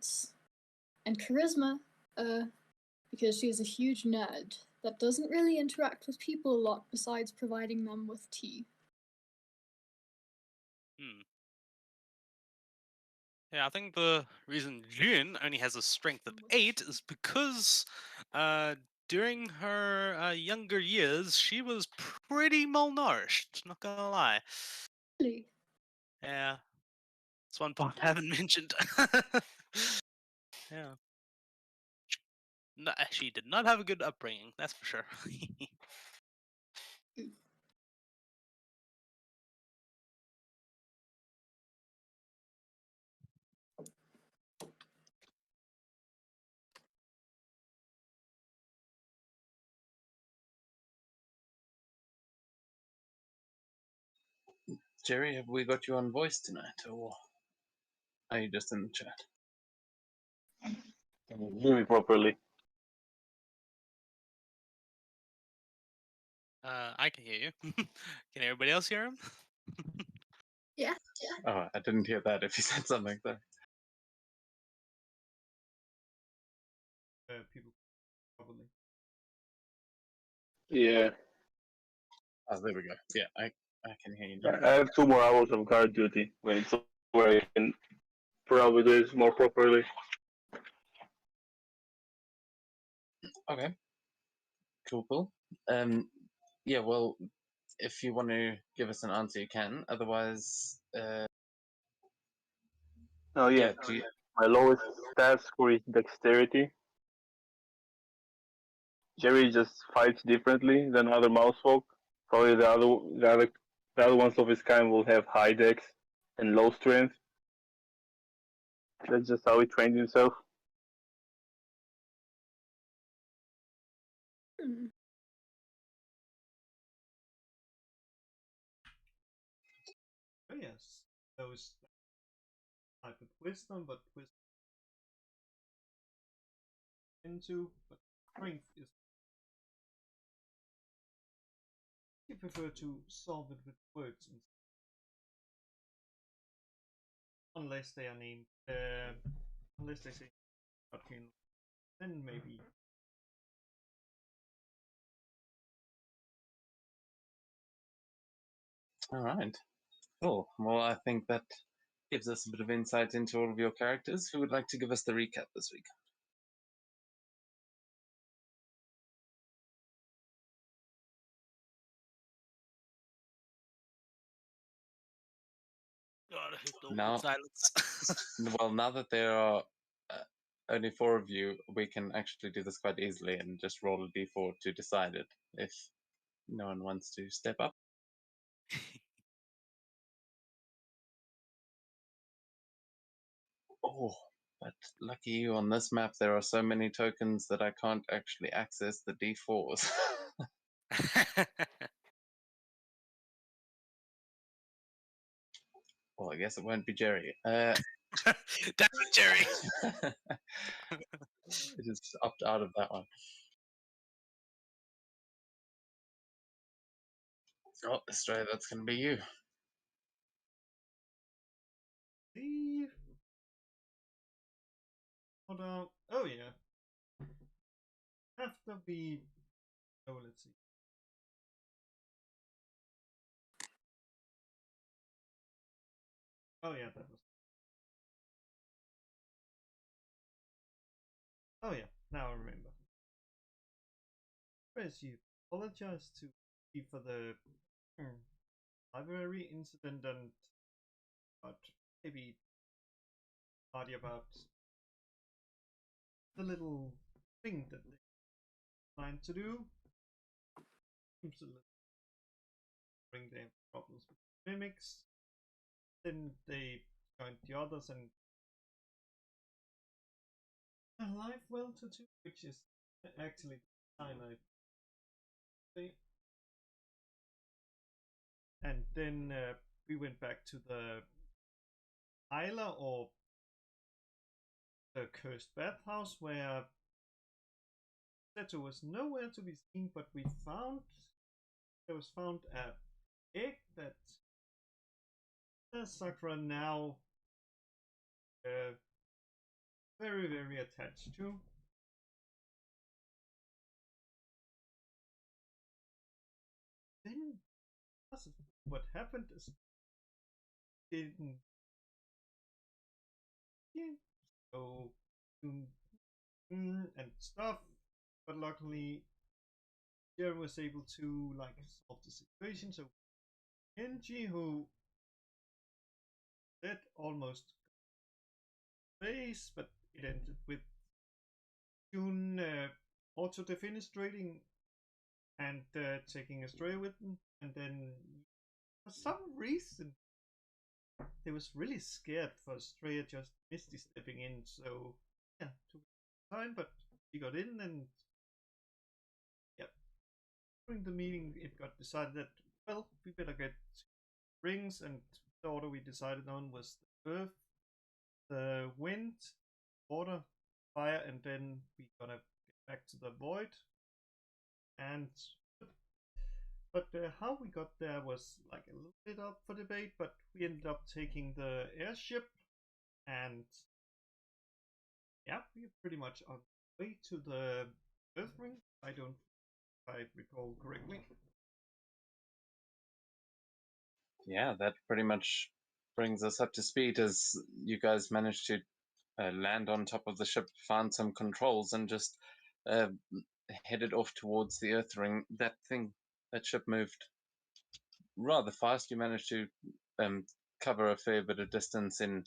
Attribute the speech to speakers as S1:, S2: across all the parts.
S1: intelligence. And charisma, because she is a huge nerd that doesn't really interact with people a lot besides providing them with tea.
S2: Yeah, I think the reason June only has a strength of 8 is because during her younger years, she was pretty malnourished, not gonna lie.
S1: Really?
S2: Yeah, that's one part I haven't mentioned. Yeah. No, she did not have a good upbringing, that's for sure.
S3: Jerry, have we got you on voice tonight, or are you just in the chat?
S4: Can you hear me properly?
S2: I can hear you. Can everybody else hear him?
S1: Yeah.
S3: Oh, I didn't hear that if you said something there.
S5: People probably.
S4: Yeah.
S3: Oh, there we go. Yeah, I can hear you now.
S4: I have 2 more hours of guard duty when it's over. I can probably do this more properly.
S3: Okay. Cool. Yeah, well, if you want to give us an answer, you can. Otherwise,
S4: Oh yeah. My lowest stat score is dexterity. Jerry just fights differently than other mousefolk. Probably the other ones of his kind will have high dex and low strength. That's just how he trained himself.
S5: Oh yes, those type of wisdom, but wisdom into, but strength is. You prefer to solve it with words, unless they are named, unless they say arcane, then maybe.
S3: all right. Cool. Well, I think that gives us a bit of insight into all of your characters. Who would like to give us the recap this week?
S2: God, I hate the
S3: Now,
S2: silence.
S3: well, now that there are only 4 of you, we can actually do this quite easily and just roll a d4 to decide it if no one wants to step up. Oh, but lucky you, on this map there are so many tokens that I can't actually access the d4s. Well, I guess it won't be Jerry.
S2: Damn it, Jerry!
S3: Just opt out of that one. Oh, Australia, that's going to be you.
S5: Hold on. Oh yeah. Have to be. Oh, let's see. Oh yeah, that was. Oh yeah, now I remember. First, you apologize to me for the library incident and but maybe party about the little thing that they trying to do. Seems to bring them problems with mimics. Then they joined the others and life well to two, which is actually the sign I say. And then we went back to the Isla or the cursed bathhouse where Seto was nowhere to be seen, but we found there was found an egg that Sakura now very, very attached to. Then what happened is didn't so and stuff, but luckily Jeremy was able to like solve the situation. So Genji, who did almost face, but it ended with June auto defenestrating and taking Astrea with them, and then for some reason they was really scared for Astrea just misty stepping in. So yeah, took time, but he got in, and yeah, during the meeting it got decided that well we better get rings, and the order we decided on was the earth, the wind, water, fire, and then we gonna get back to the void. And but how we got there was like a little bit up for debate, but we ended up taking the airship, and yeah, we're pretty much on the way to the Earth Ring. I don't, if I recall correctly.
S3: Yeah, that pretty much brings us up to speed as you guys managed to land on top of the ship, found some controls, and just headed off towards the Earth Ring. That ship moved rather fast. You managed to cover a fair bit of distance in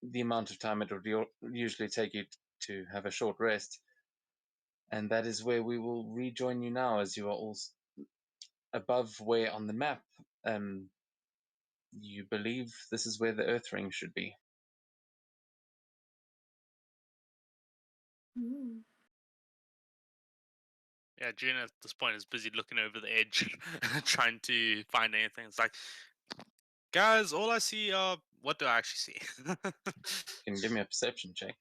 S3: the amount of time it would usually take you to have a short rest. And that is where we will rejoin you now, as you are all above where on the map you believe this is where the Earth Ring should be.
S1: Ooh.
S2: Yeah, June at this point is busy looking over the edge, trying to find anything. It's like, guys, all I see are what do I actually see?
S3: Can you give me a perception check?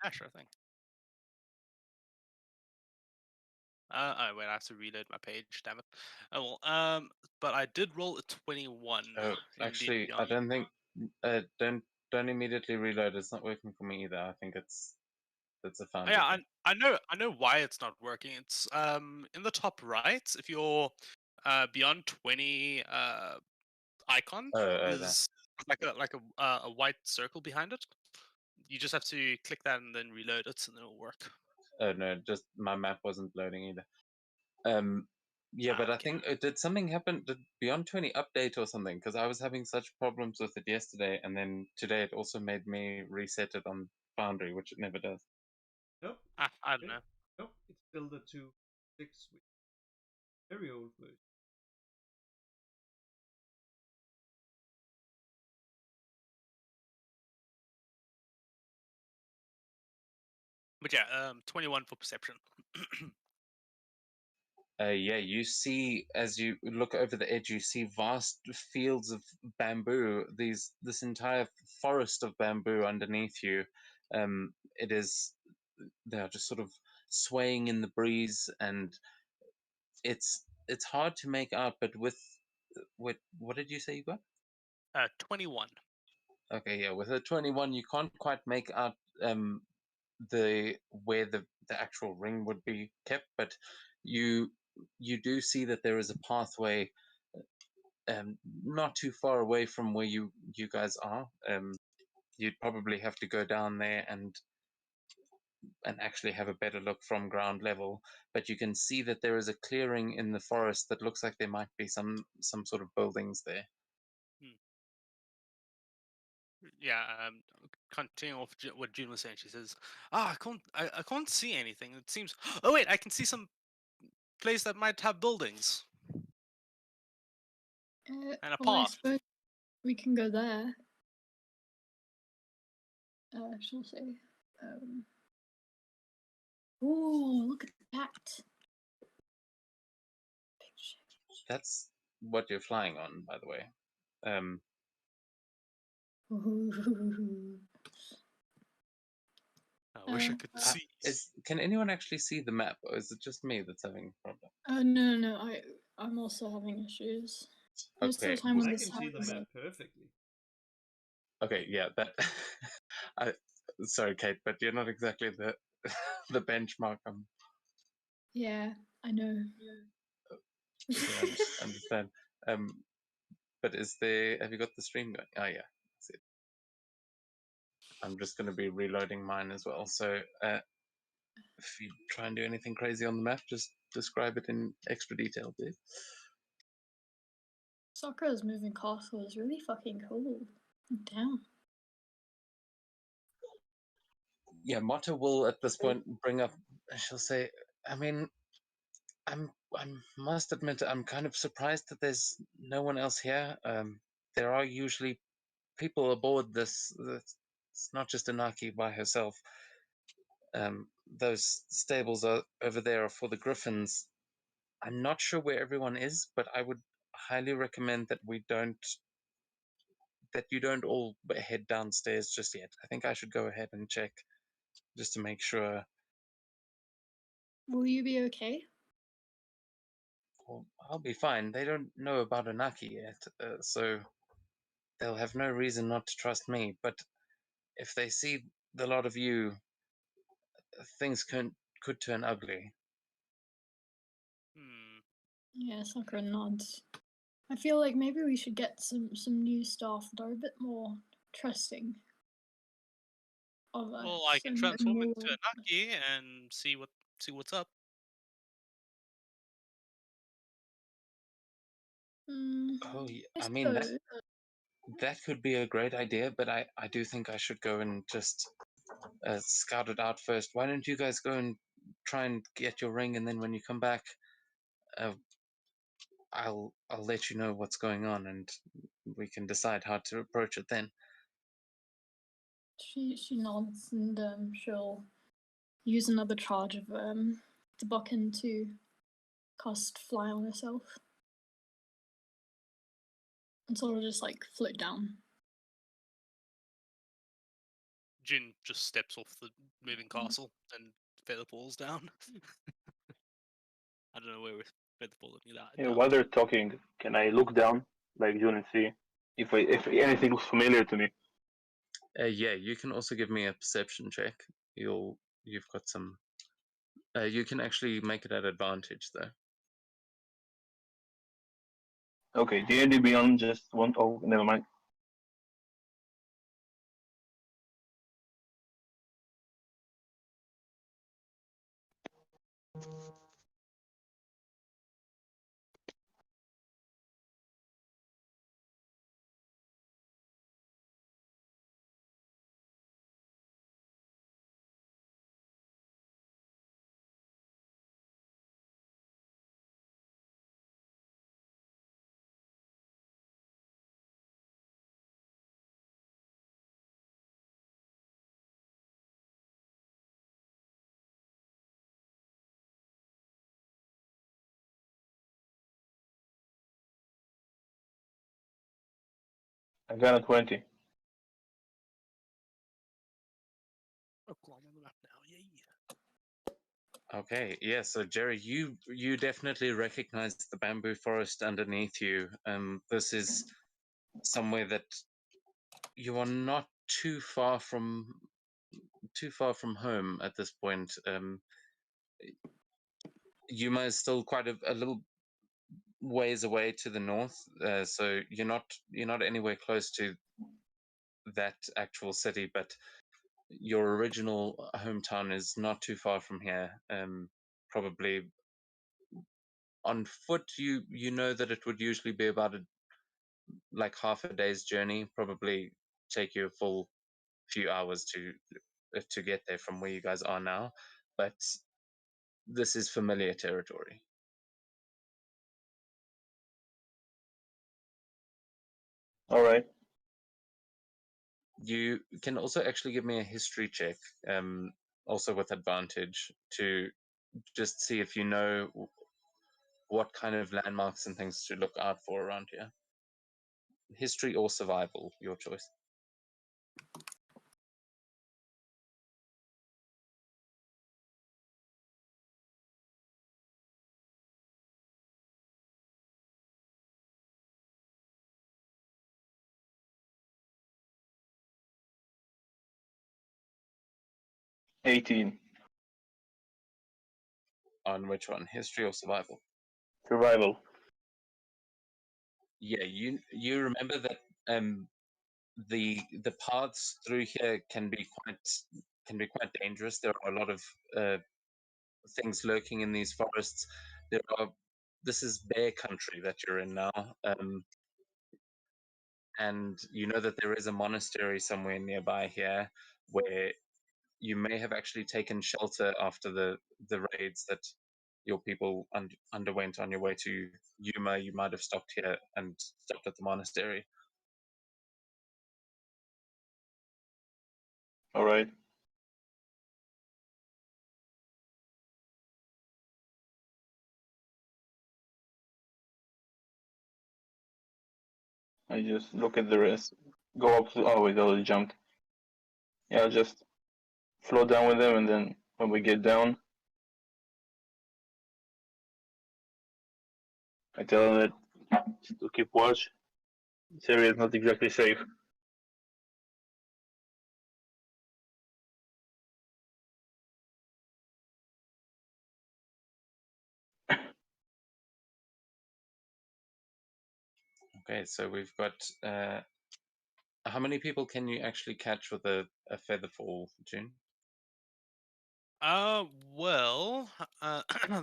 S2: Yeah, sure thing. Oh wait, I have to reload my page. Damn it. Oh well. But I did roll a 21.
S3: Oh,
S2: in
S3: actually,
S2: D&D
S3: I don't think. Don't immediately reload. It's not working for me either. I think that's a
S2: Oh,
S3: foundry
S2: yeah,
S3: thing.
S2: I know why it's not working. It's in the top right. If you're beyond 20, icon
S3: That.
S2: is like a white circle behind it. You just have to click that and then reload it, and it'll work.
S3: Oh no, just my map wasn't loading either. Yeah, but I
S2: Okay.
S3: think did something happen? Did Beyond 20 update or something? Because I was having such problems with it yesterday, and then today it also made me reset it on Foundry, which it never does.
S5: Nope.
S2: I don't know.
S5: Nope. It's still the 2.6, very old version.
S2: But yeah, 21 for perception.
S3: Yeah, you see as you look over the edge, you see vast fields of bamboo. This entire forest of bamboo underneath you. It is they are just sort of swaying in the breeze, and it's hard to make out. But with what did you say you got?
S2: 21.
S3: Okay, yeah, with a 21, you can't quite make out the where the actual ring would be kept, but you do see that there is a pathway not too far away from where you guys are. You'd probably have to go down there and actually have a better look from ground level, but you can see that there is a clearing in the forest that looks like there might be some sort of buildings there.
S2: Yeah, continuing off what June was saying, she says, "Ah, I can't see anything. It seems. Oh wait, I can see some place that might have buildings and a
S1: Well, I
S2: path."
S1: suppose we can go there. Shall we say? Oh, look at that!
S3: That's what you're flying on, by the way.
S1: Ooh.
S2: I wish I could see.
S3: Can anyone actually see the map, or is it just me that's having a problem?
S1: No, I'm also having issues. Most of
S3: Okay,
S1: the time when
S5: I
S1: this
S5: can see the
S1: happens,
S5: map perfectly.
S3: Okay, yeah, that Sorry, Kate, but you're not exactly the the benchmark.
S1: Yeah, I know.
S3: I understand. But is there? Have you got the stream going? Oh yeah, that's it. I'm just going to be reloading mine as well. So if you try and do anything crazy on the map, just describe it in extra detail, please.
S1: Sakura's moving castle is really fucking cool. Damn.
S3: Yeah, Mata will at this point bring up. She'll say, "I mean, I must admit, I'm kind of surprised that there's no one else here. There are usually people aboard this. It's not just Anaki by herself. Those stables are over there are for the griffins. I'm not sure where everyone is, but I would highly recommend that you don't all head downstairs just yet. I think I should go ahead and check just to make sure.
S1: Will you be okay?
S3: Well, I'll be fine. They don't know about Anaki yet, so they'll have no reason not to trust me. But if they see the lot of you, things could turn ugly.
S2: Hmm.
S1: Yeah, Sakura nods. I feel like maybe we should get some new staff that are a bit more trusting of us.
S2: Well, I can
S1: and
S2: transform
S1: more...
S2: into Anaki and see what's up.
S3: Oh, yeah.
S1: I
S3: I mean
S1: suppose.
S3: that could be a great idea, but I do think I should go and just scout it out first. Why don't you guys go and try and get your ring, and then when you come back, uh, I'll let you know what's going on, and we can decide how to approach it then.
S1: She nods and she'll use another charge of the Buchan to cast fly on herself. And sort of just like float down.
S2: Jin just steps off the moving castle and feather falls down. I don't know where feather falling that.
S4: Yeah, while they're talking, can I look down like June and see if anything looks familiar to me?
S3: Yeah, you can also give me a perception check. You've got some. You can actually make it at advantage though.
S4: Okay, D&D Beyond just one. Oh, never mind. I got a 20.
S2: Oh, cool, I'm on the map now. Yay.
S3: Okay, yeah. So Jerry, you definitely recognize the bamboo forest underneath you. This is somewhere that you are not too far from home at this point. Yuma is still quite a little ways away to the north, so you're not anywhere close to that actual city, but your original hometown is not too far from here. Probably on foot, you know that it would usually be about like half a day's journey. Probably take you a full few hours to get there from where you guys are now, but this is familiar territory.
S4: All right.
S3: You can also actually give me a history check, also with advantage, to just see if you know what kind of landmarks and things to look out for around here. History or survival, your choice.
S4: 18.
S3: On which one, history or survival?
S4: Survival.
S3: Yeah, you remember that the paths through here can be quite dangerous. There are a lot of things lurking in these forests. This is bear country that you're in now, and you know that there is a monastery somewhere nearby here where you may have actually taken shelter after the raids that your people underwent on your way to Yuma. You might have stopped here and stopped at the monastery.
S4: All right. I just look at the rest. Go up to. Oh wait, I already jumped. Yeah, I'll just float down with them, and then when we get down, I tell them that to keep watch. This area is not exactly safe.
S3: Okay, so we've got how many people can you actually catch with a feather fall, June?
S2: Well,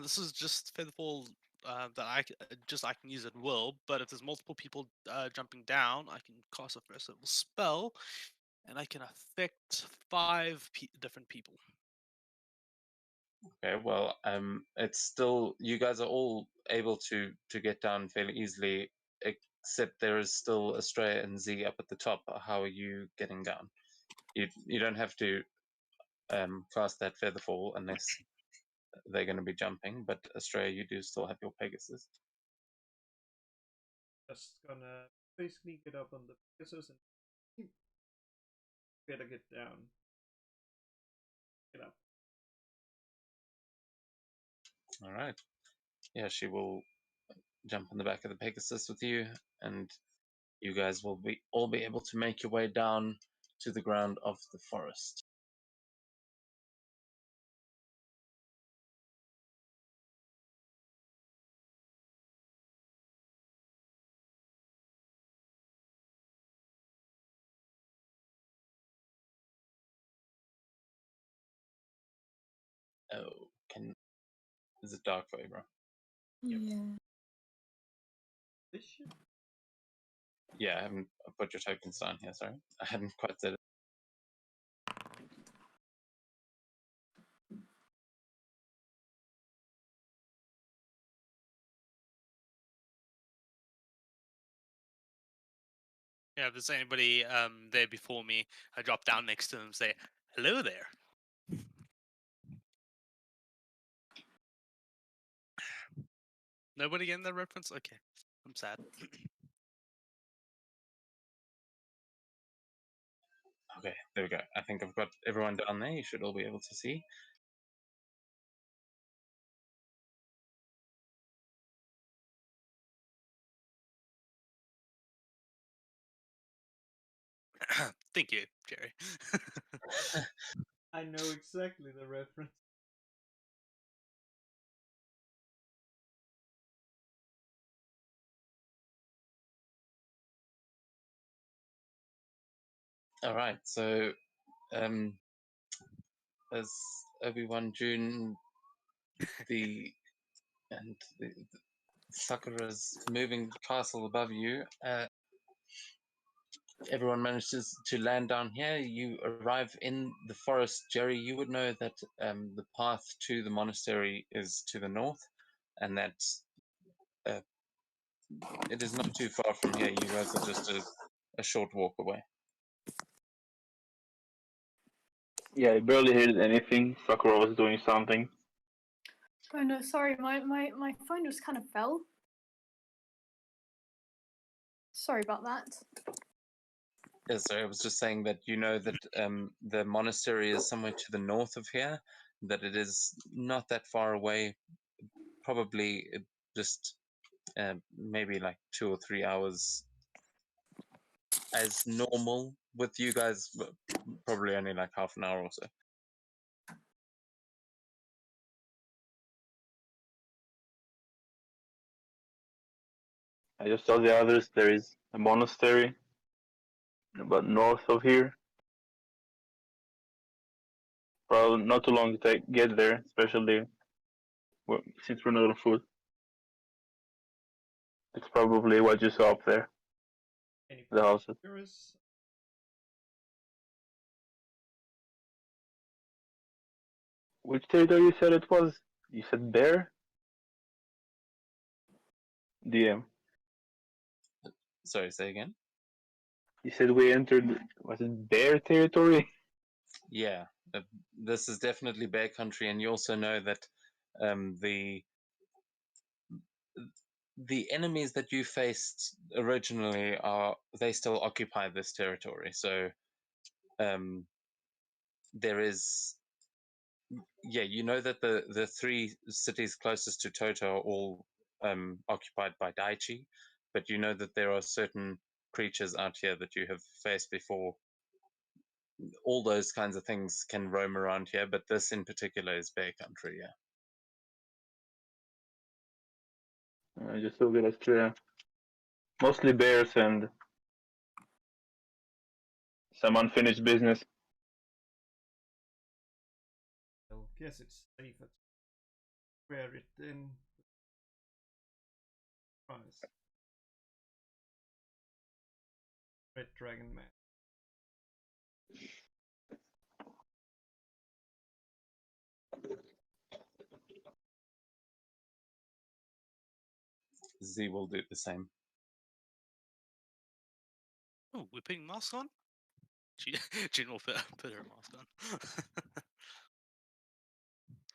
S2: this is just Featherfall that I can use at will. But if there's multiple people jumping down, I can cast a first level spell, and I can affect different people.
S3: Okay, well, it's still, you guys are all able to get down fairly easily, except there is still Estrella and Z up at the top. How are you getting down? You don't have to cast that feather fall unless they're going to be jumping, but Estrella, you do still have your Pegasus.
S5: Just gonna basically get up on the Pegasus and better get down. Get up.
S3: All right. Yeah, she will jump on the back of the Pegasus with you, and you guys will all be able to make your way down to the ground of the forest. Oh, is it dark for you, bro?
S1: Yeah.
S5: This shit.
S3: Yeah, I haven't put your tokens down here, sorry. I hadn't quite said it.
S2: Yeah, if there's anybody there before me, I drop down next to them and say, "Hello there." Nobody getting that reference? Okay, I'm sad.
S3: Okay, there we go. I think I've got everyone down there. You should all be able to see.
S2: Thank you, Jerry.
S5: I know exactly the reference.
S3: All right, so as Obi-Wan, June, the Sakura's moving castle above you. Everyone manages to land down here. You arrive in the forest. Jerry, you would know that the path to the monastery is to the north, and that it is not too far from here. You guys are just a short walk away.
S4: Yeah, I barely heard anything. Sakura was doing something.
S1: Oh no, sorry, my phone just kind of fell. Sorry about that.
S3: Yes, sorry, I was just saying that you know that the monastery is somewhere to the north of here, that it is not that far away, probably just maybe like 2 or 3 hours as normal with you guys, but probably only like half an hour or so.
S4: I just saw the others. There is a monastery about north of here. Probably not too long to get there, especially since we're not on foot. It's probably what you saw up there,
S5: Any
S4: the houses.
S5: curious?
S4: Which territory you said it was? You said Bear? DM.
S3: Sorry, say again.
S4: You said we entered, was it Bear territory?
S3: Yeah, this is definitely bear country, and you also know that the enemies that you faced originally they still occupy this territory. So there is, yeah, you know that the three cities closest to Toto are all occupied by Daichi, but you know that there are certain creatures out here that you have faced before. All those kinds of things can roam around here, but this in particular is bear country. Yeah.
S4: Just so good as clear. Mostly bears and some unfinished business.
S5: I guess it's safer to wear it in. Promise. Red Dragon Man.
S3: Z will do the same.
S2: Oh, we're putting masks on? Jin will put her mask on.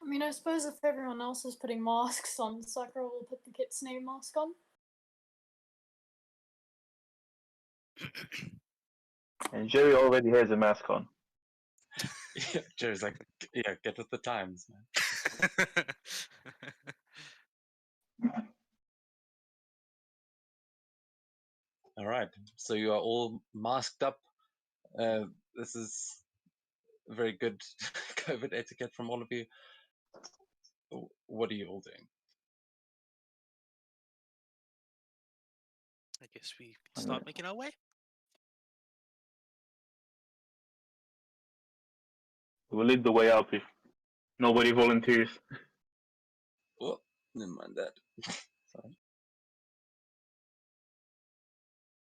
S1: I mean, I suppose if everyone else is putting masks on, Sakura will put the Kitsune mask on.
S4: And Jerry already has a mask on.
S3: Yeah, Jerry's like, yeah, get with the times, man. All right, so you are all masked up. This is very good COVID etiquette from all of you. What are you all doing?
S2: I guess we start making our way.
S4: We'll lead the way up if nobody volunteers.
S3: Oh, never mind that. Sorry.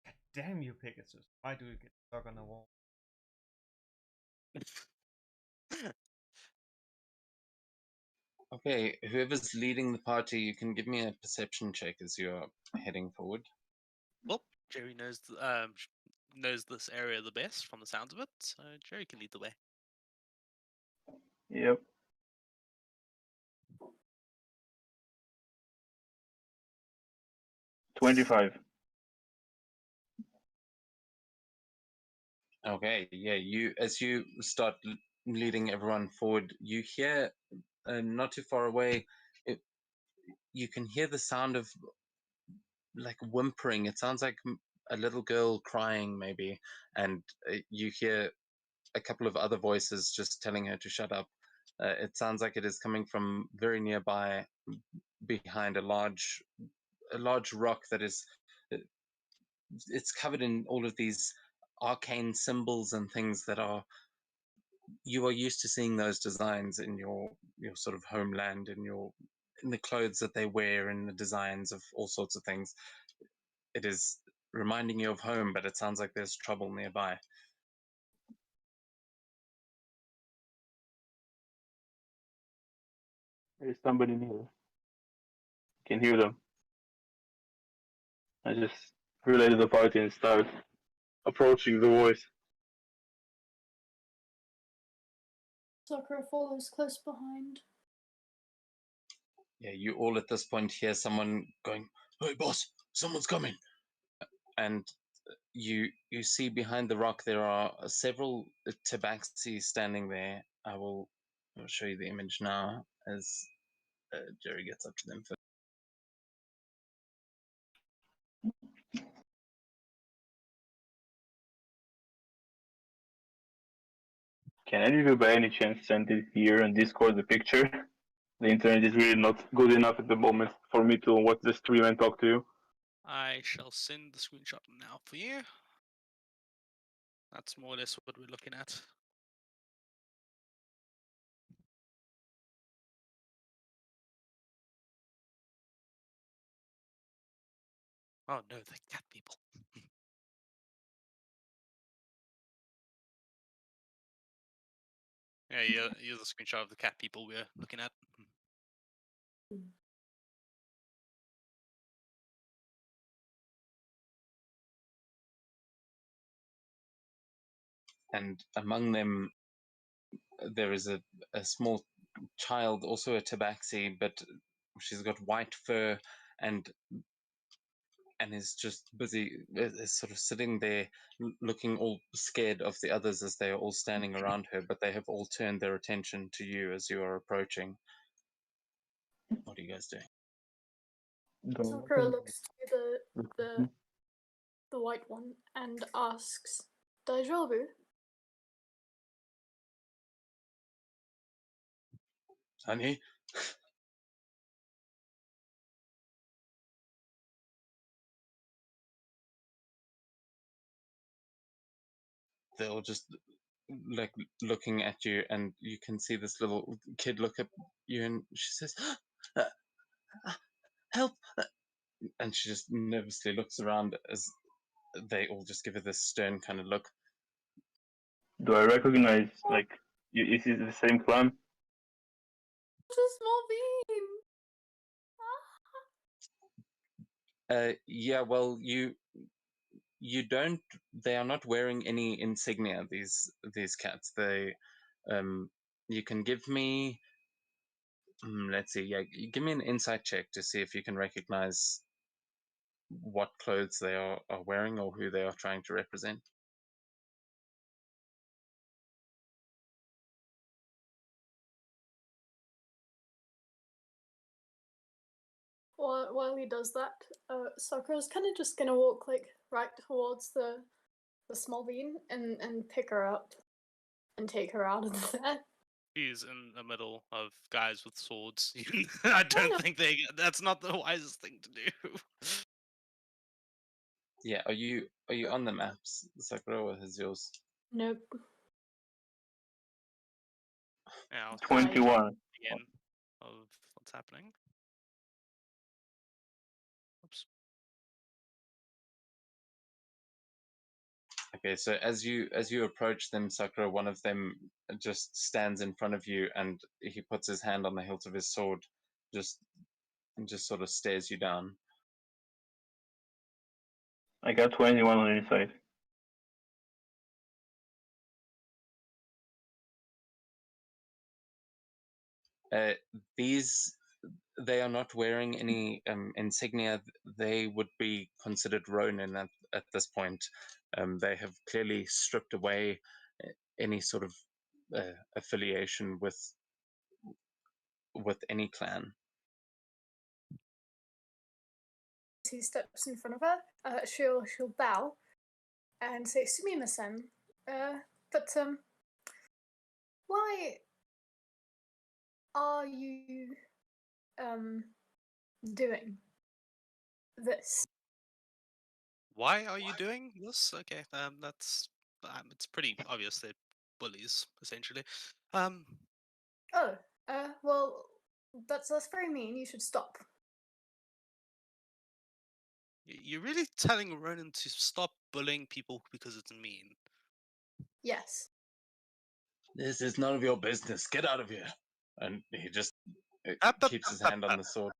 S5: God damn you, Pegasus. Why do you get stuck on the wall?
S3: Okay, whoever's leading the party, you can give me a perception check as you're heading forward.
S2: Well, Jerry knows knows this area the best from the sounds of it, so Jerry can lead the way.
S4: Yep. $25.
S3: Okay, yeah, as you start leading everyone forward, you hear not too far away, you can hear the sound of like whimpering. It sounds like a little girl crying maybe, and you hear a couple of other voices just telling her to shut up. It sounds like it is coming from very nearby, behind a large rock that is, it's covered in all of these arcane symbols and things that are, you are used to seeing those designs in your sort of homeland, in the clothes that they wear, and the designs of all sorts of things. It is reminding you of home, but it sounds like there's trouble nearby.
S4: There's somebody near. I can hear them. I just relay to the party and start approaching the voice.
S1: Sakura follows close behind.
S3: Yeah, you all at this point hear someone going, "Hey boss, someone's coming." And you see behind the rock there are several tabaxi standing there. I'll show you the image now as Jerry gets up to them first.
S4: Can any of you by any chance send it here on Discord the picture? The internet is really not good enough at the moment for me to watch the stream and talk to you.
S2: I shall send the screenshot now for you. That's more or less what we're looking at. Oh no, the cat people. Yeah, here's a screenshot of the cat people we're looking at.
S3: And among them, there is a small child, also a tabaxi, but she's got white fur and is just busy, is sort of sitting there looking all scared of the others as they are all standing around her, but they have all turned their attention to you as you are approaching. What are you guys doing?
S1: Sakura looks to the white one and asks, "Daijoubu?"
S3: Honey? They're all just like looking at you, and you can see this little kid look at you, and she says, "Help!" And she just nervously looks around as they all just give her this stern kind of look.
S4: Do I recognize, like, is it the same clan?
S1: It's a small beam.
S3: Yeah, well, you don't. They are not wearing any insignia. These cats. They, you can give me. Let's see. Yeah, give me an insight check to see if you can recognize what clothes they are wearing or who they are trying to represent.
S1: While he does that, Sakura's kind of just gonna walk like right towards the small bean and pick her up and take her out of there.
S2: He's in the middle of guys with swords. I don't
S1: no.
S2: think that's not the wisest thing to do.
S3: Yeah, are you on the maps, Sakura, or is yours?
S1: Nope.
S2: Yeah, I'll
S4: 21.
S2: again of what's happening. Oops.
S3: Okay, so as you approach them, Sakura, one of them just stands in front of you, and he puts his hand on the hilt of his sword, just sort of stares you down.
S4: I got 21 on inside.
S3: These, they are not wearing any insignia. They would be considered Ronin at this point. They have clearly stripped away any sort of affiliation with any clan.
S1: As he steps in front of her, she'll bow and say, "Sumimasen, but why are you doing this?"
S2: Why are you doing this? Okay, that's it's pretty obvious they're bullies essentially.
S1: Oh, well, that's very mean. You should stop.
S2: You're really telling Ronan to stop bullying people because it's mean?
S1: Yes.
S3: This is none of your business. Get out of here. And he just keeps his hand on the sword.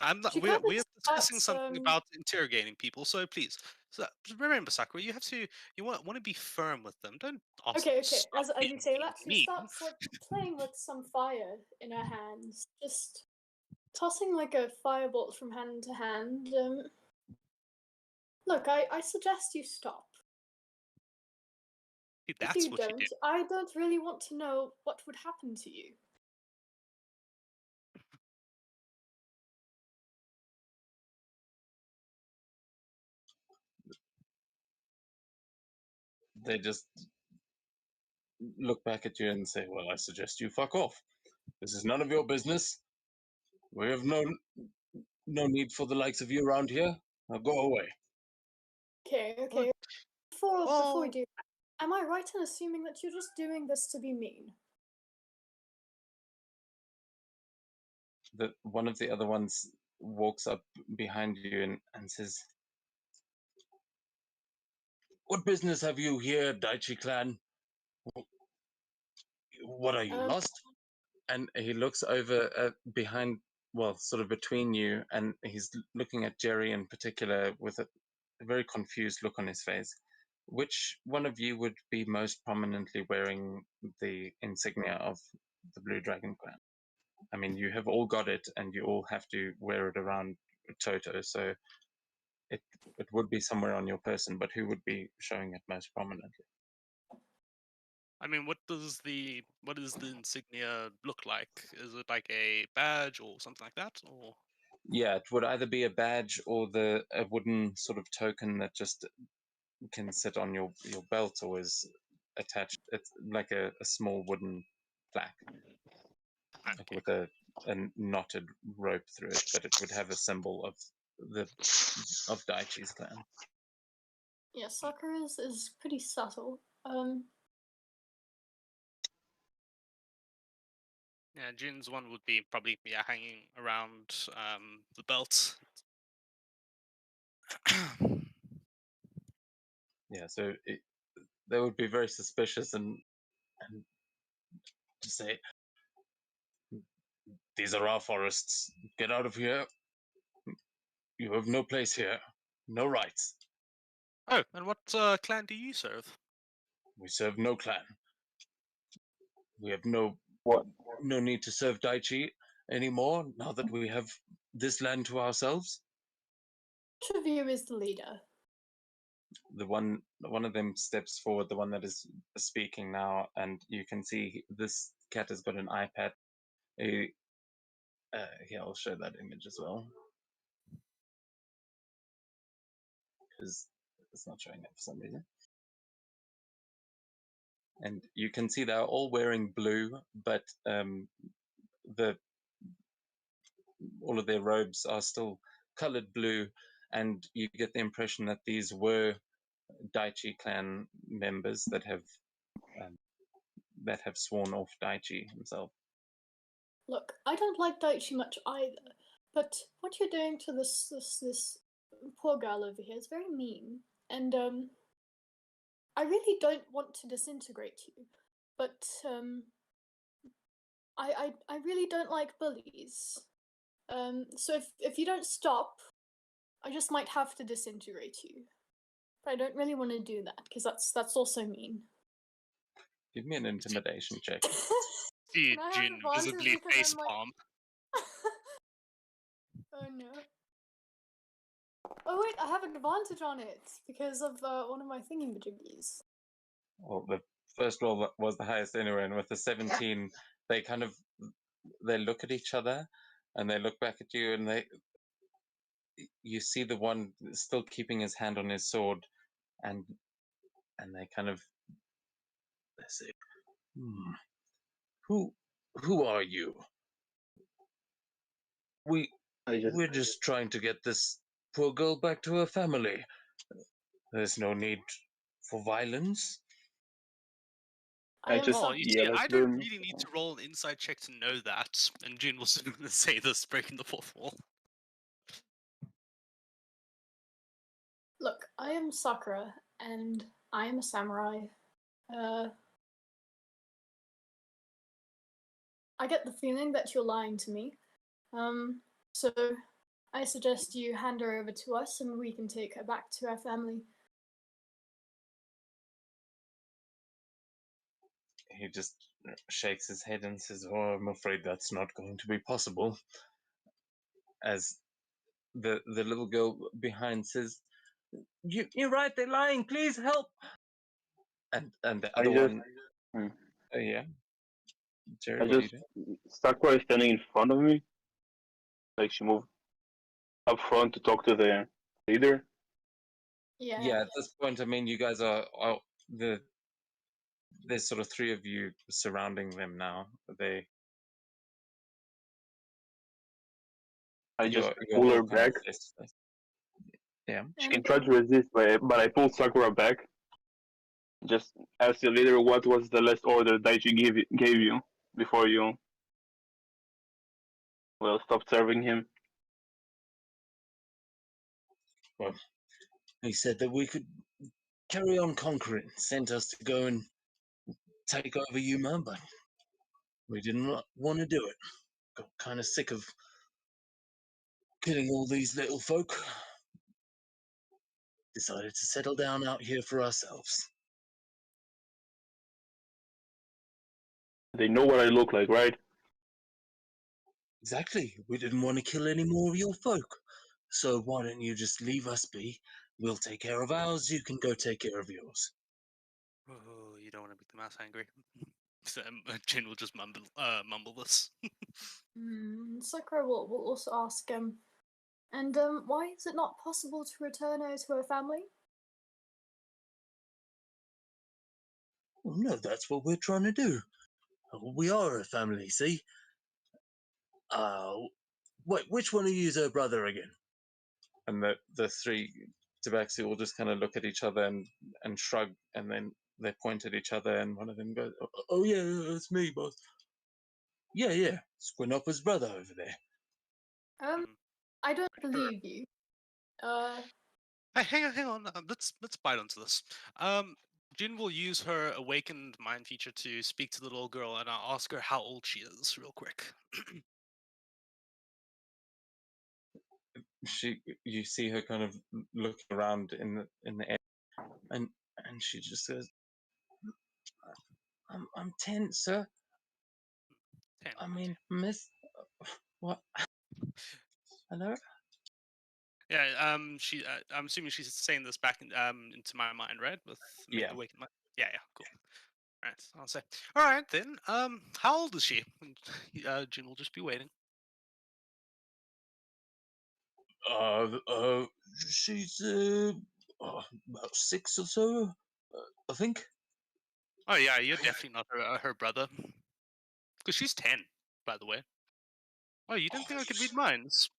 S2: I'm not.
S1: She
S2: We're
S1: kinda
S2: discussing
S1: starts,
S2: something about interrogating people, so please. So remember, Sakura, you have to. You want to be firm with them. Don't ask them
S1: Okay.
S2: to stop
S1: As you
S2: being
S1: say that, she
S2: mean.
S1: starts like playing with some fire in her hands, just tossing like a firebolt from hand to hand. Look, I suggest you stop. If
S2: That's
S1: you
S2: what
S1: don't,
S2: you do.
S1: I don't really want to know what would happen to you.
S3: They just look back at you and say, "Well, I suggest you fuck off. This is none of your business. We have no need for the likes of you around here. Now go away.
S1: Okay. Before we
S2: Oh.
S1: do that, am I right in assuming that you're just doing this to be mean?
S3: One of the other ones walks up behind you and says, "What business have you here, Daichi clan? What are you, lost?" And he looks over behind, well, sort of between you, and he's looking at Jerry in particular with a very confused look on his face. Which one of you would be most prominently wearing the insignia of the Blue Dragon Clan? I mean, you have all got it, and you all have to wear it around Toto, so it would be somewhere on your person, but who would be showing it most prominently?
S2: I mean, what does the insignia look like? Is it like a badge or something like that, or?
S3: Yeah, it would either be a badge or a wooden sort of token that just can sit on your belt or is attached. It's like a small wooden plaque, like
S2: Okay.
S3: with a knotted rope through it, but it would have a symbol of Daichi's clan.
S1: Yeah, soccer is pretty subtle.
S2: Yeah, Jun's one would be probably hanging around the belt.
S3: Yeah, so they would be very suspicious and to say, "These are our forests. Get out of here. You have no place here. No rights.
S2: Oh, and what clan do you serve?
S3: We serve no clan. We have no
S4: What?
S3: need to serve Daichi anymore now that we have this land to ourselves."
S1: Which of you is the leader?
S3: One of them steps forward, the one that is speaking now, and you can see this cat has got an iPad. Here, I'll show that image as well, because it's not showing up for some reason. And you can see they're all wearing blue, but all of their robes are still colored blue, and you get the impression that these were Daichi clan members that have sworn off Daichi himself.
S1: Look, I don't like Daichi much either, but what you're doing to this poor girl over here is very mean, and I really don't want to disintegrate you, but I really don't like bullies. So if you don't stop, I just might have to disintegrate you. But I don't really want to do that because that's also mean.
S3: Give me an intimidation check.
S2: See
S1: Can I have
S2: Jin
S1: advantage
S2: visibly
S1: because I'm like-
S2: facepalm.
S1: Oh no. Oh wait, I have an advantage on it because of one of my thingy-majiggies.
S3: Well, the first roll was the highest anyway, and with the 17, they look at each other, and they look back at you, and you see the one still keeping his hand on his sword, and they say, "Who are you? We're just trying to get this poor girl back to her family. There's no need for violence."
S4: I just
S2: Oh, you see,
S4: yell
S2: I
S4: at
S2: don't
S4: them.
S2: really need to roll an insight check to know that. And Jin will soon say this, breaking the fourth wall.
S1: Look, I am Sakura, and I am a samurai. I get the feeling that you're lying to me. So I suggest you hand her over to us and we can take her back to our family.
S3: He just shakes his head and says, "Oh, I'm afraid that's not going to be possible." As the little girl behind says, "You're right, they're lying, please help." And the other one, yeah. Jerry, what do you do?
S4: Sakura is standing in front of me. Like she moved up front to talk to the leader.
S1: Yeah.
S3: At this point, I mean, you guys are there's sort of three of you surrounding them now.
S4: I just pull her back.
S3: Yeah.
S4: She
S1: And
S4: can try to resist, but I pulled Sakura back. Just ask your leader what was the last order Daichi gave you before you, well, stopped serving him.
S6: Well, he said that we could carry on conquering, sent us to go and take over Yuma, but we didn't want to do it. Got kind of sick of killing all these little folk. Decided to settle down out here for ourselves.
S4: They know what I look like, right?
S6: Exactly. We didn't want to kill any more of your folk. So why don't you just leave us be? We'll take care of ours, you can go take care of yours.
S2: Oh, you don't want to make the mouse angry. So, Jin will just mumble this.
S1: Sakura will also ask, and why is it not possible to return her to her family?
S6: Well, no, that's what we're trying to do. We are a family, see? Wait, which one of you's her brother again?
S3: And the three Tabaxi will just kind of look at each other and shrug, and then they point at each other, and one of them goes,
S6: Oh yeah, it's me, boss. Yeah, Squinopper's brother over there.
S1: I don't believe you.
S2: Hey, hang on. Let's bite onto this. Jin will use her awakened mind feature to speak to the little girl, and I'll ask her how old she is, real quick.
S3: you see her kind of looking around in the air, and she just says, I'm 10, sir.
S2: 10.
S3: I mean, miss, what? Hello?
S2: Yeah. I'm assuming she's saying this back into my mind, right? With
S3: Yeah.
S2: awakened mind. Yeah. Cool. Right. I'll say. All right then. How old is she? And, Jin will just be waiting.
S6: She's about 6 or so, I think.
S2: Oh yeah, you're definitely not her brother. Because she's 10, by the way. Oh, you didn't think I could read minds?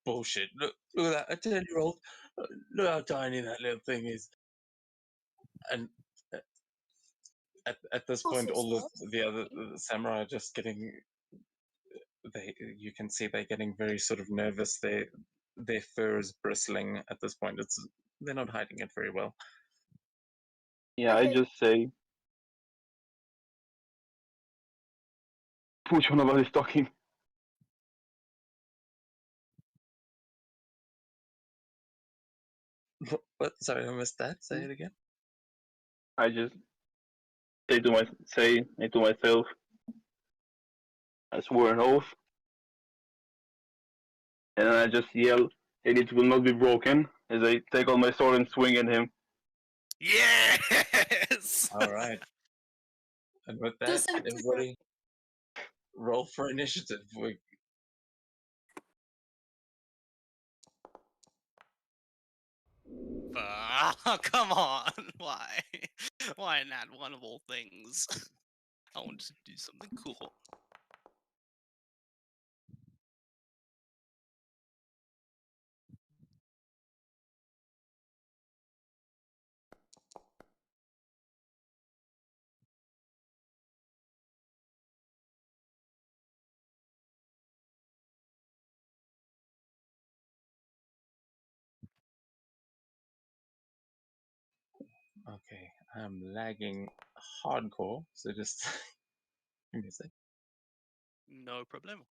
S6: Bullshit. Look at that, a 10-year-old. Look how tiny that little thing is.
S3: And at this point, all the other samurai are just getting. You can see they're getting very sort of nervous. Their fur is bristling at this point. They're not hiding it very well.
S4: Yeah, I
S1: Okay.
S4: just say, which one of us is talking?
S3: What? Sorry, I missed that. Say it again.
S4: I just say to myself, I swore an oath, and then I just yell, "It will not be broken," as I take out my sword and swing at him.
S2: Yes!
S3: All right. And with that,
S1: Doesn't
S3: everybody roll for initiative.
S2: Come on! Why? Why not one of all things? I wanted to do something cool.
S3: Okay, I'm lagging hardcore, so just give me a sec.
S2: No problem.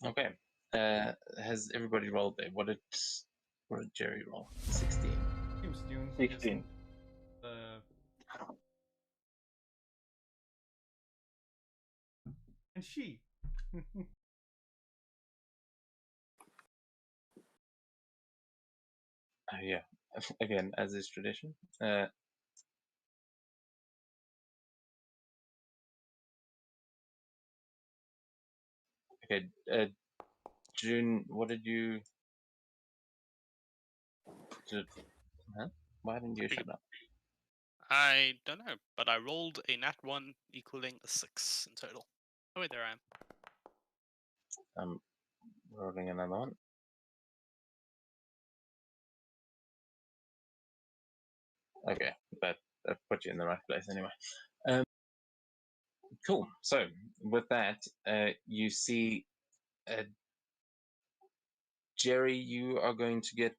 S3: Okay. Has everybody rolled there? What did Jerry roll? 16.
S5: Seems June
S4: 16.
S5: And she.
S3: Yeah. Again, as is tradition. Okay. June, what did you? Huh? Why didn't you shut up?
S2: I don't know, but I rolled a nat 1 equaling a 6 in total. Oh wait, there I am.
S3: I'm rolling another one. Okay, that put you in the right place anyway. Cool. So with that, you see, Jerry, you are going to get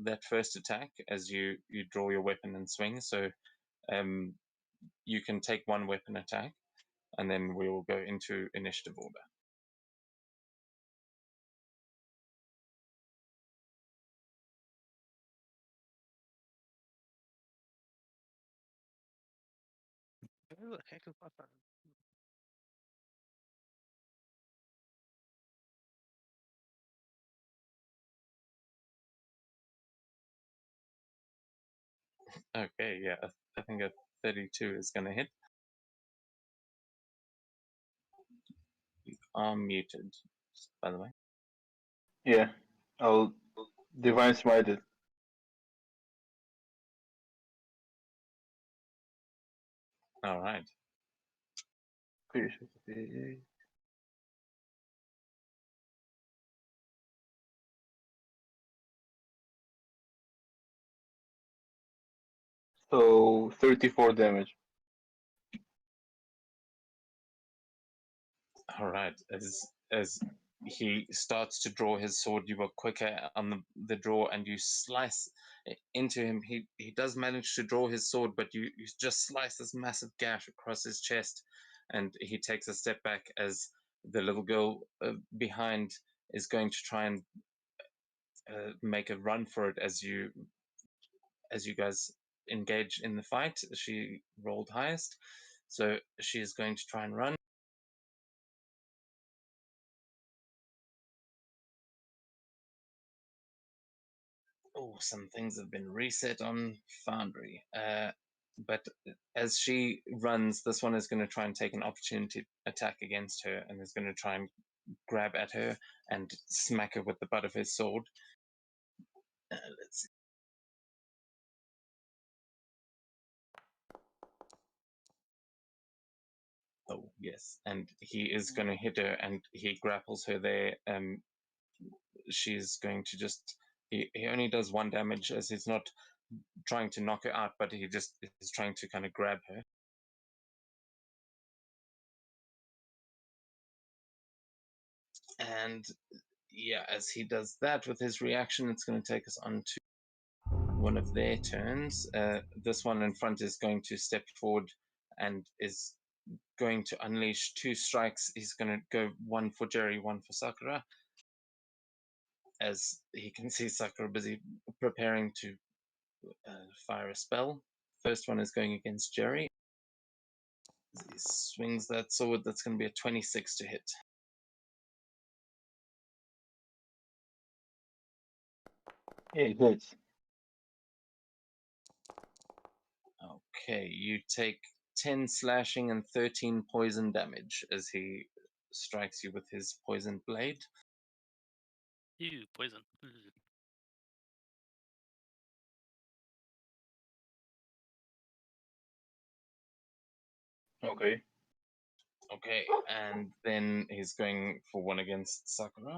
S3: that first attack as you draw your weapon and swing. So you can take one weapon attack, and then we will go into initiative order.
S2: Where the heck is my phone?
S3: Okay, yeah, I think a 32 is going to hit. You are muted, by the way.
S4: Yeah, I'll divine smite it.
S3: All right.
S4: So 34 damage.
S3: All right. As he starts to draw his sword, you were quicker on the draw, and you slice into him. He does manage to draw his sword, but you just slice this massive gash across his chest, and he takes a step back as the little girl behind is going to try and make a run for it as you guys engage in the fight. She rolled highest, so she is going to try and run. Oh, some things have been reset on Foundry. But as she runs, this one is going to try and take an opportunity attack against her, and is going to try and grab at her and smack her with the butt of his sword. Let's see. Oh, yes. And he is going to hit her, and he grapples her there. She's going to just... He only does 1 damage, as he's not trying to knock her out, but he just is trying to kind of grab her. And yeah, as he does that with his reaction, it's going to take us on to one of their turns. This one in front is going to step forward and is going to unleash 2 strikes. He's going to go 1 for Jerry, 1 for Sakura. As he can see Sakura busy preparing to fire a spell. First one is going against Jerry. He swings that sword. That's going to be a 26 to hit.
S4: Yeah, it hits.
S3: Okay, you take 10 slashing and 13 poison damage as he strikes you with his poison blade.
S2: Ew, poison. Ugh.
S4: Okay.
S3: Okay, and then he's going for 1 against Sakura.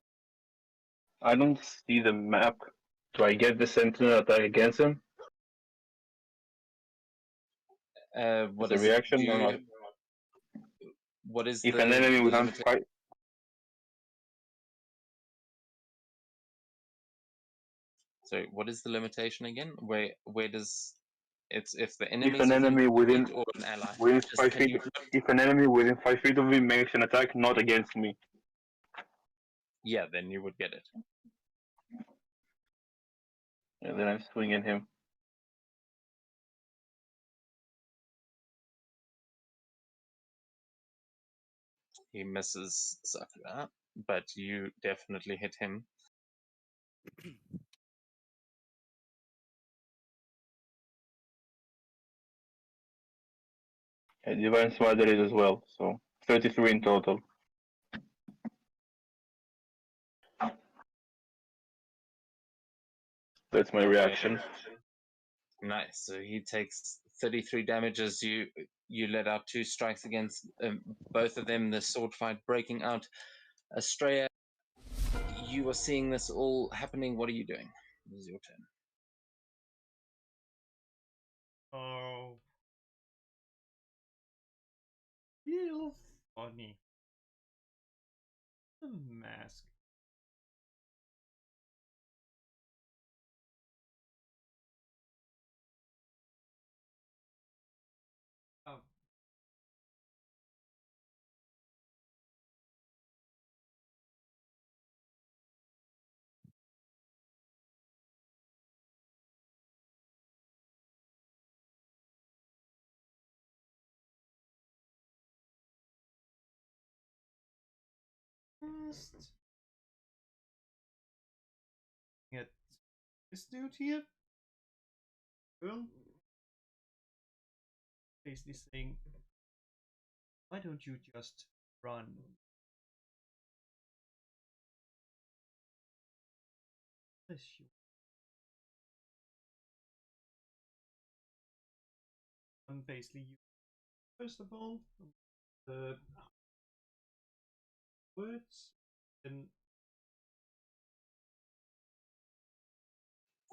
S4: I don't see the map. Do I get the sentinel attack against him?
S3: What
S4: As
S3: is
S4: a
S3: it?
S4: reaction or not?
S3: What is
S4: If
S3: the,
S4: an enemy
S3: the
S4: within
S3: limita-
S4: 5...
S3: So what is the limitation again? Where does it's if the enemy
S4: If an enemy within
S3: or an ally?
S4: within
S3: Just
S4: 5
S3: can
S4: feet,
S3: you...
S4: if an enemy within 5 feet of me makes an attack not against me.
S3: Yeah, then you would get it.
S4: And then I swing at him.
S3: He misses Sakura, but you definitely hit him.
S4: Yeah, Divine Smite it as well, so 33 in total. That's my reaction.
S3: Nice. So he takes 33 damage as you let out 2 strikes against both of them. The sword fight breaking out. Estrella, you are seeing this all happening. What are you doing? This is your turn.
S5: Oh. Feel funny. The mask. Oh. Just get this dude here. Well, basically saying, why don't you just run? Bless you. Basically, you first of all the words, then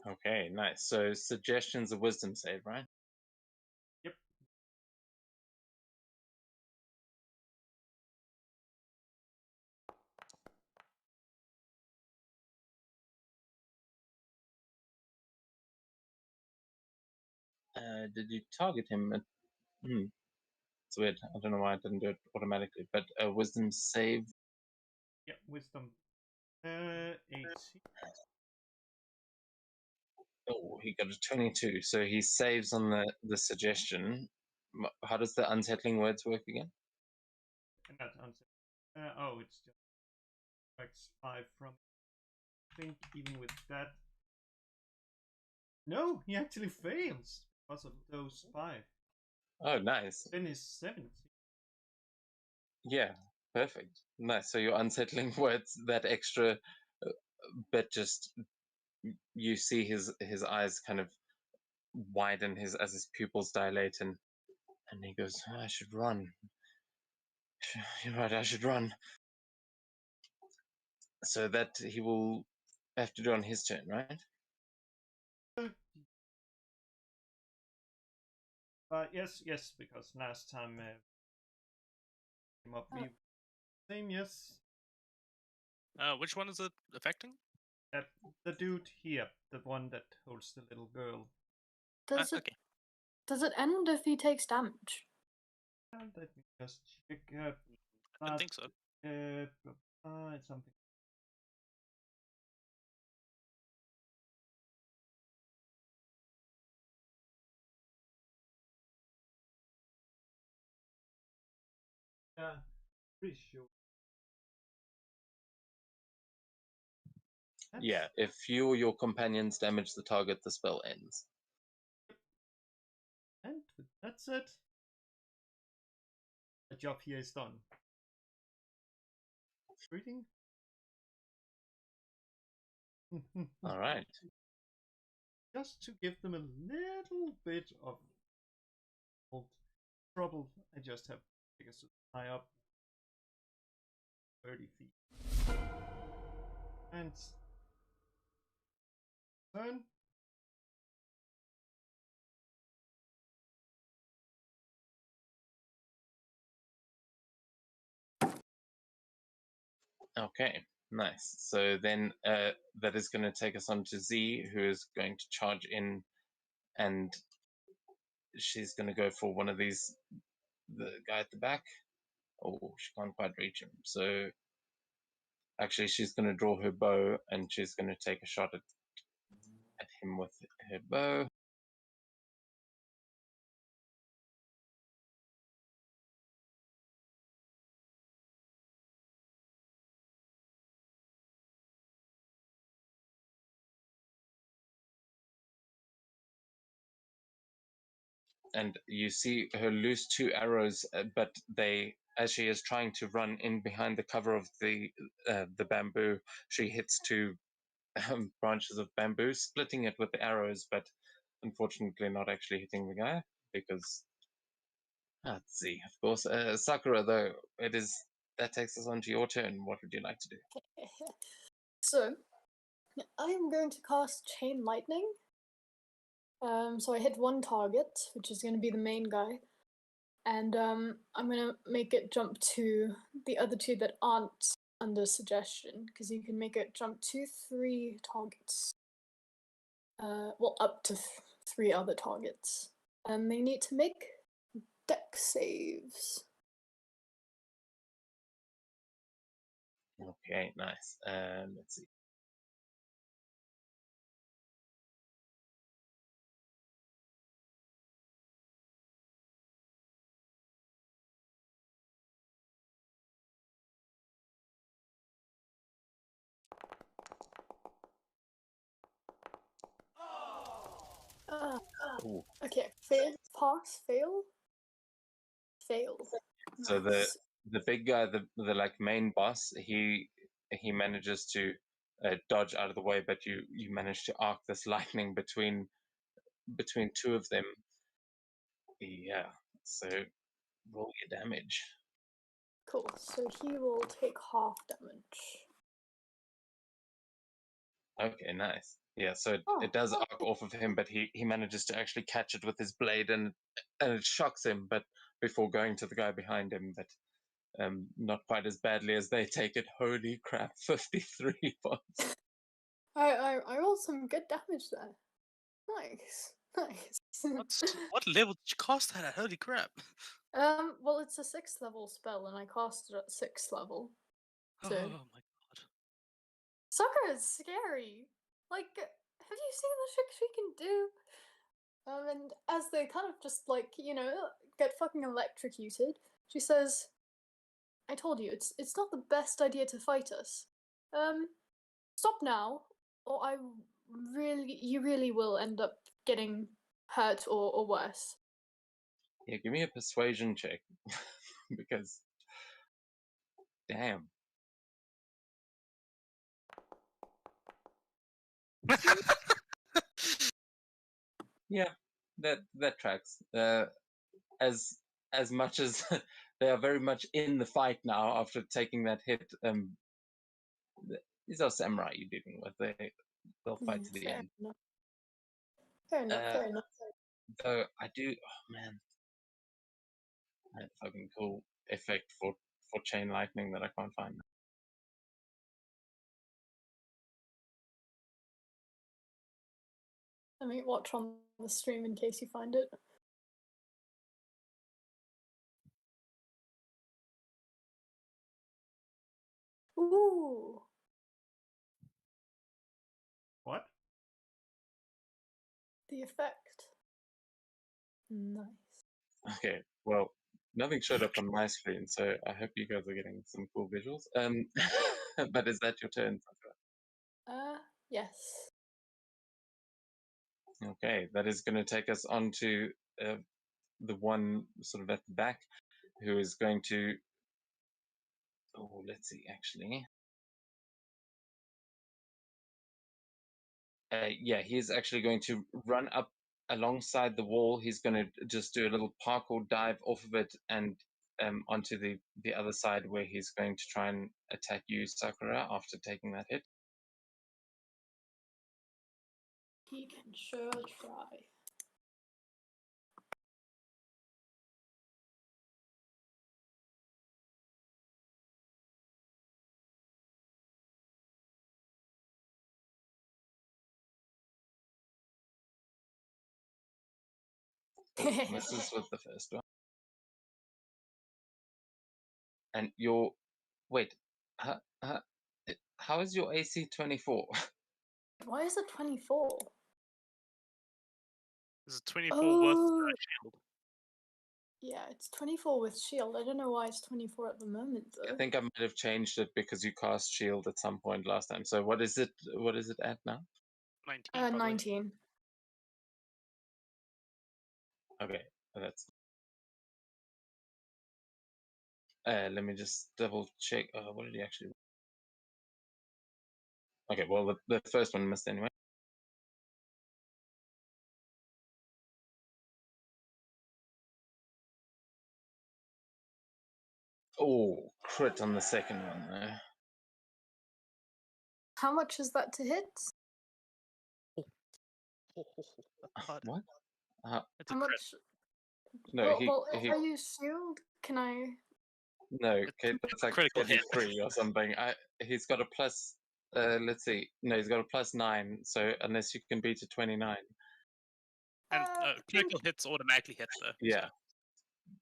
S3: Okay, nice. So suggestions of wisdom save, right?
S5: yep.
S3: Did you target him? It's weird. I don't know why I didn't do it automatically. But wisdom save.
S5: Yep, wisdom. 18.
S3: Oh, he got a 22. So he saves on the suggestion. How does the unsettling words work again?
S5: And that answer. Oh, it's just strikes 5 from. I think even with that. No, he actually fails because of those 5.
S3: Oh, nice.
S5: Then he's 70.
S3: Yeah, perfect. Nice. So your unsettling words, that extra bit, just you see his eyes kind of widen as his pupils dilate, and he goes, I should run. You're right, I should run. So that he will have to do on his turn, right?
S5: Yes, because last time came up we same yes.
S2: Which one is it affecting?
S5: That the dude here, the one that holds the little girl.
S2: Okay.
S1: Does it end if he takes damage?
S5: And let me just check.
S2: I don't think so.
S5: It's something. Yeah, pretty sure.
S3: Yeah, if you or your companions damage the target, the spell ends.
S5: And that's it. The job here is done. Greeting.
S3: All right.
S5: Just to give them a little bit of trouble, I just have to take a high up 30 feet. And turn.
S3: Okay, nice. So then that is going to take us on to Z, who is going to charge in, and she's going to go for one of these, the guy at the back. Oh, she can't quite reach him. So Actually, she's going to draw her bow and she's going to take a shot at him with her bow. And you see her lose 2 arrows, but they, as she is trying to run in behind the cover of the bamboo, she hits 2 branches of bamboo, splitting it with the arrows, but unfortunately not actually hitting the guy because. Let's see. Of course, Sakura. Though that takes us on to your turn. What would you like to do?
S1: So, I am going to cast Chain Lightning. So I hit one target, which is going to be the main guy, and I'm going to make it jump to the other 2 that aren't under suggestion, because you can make it jump to 3 targets. Well, up to 3 other targets. And they need to make dex saves.
S3: Okay, nice. Let's see. Ooh.
S1: Okay, fail, pass, fail, fail.
S3: So
S1: Nice.
S3: the big guy, the like main boss, he manages to dodge out of the way, but you manage to arc this lightning between 2 of them. Yeah. So roll your damage.
S1: Cool. So he will take half damage.
S3: Okay, nice. Yeah, so it does arc off of him, but he manages to actually catch it with his blade, and it shocks him, but before going to the guy behind him, but not quite as badly as they take it. Holy crap, 53 points.
S1: I rolled some good damage there. Nice. Nice.
S2: What level did you cast that at? Holy crap.
S1: Well, it's a 6th level spell, and I cast it at 6th level. So.
S2: Oh my god.
S1: Sakura is scary. Like, have you seen the tricks she can do? And as they kind of just get fucking electrocuted, she says, "I told you, it's not the best idea to fight us. Stop now, or you really will end up getting hurt or worse."
S3: Yeah, give me a persuasion check. Because, damn. Yeah, that tracks. As much as they are very much in the fight now after taking that hit, these are samurai you're dealing with. They'll fight to the
S1: Fair
S3: end.
S1: enough. Fair enough. Fair enough.
S3: Though I do, oh man, that fucking cool effect for chain lightning that I can't find.
S1: I mean, watch on the stream in case you find it. Ooh.
S5: What?
S3: The
S1: effect. Nice.
S3: Okay, well, nothing showed up on my screen, so I hope you guys are getting some cool visuals. But is that your turn?
S1: Yes.
S3: Okay, that is going to take us on to the one sort of at the back who is going to. Oh, let's see, actually. Yeah, he's actually going to run up alongside the wall. He's going to just do a little parkour dive off of it and onto the other side where he's going to try and attack you, Sakura, after taking that hit.
S1: He can sure try.
S3: Misses with the first one. And your wait, How is your AC 24?
S1: Why is it 24?
S2: This is 24 with
S1: Oh,
S2: shield.
S1: yeah, it's 24 with shield. I don't know why it's 24 at the moment
S3: I
S1: though.
S3: think I might have changed it because you cast shield at some point last time. So what is it? What is it at now?
S2: 19 probably.
S1: 19.
S3: Okay, that's. Let me just double check. What did he actually? Okay, well the first one missed anyway. Oh, crit on the second one though.
S1: How much is that to hit?
S2: That's hard.
S3: What?
S2: It's a
S1: How
S2: crit.
S1: much?
S3: No,
S1: Well, if
S3: he
S1: I use shield, can I?
S3: no.
S2: It's
S3: Okay, that's like
S2: critical hit.
S3: 33 or something. He's got a plus. Let's see. No, he's got a +9. So unless you can beat a 29,
S2: And
S1: Uh,
S2: critical hits automatically hit though.
S3: yeah,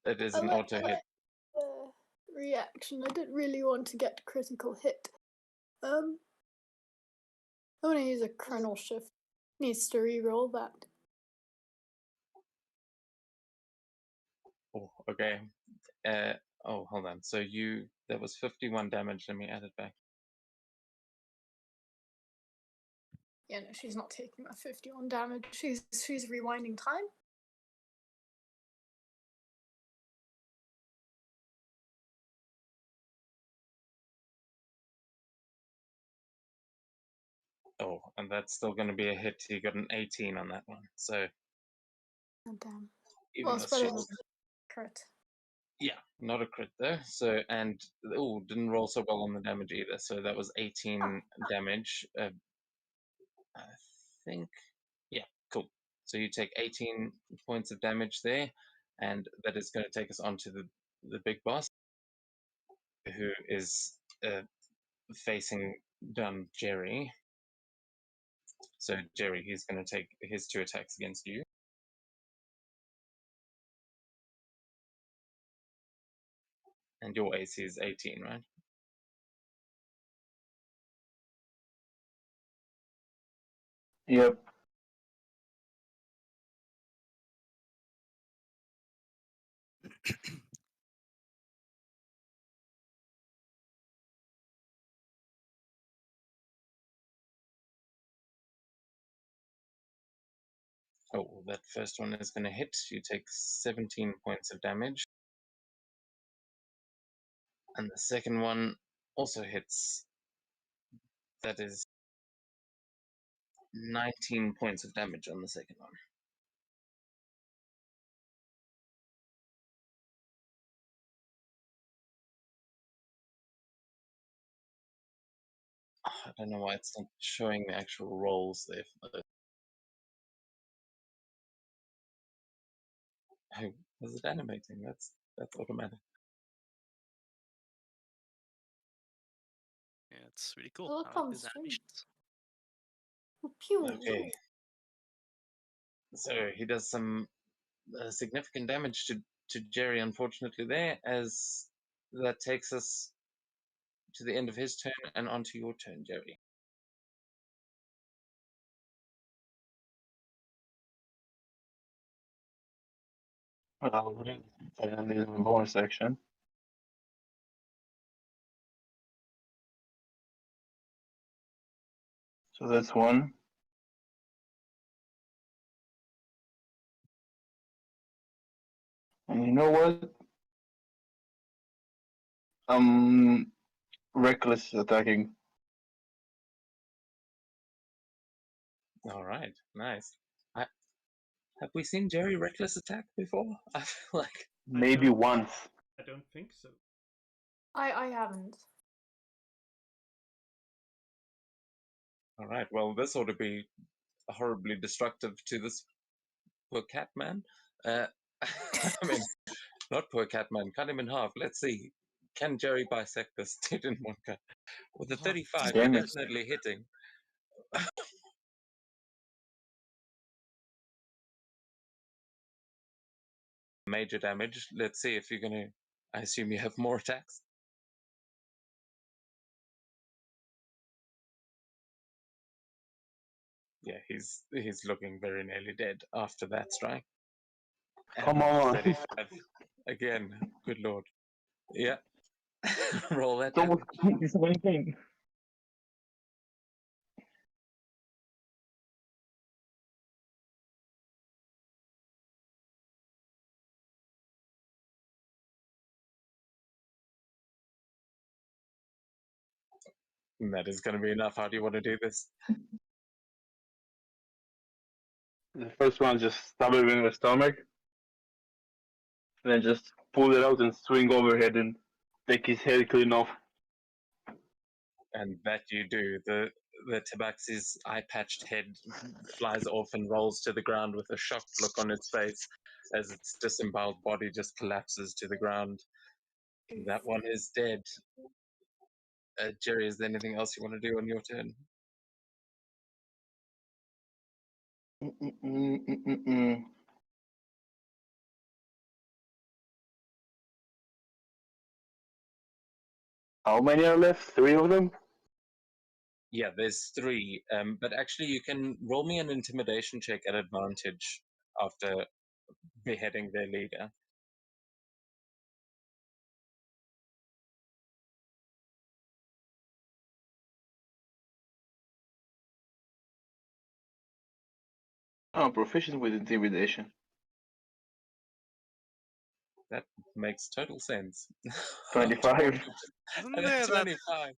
S3: it is
S1: I
S3: an
S1: like
S3: auto
S1: that
S3: hit.
S1: reaction. I didn't really want to get critical hit. I'm gonna use a kernel shift. Needs to re-roll that.
S3: Oh, okay. Oh, hold on. So that was 51 damage. Let me add it back.
S1: Yeah, no, she's not taking that 51 damage. She's rewinding time.
S3: Oh, and that's still going to be a hit. He got an 18 on that one. So
S1: Oh damn.
S3: even
S1: Well, it's
S3: with
S1: better than
S3: shield.
S1: crit.
S3: Yeah, not a crit though. So and didn't roll so well on the damage either. So that was 18 damage. I think. Yeah, cool. So you take 18 points of damage there, and that is going to take us on to the big boss, who is facing down Jerry. So Jerry, he's going to take his 2 attacks against you. And your AC is 18, right?
S4: Yep.
S3: Oh, that first one is going to hit. You take 17 points of damage. And the second one also hits. That is 19 points of damage on the second one. I don't know why it's not showing the actual rolls there. Oh, was it animating? That's automatic.
S2: Yeah, it's really cool.
S1: Look
S2: I like
S1: on
S2: these
S1: stream.
S2: animations.
S1: Pew.
S3: Okay. So he does some significant damage to Jerry, unfortunately, there, as that takes us to the end of his turn and onto your turn, Jerry.
S4: I'll read the bonus action. So that's one. And you know what? Reckless attacking.
S3: All right, nice. Have we seen Jerry reckless attack before? I feel like
S4: Maybe
S5: don't-
S4: once.
S5: I don't think so.
S1: I haven't.
S3: all right. Well, this ought to be horribly destructive to this poor cat man. I mean, not poor cat man. Cut him in half. Let's see. Can Jerry bisect this dude in one cut? With a
S5: Oh,
S3: 35,
S4: damn
S3: you're
S4: it.
S3: definitely hitting. Major damage. Let's see if you're gonna. I assume you have more attacks. Yeah, he's looking very nearly dead after that strike.
S4: Come
S3: And
S4: on.
S3: 35 again. Good lord. Yeah. Roll that
S4: It's almost
S3: damage.
S4: it's one game.
S3: And that is going to be enough. How do you want to do this?
S4: The first one just stab him in the stomach, and then just pull it out and swing overhead and take his head clean off.
S3: And that you do. The Tabaxi's eye-patched head flies off and rolls to the ground with a shocked look on its face as its disemboweled body just collapses to the ground. That one is dead. Jerry, is there anything else you want to do on your turn?
S4: How many are left? 3 of them?
S3: Yeah, there's 3. But actually, you can roll me an intimidation check at advantage after beheading their leader.
S4: Oh, proficient with intimidation.
S3: That makes total sense.
S4: 25.
S2: Isn't there that
S3: 25.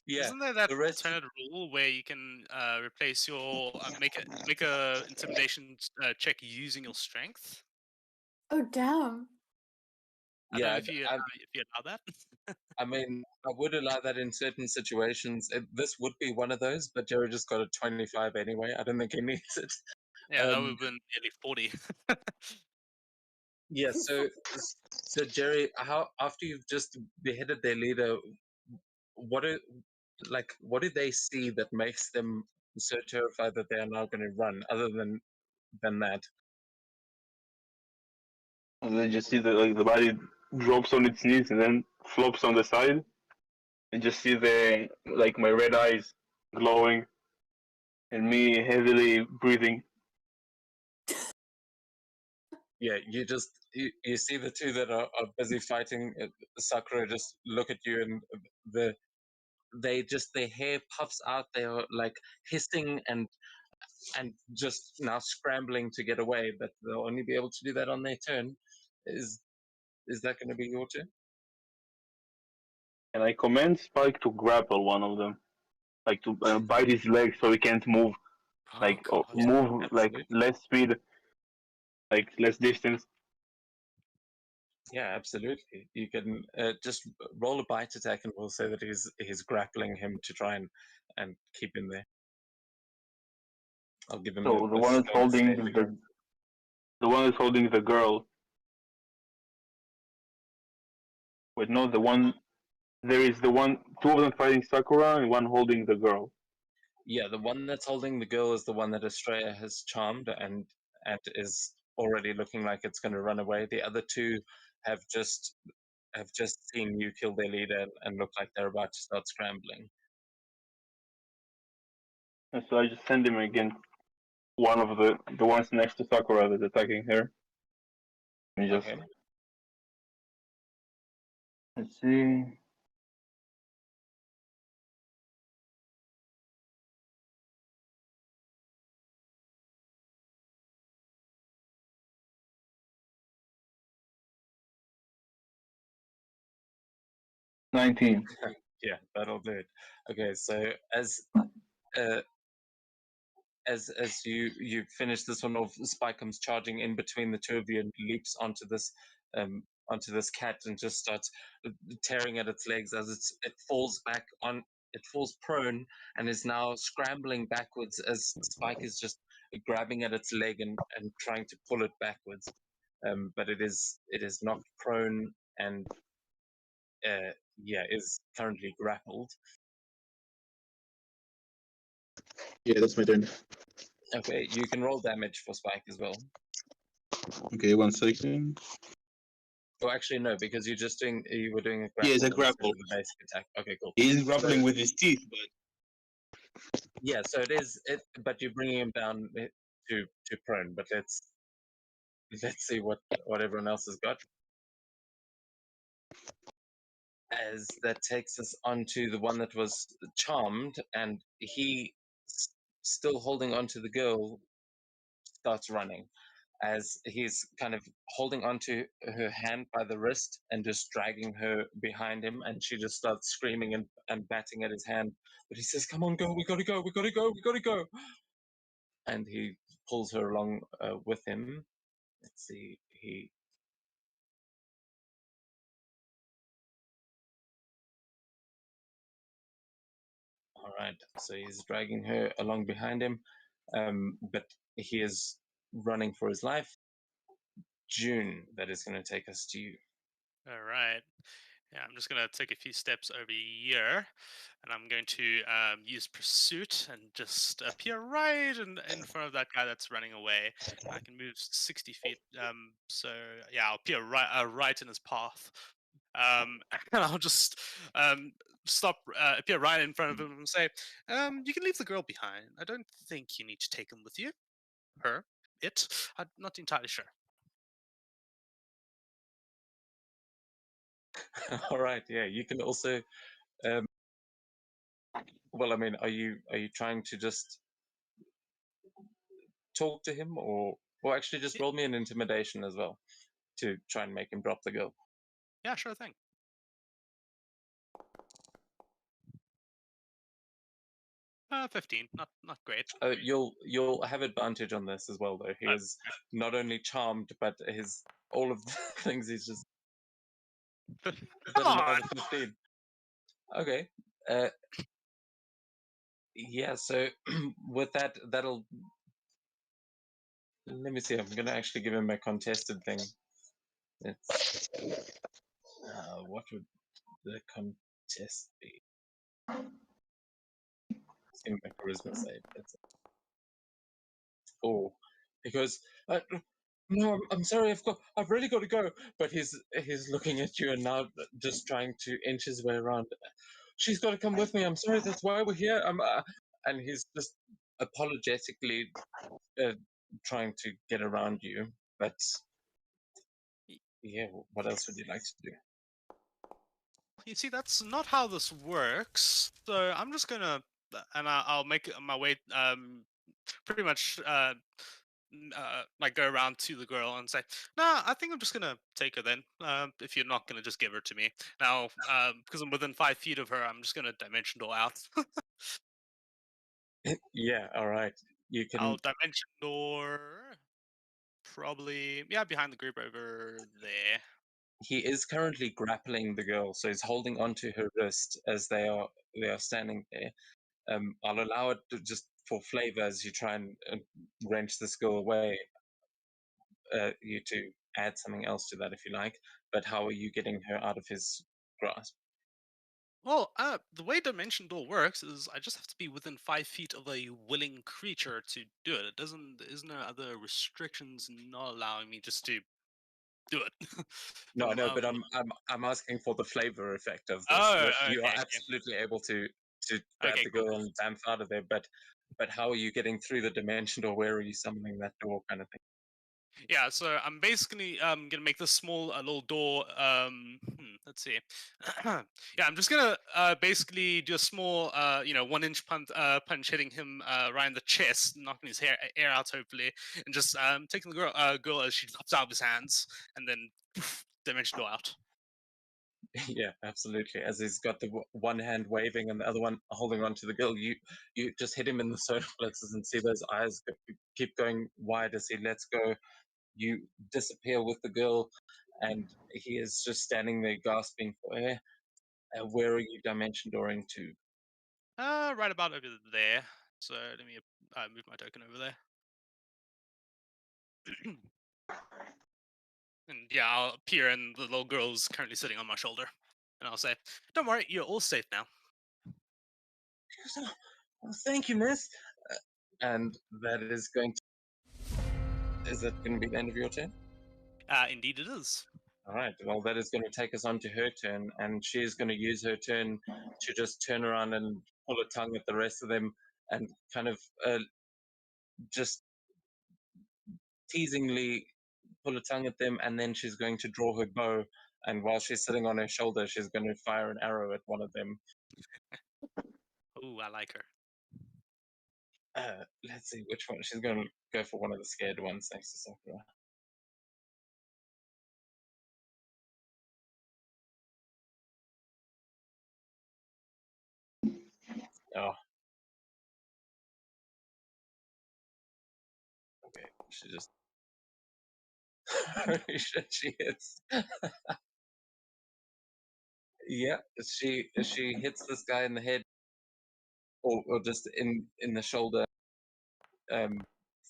S3: Yeah.
S2: Isn't there that
S3: the rest-
S2: alternate rule where you can replace your make a intimidation check using your strength?
S1: Oh damn!
S2: I don't know
S3: Yeah,
S2: if you allow that.
S3: I mean, I would allow that in certain situations. This would be one of those, but Jerry just got a 25 anyway. I don't think he needs it.
S2: Yeah, that would have been nearly 40.
S3: Yeah, so Jerry, how after you've just beheaded their leader, what do they see that makes them so terrified that they are now going to run? Other than that,
S4: And then just see the body drops on its knees and then flops on the side. And just see my red eyes glowing and me heavily breathing.
S3: yeah, you see the two that are busy fighting. Sakura just look at you, and their hair puffs out. They are like hissing and just now scrambling to get away, but they'll only be able to do that on their turn. Is that going to be your turn?
S4: And I command Spike to grapple one of them. Like to bite his leg so he can't move.
S2: Oh, God.
S4: Move like
S3: absolutely.
S4: less speed. Like less distance.
S3: Yeah, absolutely. You can just roll a bite attack, and we'll say that he's grappling him to try and keep him there. I'll give him
S4: So the one that's
S3: strength
S4: holding
S3: saving.
S4: the one that's holding the girl. Wait, no, the one. There is the one. 2 of them fighting Sakura and one holding the girl.
S3: Yeah, the one that's holding the girl is the one that Estrella has charmed and is already looking like it's going to run away. The other 2 have just seen you kill their leader and look like they're about to start scrambling.
S4: And so I just send him against one of the ones next to Sakura that's attacking her. And just
S3: Okay.
S4: let's see. $19.
S3: Yeah, that'll do it. Okay, so as you finish this one off, Spike comes charging in between the 2 of you and leaps onto this cat and just starts tearing at its legs as it falls back on. It falls prone and is now scrambling backwards as Spike is just grabbing at its leg and trying to pull it backwards. But it is knocked prone and is currently grappled.
S7: Yeah, that's my turn.
S3: Okay, you can roll damage for Spike as well.
S7: Okay, 1 second.
S3: Oh, actually, no, because you were doing a grapple.
S7: Yeah, it's a
S3: instead of
S7: grapple.
S3: the basic attack. Okay, cool.
S7: He's grappling with his teeth, but
S3: Yeah, so it is. But you're bringing him down to prone. But let's see what everyone else has got. As that takes us onto the one that was charmed, and he, still holding onto the girl, starts running. As he's kind of holding onto her hand by the wrist and just dragging her behind him, and she just starts screaming and batting at his hand. But he says, "Come on, girl, we gotta go, we gotta go, we gotta go!" And he pulls her along with him. Let's see, he. All right, so he's dragging her along behind him, but he is running for his life. June, that is going to take us to you.
S2: All right. Yeah, I'm just going to take a few steps over here, and I'm going to use pursuit and just appear right in front of that guy that's running away. I can move 60 feet, so yeah, I'll appear right in his path. And I'll just appear right in front of him and say, "You can leave the girl behind. I don't think you need to take him with you. Her, it. I'm not entirely sure."
S3: All right, yeah, you can also. Well, I mean, are you trying to just talk to him, or actually just roll me an intimidation as well to try and make him drop the girl?
S2: Yeah, sure thing. Uh, 15. Not great.
S3: You'll have advantage on this as well, though. He is not only charmed, but his all of the things he's just.
S2: Come on!
S3: 15. Okay. Yeah. So with that, that'll. Let me see. I'm gonna actually give him a contested thing. It's. What would the contest be? In my charisma save. That's it. Oh, he goes. No, I'm sorry. I've really got to go. But he's looking at you and now just trying to inch his way around. She's got to come with me. I'm sorry. That's why we're here. And he's just apologetically trying to get around you. But yeah, what else would you like to do?
S2: You see, that's not how this works. So I'm just gonna, and I'll make my way, pretty much, like go around to the girl and say, "Nah, I think I'm just gonna take her then. If you're not gonna just give her to me now, because I'm within 5 feet of her, I'm just gonna dimension door out."
S3: Yeah. All right. You can.
S2: I'll dimension door, probably, yeah, behind the group over there.
S3: He is currently grappling the girl, so he's holding onto her wrist as they are standing there. I'll allow it to just for flavor as you try and wrench this girl away. You to add something else to that if you like. But how are you getting her out of his grasp?
S2: Well, the way Dimension Door works is I just have to be within 5 feet of a willing creature to do it. It doesn't. There's no other restrictions not allowing me just to do it.
S3: No,
S2: From,
S3: no, but I'm asking for the flavor effect of this.
S2: Oh,
S3: You are
S2: okay.
S3: absolutely able to grab
S2: Okay,
S3: the
S2: cool,
S3: girl
S2: cool.
S3: and dance out of there, but how are you getting through the dimension, or where are you summoning that door, kind of thing?
S2: Yeah, so I'm basically gonna make this small little door. Let's see. Yeah, I'm just gonna basically do a small 1 inch punch hitting him right in the chest, knocking his air out hopefully, and just taking the girl as she drops out of his hands, and then poof, dimension door out.
S3: Yeah, absolutely. As he's got the one hand waving and the other one holding on to the girl, you just hit him in the solar plexus and see those eyes keep going wide as he lets go. You disappear with the girl, and he is just standing there gasping for air. Where are you dimension dooring to?
S2: Right about over there. So let me move my token over there. And yeah, I'll appear, and the little girl's currently sitting on my shoulder. And I'll say, "Don't worry, you're all safe now."
S3: Oh, thank you, miss. And that is going to. Is that going to be the end of your turn?
S2: Indeed it is.
S3: All right. Well, that is going to take us on to her turn, and she is going to use her turn to just turn around and pull a tongue at the rest of them, and kind of just teasingly pull a tongue at them, and then she's going to draw her bow, and while she's sitting on her shoulder, she's going to fire an arrow at one of them.
S2: Ooh, I like her.
S3: Let's see which one. She's going to go for one of the scared ones next to Sakura. Oh. Okay, she just. Holy shit, she hits. Yeah, she hits this guy in the head, or just in the shoulder.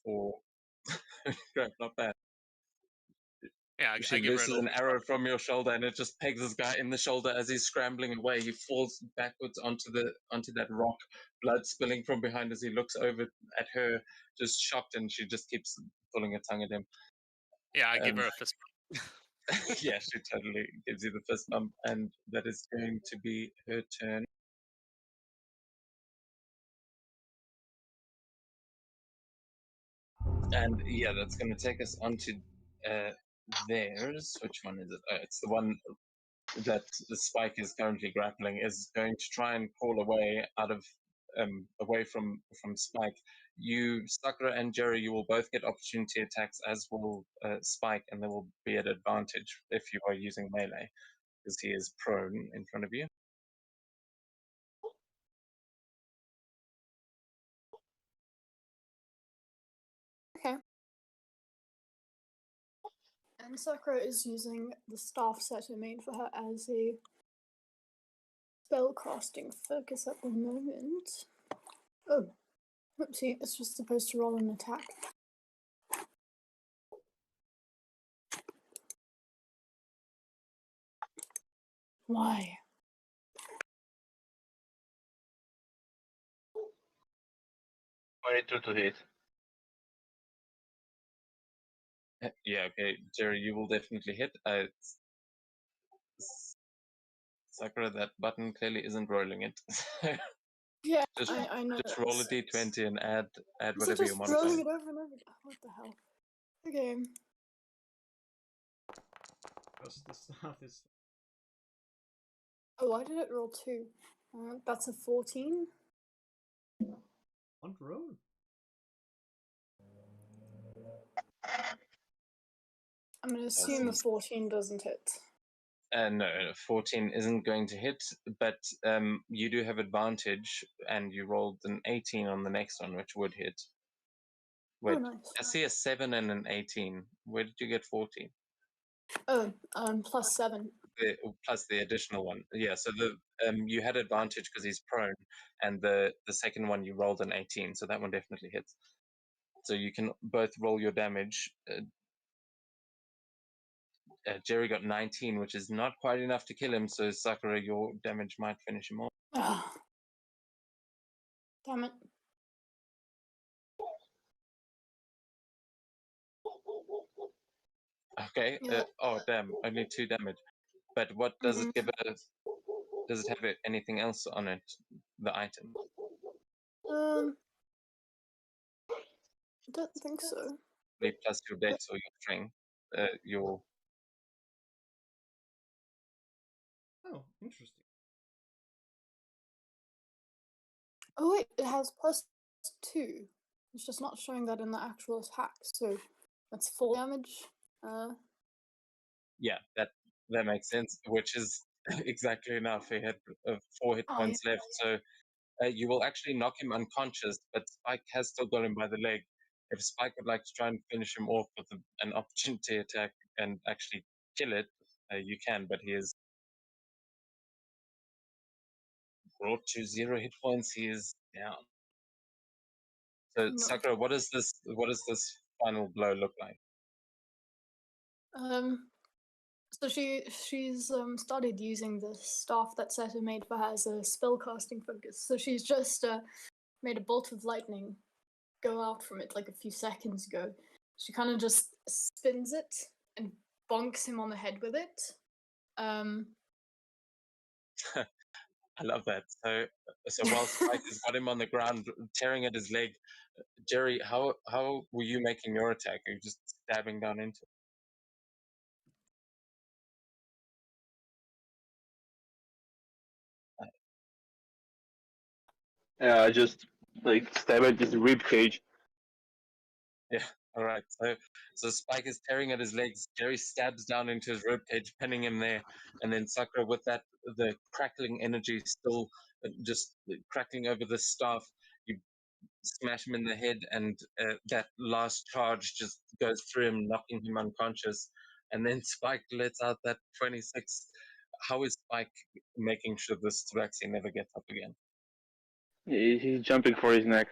S3: For crap, not bad.
S2: Yeah, I
S3: She
S2: give her a
S3: looses
S2: little
S3: an arrow from your shoulder, and it just pegs this guy in the shoulder as he's scrambling away. He falls backwards onto that rock, blood spilling from behind as he looks over at her, just shocked, and she just keeps pulling her tongue at him.
S2: Yeah, I give her a fist bump.
S3: Yeah, she totally gives you the fist bump, and that is going to be her turn. And yeah, that's going to take us onto theirs. Which one is it? It's the one that the Spike is currently grappling. Is going to try and crawl away from Spike. You, Sakura and Jerry, you will both get opportunity attacks, as will Spike, and there will be an advantage if you are using melee, because he is prone in front of you.
S1: Okay. And Sakura is using the staff set I made for her as a spellcasting focus at the moment. Oh, whoopsie, it's just supposed to roll an attack. Why?
S4: 22 to hit.
S3: Yeah, okay, Jerry, you will definitely hit. Sakura, that button clearly isn't rolling it.
S1: Yeah,
S3: just
S1: I know.
S3: just roll a d20 and add
S1: So
S3: whatever
S1: just
S3: your modifier.
S1: rolling it over and over. What the hell? Okay.
S5: Because the staff is.
S1: Oh, why did it roll 2? That's a 14.
S5: On roll.
S1: I'm gonna assume the 14 doesn't hit.
S3: No, 14 isn't going to hit, but you do have advantage, and you rolled an 18 on the next one, which would hit. Wait,
S1: Oh, nice.
S3: I see a 7 and an 18. Where did you get 14?
S1: Oh, plus 7.
S3: Plus the additional one. Yeah, so you had advantage because he's prone, and the second one you rolled an 18, so that one definitely hits. So you can both roll your damage. Jerry got 19, which is not quite enough to kill him, so Sakura, your damage might finish him off.
S1: Ah. Damn it.
S3: Okay.
S1: Yeah.
S3: Oh, damn. Only 2 damage. But what does it give us? Does it have anything else on it? The item?
S1: I don't think so.
S3: Plus your dex or your strength. Your.
S5: Oh, interesting.
S1: Oh wait, it has plus 2. It's just not showing that in the actual attack, so that's 4 damage.
S3: Yeah, that makes sense. Which is exactly enough. He had 4 hit
S1: Oh,
S3: points left, so you will actually knock him unconscious. But Spike has still got him by the leg. If Spike would like to try and finish him off with an opportunity attack and actually kill it, you can. But he is brought to 0 hit points. He is down. So
S1: No.
S3: Sakura, what does this final blow look like?
S1: So she's started using the staff that Seta made for her as a spellcasting focus. So she's just made a bolt of lightning go out from it like a few seconds ago. She kind of just spins it and bonks him on the head with it.
S3: I love that. So while Spike has got him on the ground, tearing at his leg, Jerry, how were you making your attack? Are you just stabbing down into it?
S4: I just like stab at his rib cage.
S3: All right. So Spike is tearing at his legs. Jerry stabs down into his ribcage, pinning him there, and then Sakura, with that the crackling energy still just crackling over the staff, you smash him in the head, and that last charge just goes through him, knocking him unconscious. And then Spike lets out that 26. How is Spike making sure this Tabaxi never gets up again?
S4: He's jumping for his neck.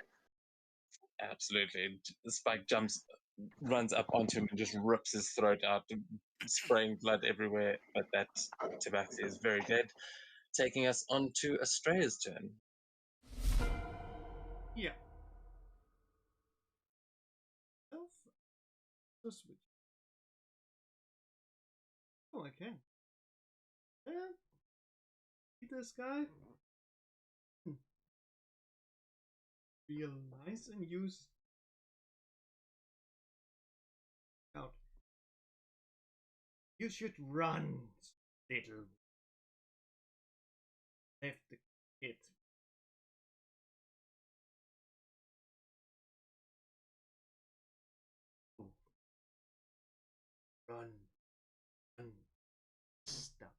S3: Absolutely. Spike runs up onto him and just rips his throat out, spraying blood everywhere. But that Tabaxi is very dead. Taking us on to Astrea's turn.
S5: Yeah. So switch. Oh, I can. See this guy? Real nice and use out. You should run, little. Left the kid. Run. Stop.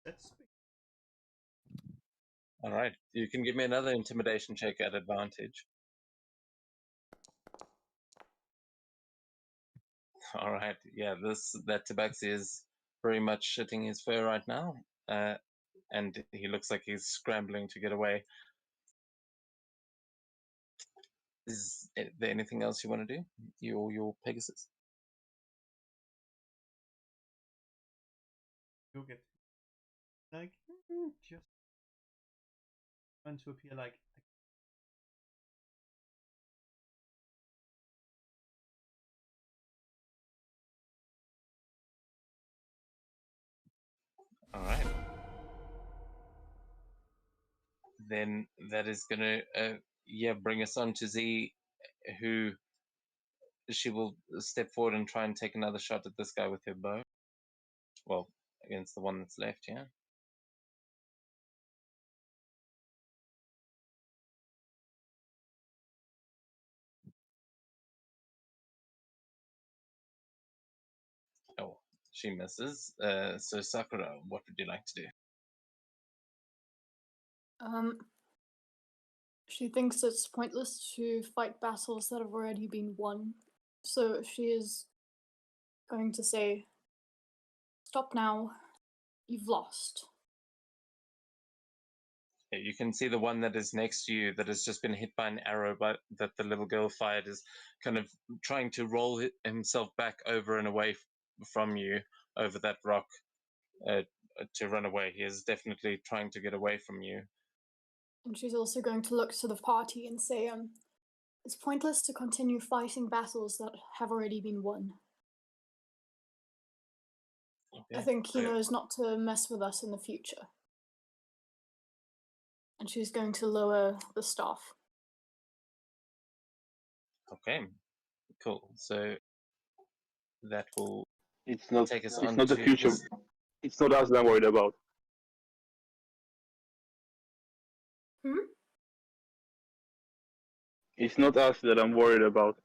S5: That's big.
S3: All right. You can give me another intimidation check at advantage. All right. Yeah, that Tabaxi is very much shitting his fur right now. And he looks like he's scrambling to get away. Is there anything else you want to do? Your Pegasus?
S5: You'll get like just trying to appear like
S3: All right. Then that is going to bring us on to Z, who she will step forward and try and take another shot at this guy with her bow. Well, against the one that's left, yeah. Oh, she misses. So Sakura, what would you like to do?
S1: She thinks it's pointless to fight battles that have already been won. So she is going to say, "Stop now. You've lost."
S3: Yeah, you can see the one that is next to you that has just been hit by an arrow that the little girl fired is kind of trying to roll himself back over and away from you over that rock to run away. He is definitely trying to get away from you.
S1: And she's also going to look to the party and say, "It's pointless to continue fighting battles that have already been won.
S3: Okay.
S1: I think he
S3: So-
S1: knows not to mess with us in the future." And she's going to lower the staff.
S3: Okay, cool. So that will
S4: It's not.
S3: take us
S4: It's
S3: on
S4: not the
S3: to
S4: future.
S3: this-
S4: It's not us that I'm worried about. It's not us that I'm worried about.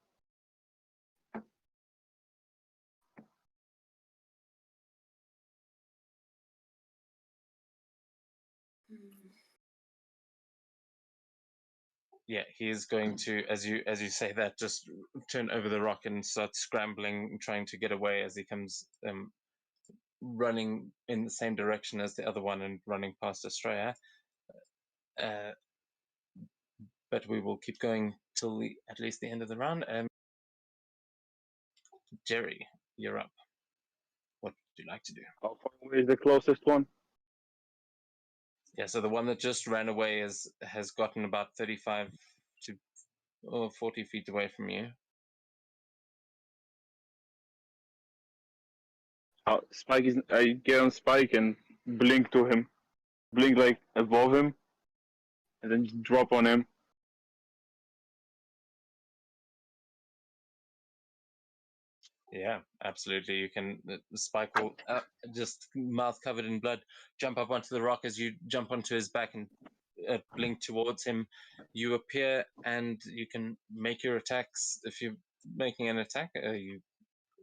S3: Yeah, he is going to, as you say that, just turn over the rock and start scrambling, trying to get away as he comes running in the same direction as the other one and running past Astrea. But we will keep going till at least the end of the round. Jerry, you're up. What would you like to do?
S4: How far away is the closest one?
S3: Yeah, so the one that just ran away has gotten about 35 to 40 feet away from you.
S4: Spike is. I get on Spike and blink to him blink like above him, and then just drop on him.
S3: Yeah, absolutely. You can. Spike will just mouth covered in blood jump up onto the rock as you jump onto his back and blink towards him. You appear and you can make your attacks. If you're making an attack, you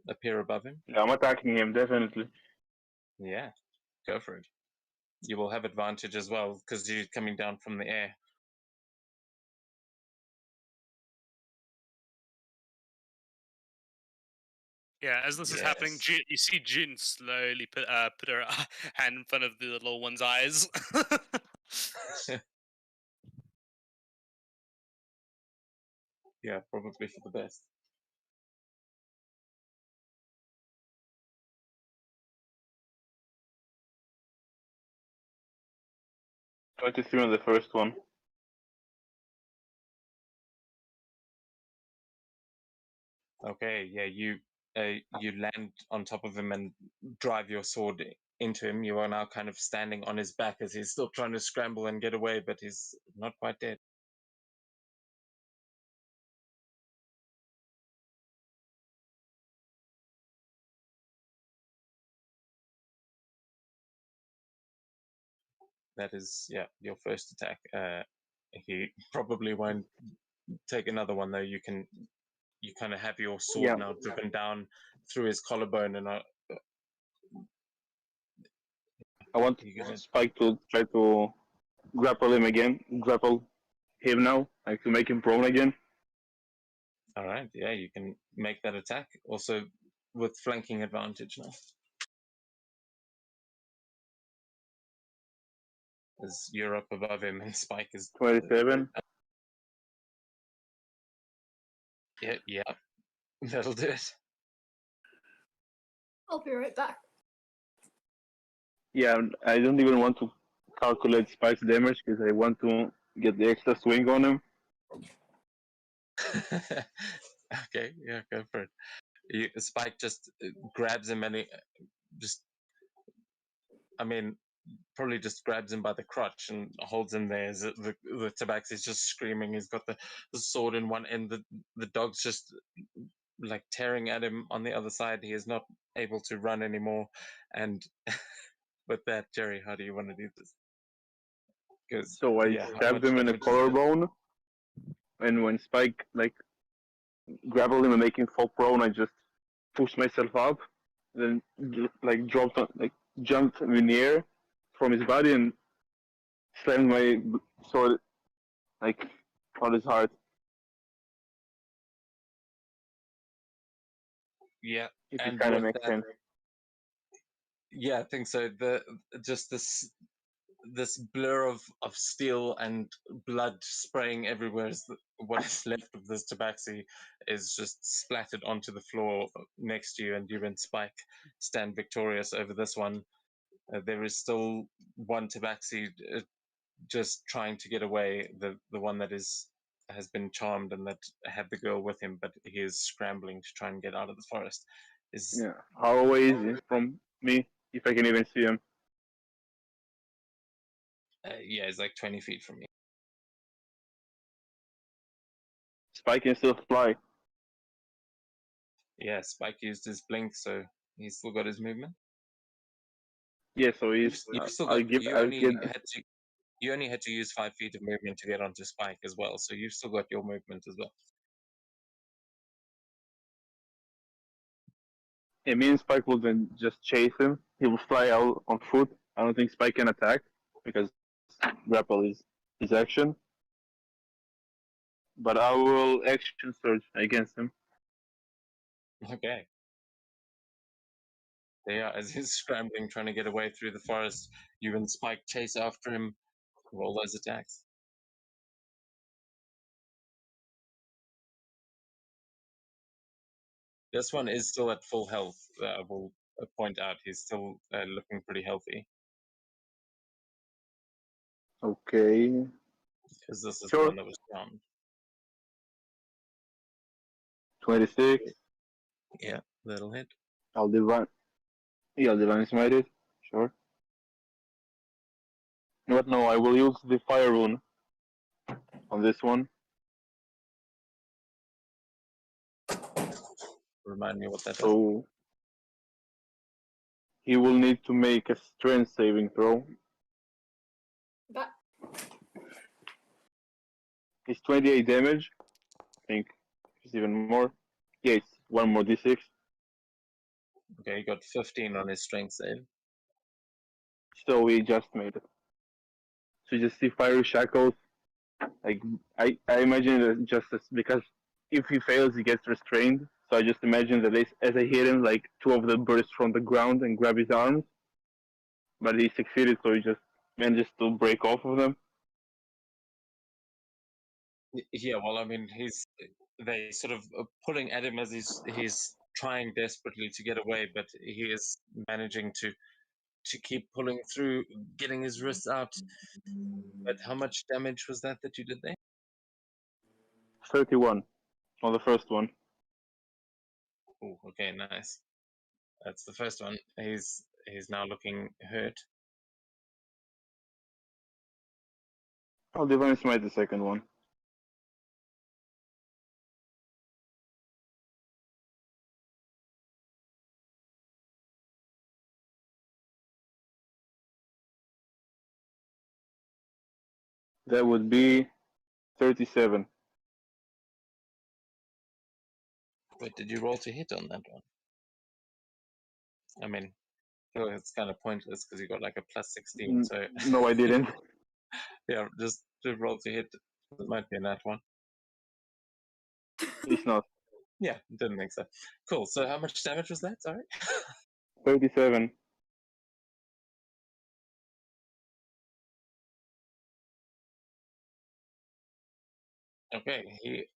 S3: appear above him.
S4: Yeah, I'm attacking him definitely.
S3: Yeah, go for it. You will have advantage as well because you're coming down from the air.
S2: Yeah, as this is happening,
S3: Yes.
S2: you see Jin slowly put her hand in front of the little one's eyes.
S3: Yeah, probably for the best.
S4: Try to see on the first one.
S3: Okay, yeah, you land on top of him and drive your sword into him. You are now kind of standing on his back as he's still trying to scramble and get away, but he's not quite dead. That is, yeah, your first attack. He probably won't take another one though. You kind of have your sword
S4: Yeah.
S3: now driven down through his collarbone, and
S4: I want
S3: you're gonna.
S4: Spike to try to grapple him again. Grapple him now, like to make him prone again.
S3: All right, yeah, you can make that attack also with flanking advantage now. As you're up above him and Spike is
S4: 27.
S3: Yeah, that'll do it.
S1: I'll be right back.
S4: Yeah, I don't even want to calculate Spike's damage because I want to get the extra swing on him.
S3: Okay, yeah, go for it. Spike just grabs him and he just, I mean, probably just grabs him by the crotch and holds him there. The Tabaxi's just screaming. He's got the sword in one end. The dog's just like tearing at him on the other side. He is not able to run anymore. And with that, Jerry, how do you want to do this?
S4: So I stabbed him in the collarbone, and when Spike like grappled him and make him fall prone, I just pushed myself up, then like dropped on, like jumped in the air from his body and slammed my sword like on his heart.
S3: Yeah,
S4: If
S3: and
S4: it kind of
S3: with
S4: makes
S3: that,
S4: sense.
S3: yeah, I think so. Just this blur of steel and blood spraying everywhere as what is left of this tabaxi is just splattered onto the floor next to you, and you and Spike stand victorious over this one. There is still one tabaxi just trying to get away, the one that has been charmed and that had the girl with him, but he is scrambling to try and get out of the forest.
S4: Yeah. How away is he from me? If I can even see him.
S3: Yeah, he's like 20 feet from you.
S4: Spike can still fly.
S3: Yeah, Spike used his blink, so he's still got his movement.
S4: Yeah, so he's.
S3: You've still
S4: I'll
S3: got.
S4: give.
S3: You
S4: I'll
S3: only
S4: get.
S3: had to. You only had to use 5 feet of movement to get onto Spike as well, so you've still got your movement as well.
S4: Yeah, me and Spike will then just chase him. He will fly out on foot. I don't think Spike can attack because grapple is his action. But I will action surge against him.
S3: Okay. Yeah, as he's scrambling, trying to get away through the forest, you and Spike chase after him. Roll those attacks. This one is still at full health. I will point out he's still looking pretty healthy.
S4: Okay.
S3: Because this is
S4: Sure.
S3: the one that was charmed.
S4: 26.
S3: Yeah, that'll hit.
S4: I'll divine. Yeah, I'll divine smite it. Sure. But no, I will use the fire rune on this one.
S3: Remind me what that is.
S4: So he will need to make a strength saving throw.
S1: That
S4: It's 28 damage. I think it's even more. Yeah, it's one more d6.
S3: Okay, he got 15 on his strength save.
S4: So we just made it. So you just see fiery shackles. Like I imagine it just because if he fails, he gets restrained. So I just imagine that as I hit him, like two of them burst from the ground and grab his arms. But he succeeded, so he just manages to break off of them.
S3: Yeah, well, I mean, they sort of pulling at him as he's trying desperately to get away, but he is managing to keep pulling through, getting his wrists out. But how much damage was that you did there?
S4: 31 on the first one.
S3: Oh, okay, nice. That's the first one. He's now looking hurt.
S4: I'll divine smite the second one. That would be 37.
S3: But did you roll to hit on that one? I mean, I feel like it's kind of pointless because you got like a plus 16. So
S4: No, I didn't.
S3: yeah, just to roll to hit. It might be a nat one.
S4: It's not.
S3: Yeah, didn't think so. Cool. So how much damage was that? Sorry.
S4: 37.
S3: Okay,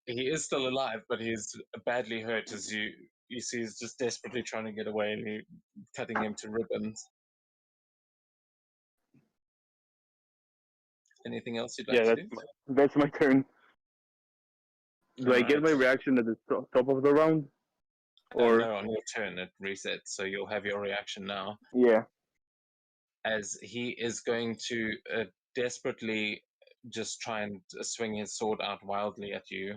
S3: he is still alive, but he's badly hurt as you see he's just desperately trying to get away and you cutting him to ribbons. Anything else you'd like
S4: Yeah,
S3: to do?
S4: that's my turn. Do I get my
S3: Alright.
S4: reaction at the top of the round? Or
S3: no, on your turn it resets, so you'll have your reaction now.
S4: yeah.
S3: As he is going to desperately just try and swing his sword out wildly at you.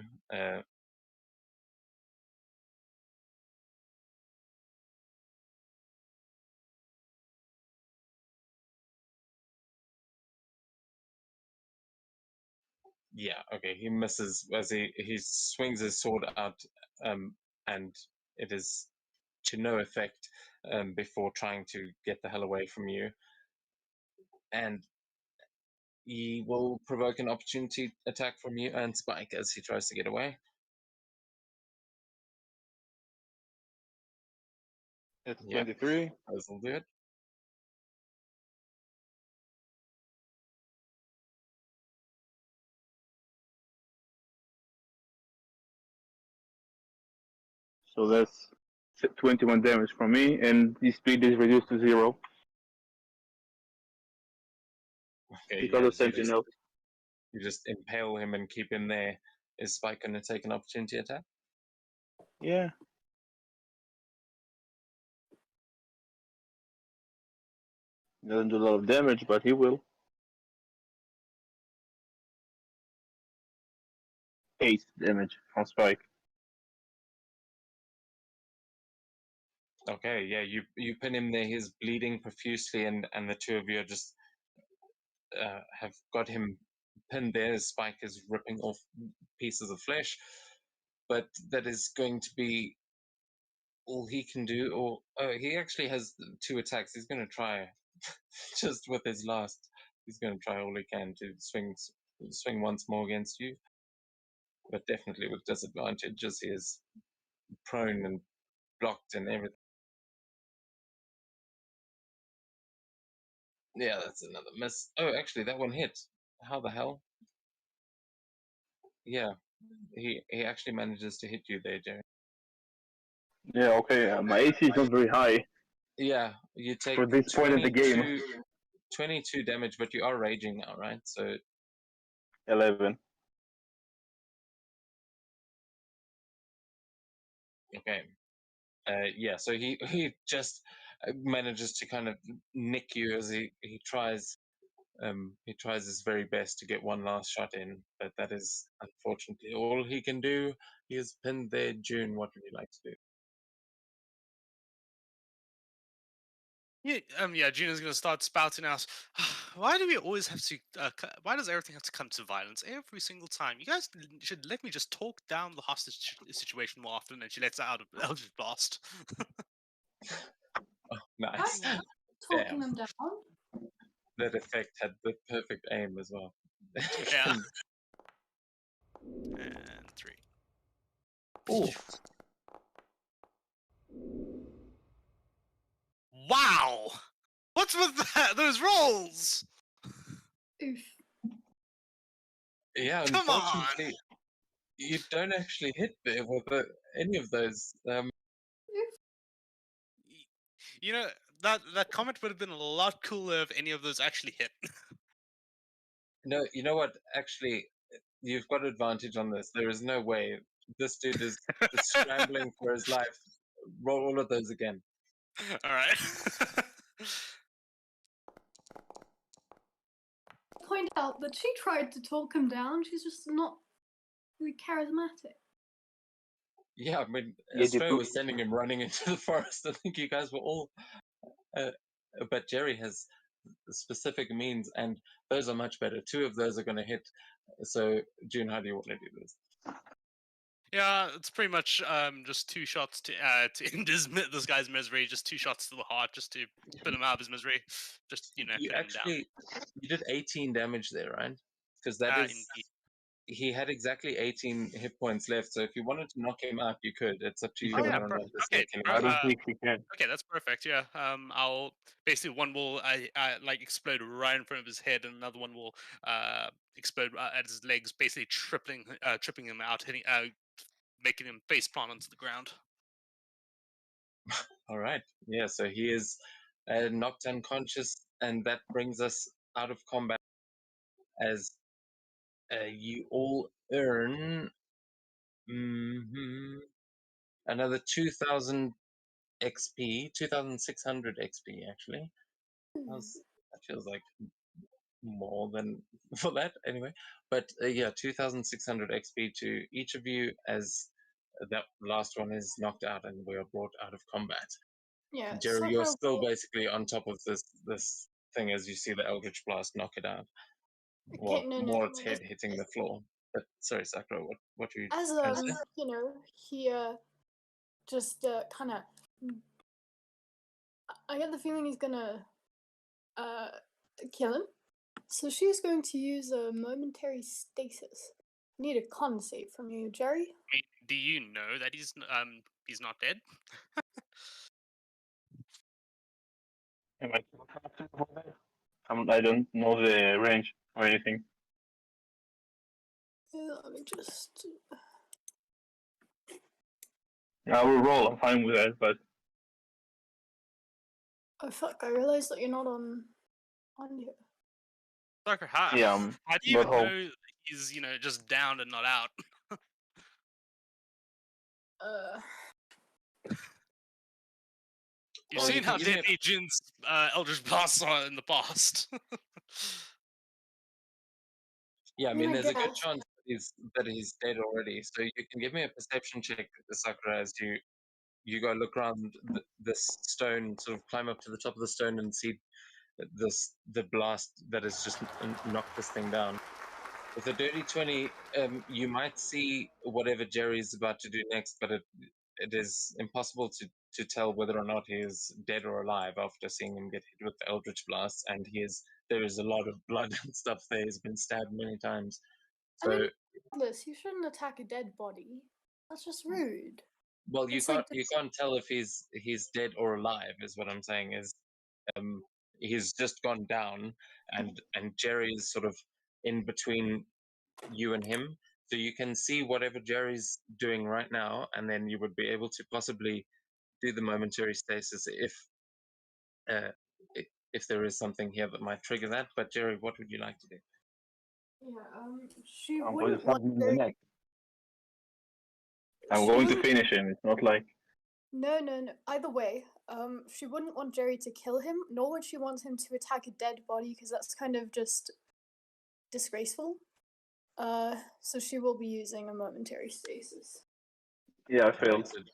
S3: Yeah, okay, he misses as he swings his sword out, and it is to no effect before trying to get the hell away from you. And he will provoke an opportunity attack from you and Spike as he tries to get away.
S4: It's
S3: Yep.
S4: 23.
S3: Those will do it.
S4: So that's 21 damage from me, and the speed is reduced to 0
S3: Okay,
S4: because of Sentinel.
S3: You just impale him and keep him there. Is Spike going to take an opportunity attack?
S4: Yeah. Doesn't do a lot of damage, but he will. 8 damage from Spike.
S3: Okay, yeah, you pin him there. He's bleeding profusely, and the two of you are just have got him pinned there. Spike is ripping off pieces of flesh, but that is going to be all he can do. Or he actually has 2 attacks. He's going to try just with his last. He's going to try all he can to swing once more against you, but definitely with disadvantage as he is prone and blocked and everything. Yeah, that's another miss. Oh, actually, that one hit. How the hell? Yeah, he actually manages to hit you there, Jerry.
S4: Yeah, okay. My AC is not very high
S3: Yeah, you take
S4: for this point in the game.
S3: 22 damage, but you are raging now, right? So
S4: 11.
S3: okay, yeah. So he just manages to kind of nick you as he tries He tries his very best to get one last shot in, but that is unfortunately all he can do. He is pinned there. June, what would you like to do?
S2: Yeah, Gina's gonna start spouting out. Why do we always have to? Why does everything have to come to violence every single time? You guys should let me just talk down the hostage situation more often. And she lets out of Eldritch Blast.
S3: Oh, nice.
S1: Talking
S3: Damn.
S1: them down.
S3: That effect had the perfect aim as well.
S2: Yeah. And 3.
S3: Ooh.
S2: Wow! What's with that? Those rolls?
S1: Oof.
S3: Yeah,
S2: Come on!
S3: unfortunately, you don't actually hit there with any of those.
S2: You know, that comment would have been a lot cooler if any of those actually hit.
S3: No, you know what? Actually, you've got advantage on this. There is no way this dude is scrambling for his life. Roll all of those again.
S2: Alright.
S1: Point out that she tried to talk him down. She's just not really charismatic.
S3: Yeah, I mean,
S4: Yeah,
S3: Australia was sending him running into the forest. I think you guys were all. But Jerry has specific means, and those are much better. 2 of those are going to hit. So, June, how do you want to do this?
S2: Yeah, it's pretty much just 2 shots to end this guy's misery. Just 2 shots to the heart, just to put him out of his misery. Just
S3: You
S2: put him down.
S3: actually you did 18 damage there, right? Because that is
S2: Indeed.
S3: he had exactly 18 hit points left. So if you wanted to knock him out, you could. It's up to you
S2: Oh,
S3: whether
S2: yeah,
S3: or not this
S2: okay,
S3: killing
S4: I
S3: him.
S4: don't think we can.
S2: Okay, that's perfect. Yeah. I'll basically one will like explode right in front of his head, and another one will explode at his legs, basically tripping him out, hitting making him face plant onto the ground.
S3: All right. Yeah. So he is knocked unconscious, and that brings us out of combat as you all earn another 2,000 XP, 2,600 XP actually. That feels like more than for that anyway. But yeah, 2,600 XP to each of you as that last one is knocked out and we are brought out of combat.
S1: Yeah.
S3: Jerry, you're
S1: Sakura
S3: still
S1: will-
S3: basically on top of this thing as you see the Eldritch Blast knock it out. Well,
S1: Okay, no,
S3: more
S1: no.
S3: its head hitting the floor. But sorry, Sakura, what were you
S1: As
S3: trying to say?
S1: you know, he just kind of. I get the feeling he's gonna kill him. So she's going to use a momentary stasis. Need a con save from you, Jerry.
S2: I mean, do you know that he's not dead?
S4: Am I I don't know the range or anything.
S1: Let me just.
S4: I will roll. I'm fine with that, but
S1: Oh fuck! I realized that you're not on here.
S2: Sucker, how
S4: yeah,
S2: how do you
S4: not
S2: even
S4: home.
S2: know that he's just down and not out? You've
S3: Well, you
S2: seen
S3: can
S2: how
S3: give me a-
S2: deadly Jin's Eldritch Blasts are in the past.
S3: Yeah, I
S1: I
S3: mean,
S1: mean, I
S3: there's a good
S1: guess.
S3: chance that he's dead already. So you can give me a perception check, Sakura, as you go look around this stone, sort of climb up to the top of the stone and see the blast that has just knocked this thing down. With a dirty 20, you might see whatever Jerry's about to do next, but it is impossible to tell whether or not he is dead or alive after seeing him get hit with the Eldritch Blast, and there is a lot of blood and stuff there. He's been stabbed many times.
S1: I
S3: So,
S1: mean, regardless, you shouldn't attack a dead body. That's just rude.
S3: well, you
S1: it's like
S3: can't tell if he's dead or alive, is what I'm saying. Is he's just gone down, and Jerry is sort of in between you and him, so you can see whatever Jerry's doing right now, and then you would be able to possibly do the momentary stasis uh, if there is something here that might trigger that. But Jerry, what would you like to do?
S1: Yeah, she
S4: I'm going to
S1: wouldn't
S4: stab
S1: want
S4: him in the
S1: to.
S4: neck. I'm
S1: She
S4: going to
S1: wouldn't-
S4: finish him. It's not like
S1: No. Either way, She wouldn't want Jerry to kill him, nor would she want him to attack a dead body because that's kind of just disgraceful. So she will be using a momentary stasis.
S4: Yeah, I
S3: Alright,
S4: failed.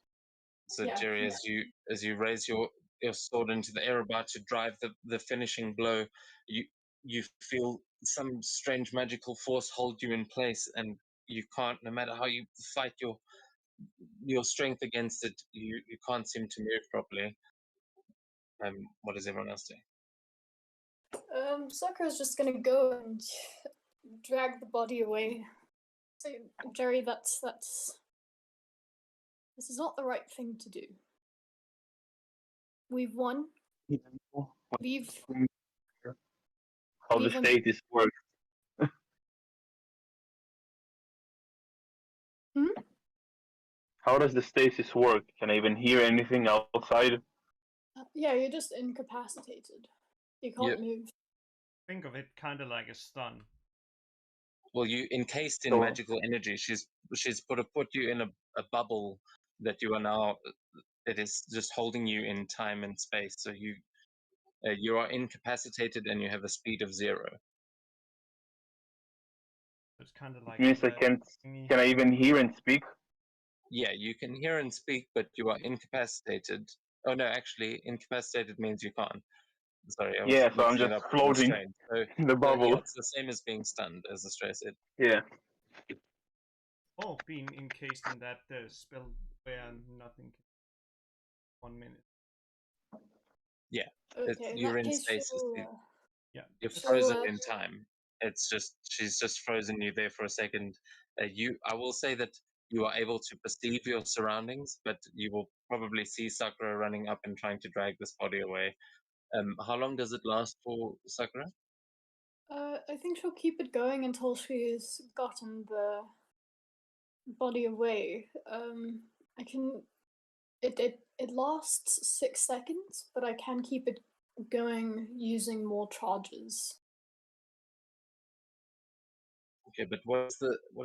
S3: so
S1: Yeah.
S3: Jerry, as you raise your sword into the air about to drive the finishing blow, you feel some strange magical force hold you in place, and you can't, no matter how you fight your strength against it, you can't seem to move properly. What does everyone else do?
S1: Sakura's just gonna go and drag the body away. So, Jerry, this is not the right thing to do. We've won. We've
S4: How the
S1: Even-
S4: status works.
S1: Hmm?
S4: How does the stasis work? Can I even hear anything outside?
S1: Yeah, you're just incapacitated. You can't move.
S5: Think of it kind of like a stun.
S3: Well, you encased in
S4: So-
S3: magical energy. She's put you in a bubble that you are now. It is just holding you in time and space. So you are incapacitated and you have a speed of 0.
S5: It's kind of like.
S4: It means I can't. Can I even hear and speak?
S3: Yeah, you can hear and speak, but you are incapacitated. Oh no, actually, incapacitated means you can't. Sorry, I was
S4: Yeah, so I'm
S3: mixing it
S4: just
S3: up with
S4: floating
S3: restrained. So,
S4: in the
S3: so, yeah,
S4: bubble.
S3: it's the same as being stunned, as the stray said.
S4: Yeah.
S5: Or being encased in that spell where nothing can. 1 minute.
S1: Okay, in
S3: You're
S1: that
S3: in
S1: case,
S3: stasis.
S1: she'll,
S5: Yeah.
S3: You're
S5: Just-
S3: frozen
S1: So,
S3: in time. It's just she's just frozen you there for a second. I will say that you are able to perceive your surroundings, but you will probably see Sakura running up and trying to drag this body away. How long does it last for, Sakura?
S1: I think she'll keep it going until she's gotten the body away. I can. It lasts 6 seconds, but I can keep it going using more charges.
S3: Okay, but what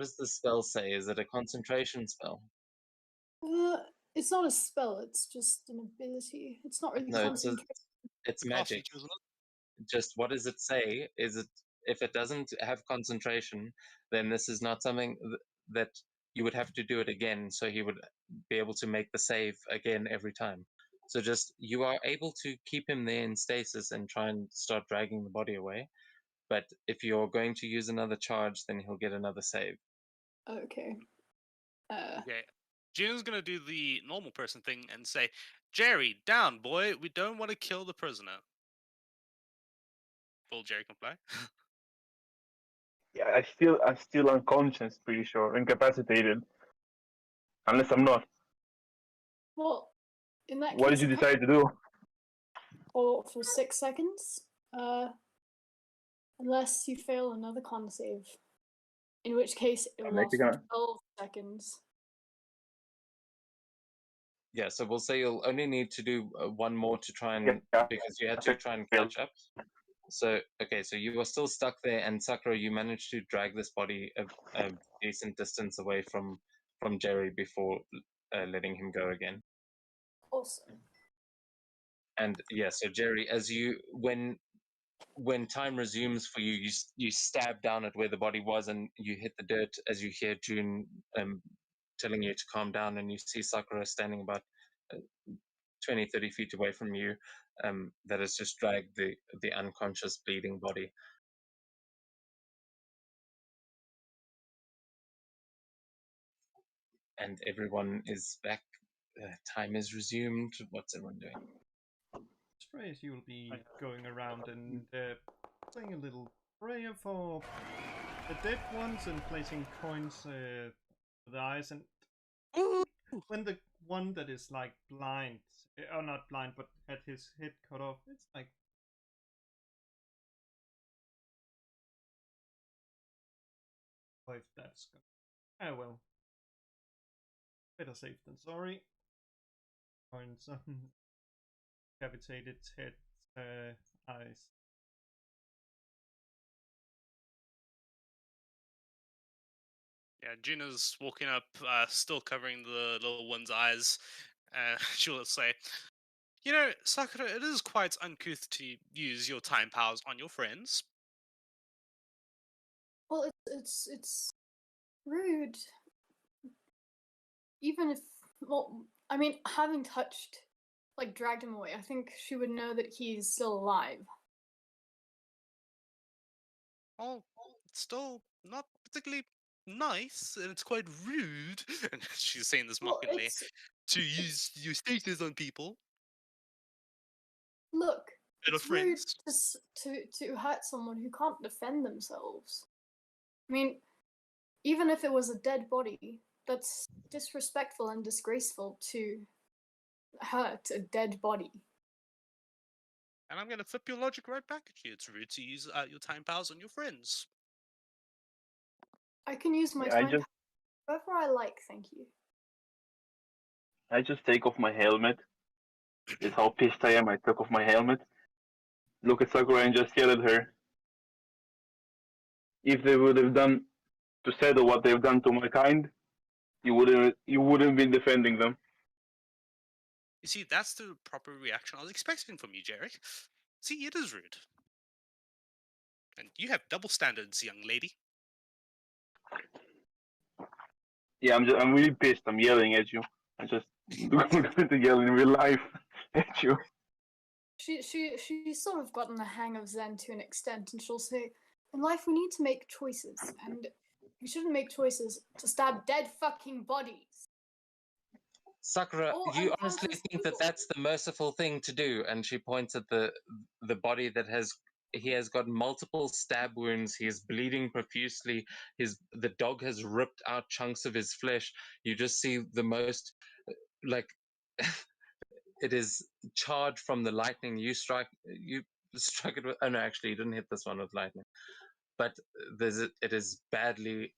S3: does the spell say? Is it a concentration spell?
S1: It's not a spell. It's just an ability. It's not really
S3: No, it's
S1: concentration.
S3: it's
S2: Class
S3: magic.
S2: feature, isn't it?
S3: Just what does it say? Is it, if it doesn't have concentration, then this is not something that you would have to do it again, so he would be able to make the save again every time. So just you are able to keep him there in stasis and try and start dragging the body away. But if you're going to use another charge, then he'll get another save.
S1: Okay.
S2: Okay. June's gonna do the normal person thing and say, Jerry, down, boy. We don't want to kill the prisoner. Will Jerry comply?
S4: Yeah, I'm still unconscious, pretty sure, incapacitated. Unless I'm not.
S1: Well, in that
S4: What
S1: case,
S4: did you
S1: it can't-
S4: decide to do?
S1: for 6 seconds. Unless you fail another con save, in which case it will
S4: Make
S1: last
S4: it
S1: for
S4: gonna-
S1: 12 seconds.
S3: Yeah, so we'll say you'll only need to do one more to try and
S4: Yeah.
S3: because you had to try and catch up. So okay, so you are still stuck there, and Sakura, you managed to drag this body a decent distance away from Jerry before letting him go again.
S1: Awesome.
S3: And yeah, so Jerry, as you when time resumes for you, you stab down at where the body was, and you hit the dirt as you hear June telling you to calm down, and you see Sakura standing about 20, 30 feet away from you, that has just dragged the unconscious, bleeding body. And everyone is back. Time is resumed. What's everyone doing?
S5: Sprays, you will be going around and saying a little prayer for the dead ones and placing coins for the eyes. And when the one that is like blind, or not blind, but had his head cut off, it's like. Oh, if that's gonna. Oh well. Better safe than sorry. Coins on decapitated head, eyes.
S2: Yeah, Juna's walking up, still covering the little one's eyes. She'll say, You know, Sakura, it is quite uncouth to use your time powers on your friends.
S1: Well, it's rude. Even if, well, I mean, having touched, like, dragged him away, I think she would know that he's still alive.
S2: Well, it's still not particularly nice, and it's quite rude. And she's saying this
S1: Well,
S2: mockingly
S1: it's
S2: to use your status on people
S1: look,
S2: that are
S1: it's rude
S2: friends.
S1: to hurt someone who can't defend themselves. I mean, even if it was a dead body, that's disrespectful and disgraceful to hurt a dead body.
S2: And I'm gonna flip your logic right back at you. It's rude to use your time powers on your friends.
S1: I can use my
S4: Yeah,
S1: time however I like, thank you.
S4: I just take off my helmet. It's how pissed I am. I took off my helmet. Look at Sakura and just yell at her. If they would have done to Seto what they've done to my kind, you wouldn't be defending them.
S2: You see, that's the proper reaction I was expecting from you, Jarek. See, it is rude. And you have double standards, young lady.
S4: Yeah, I'm really pissed. I'm yelling at you. I just going to yell in real life at you.
S1: She's sort of gotten the hang of Zen to an extent, and she'll say, "In life, we need to make choices, and we shouldn't make choices to stab dead fucking bodies."
S3: Sakura,
S1: Or
S3: you honestly
S1: unconscious
S3: think that
S1: people.
S3: that's the merciful thing to do? And she points at the body that he has got multiple stab wounds. He is bleeding profusely. The dog has ripped out chunks of his flesh. You just see the most like it is charred from the lightning. You struck it with. Oh no, actually, you didn't hit this one with lightning. But it is badly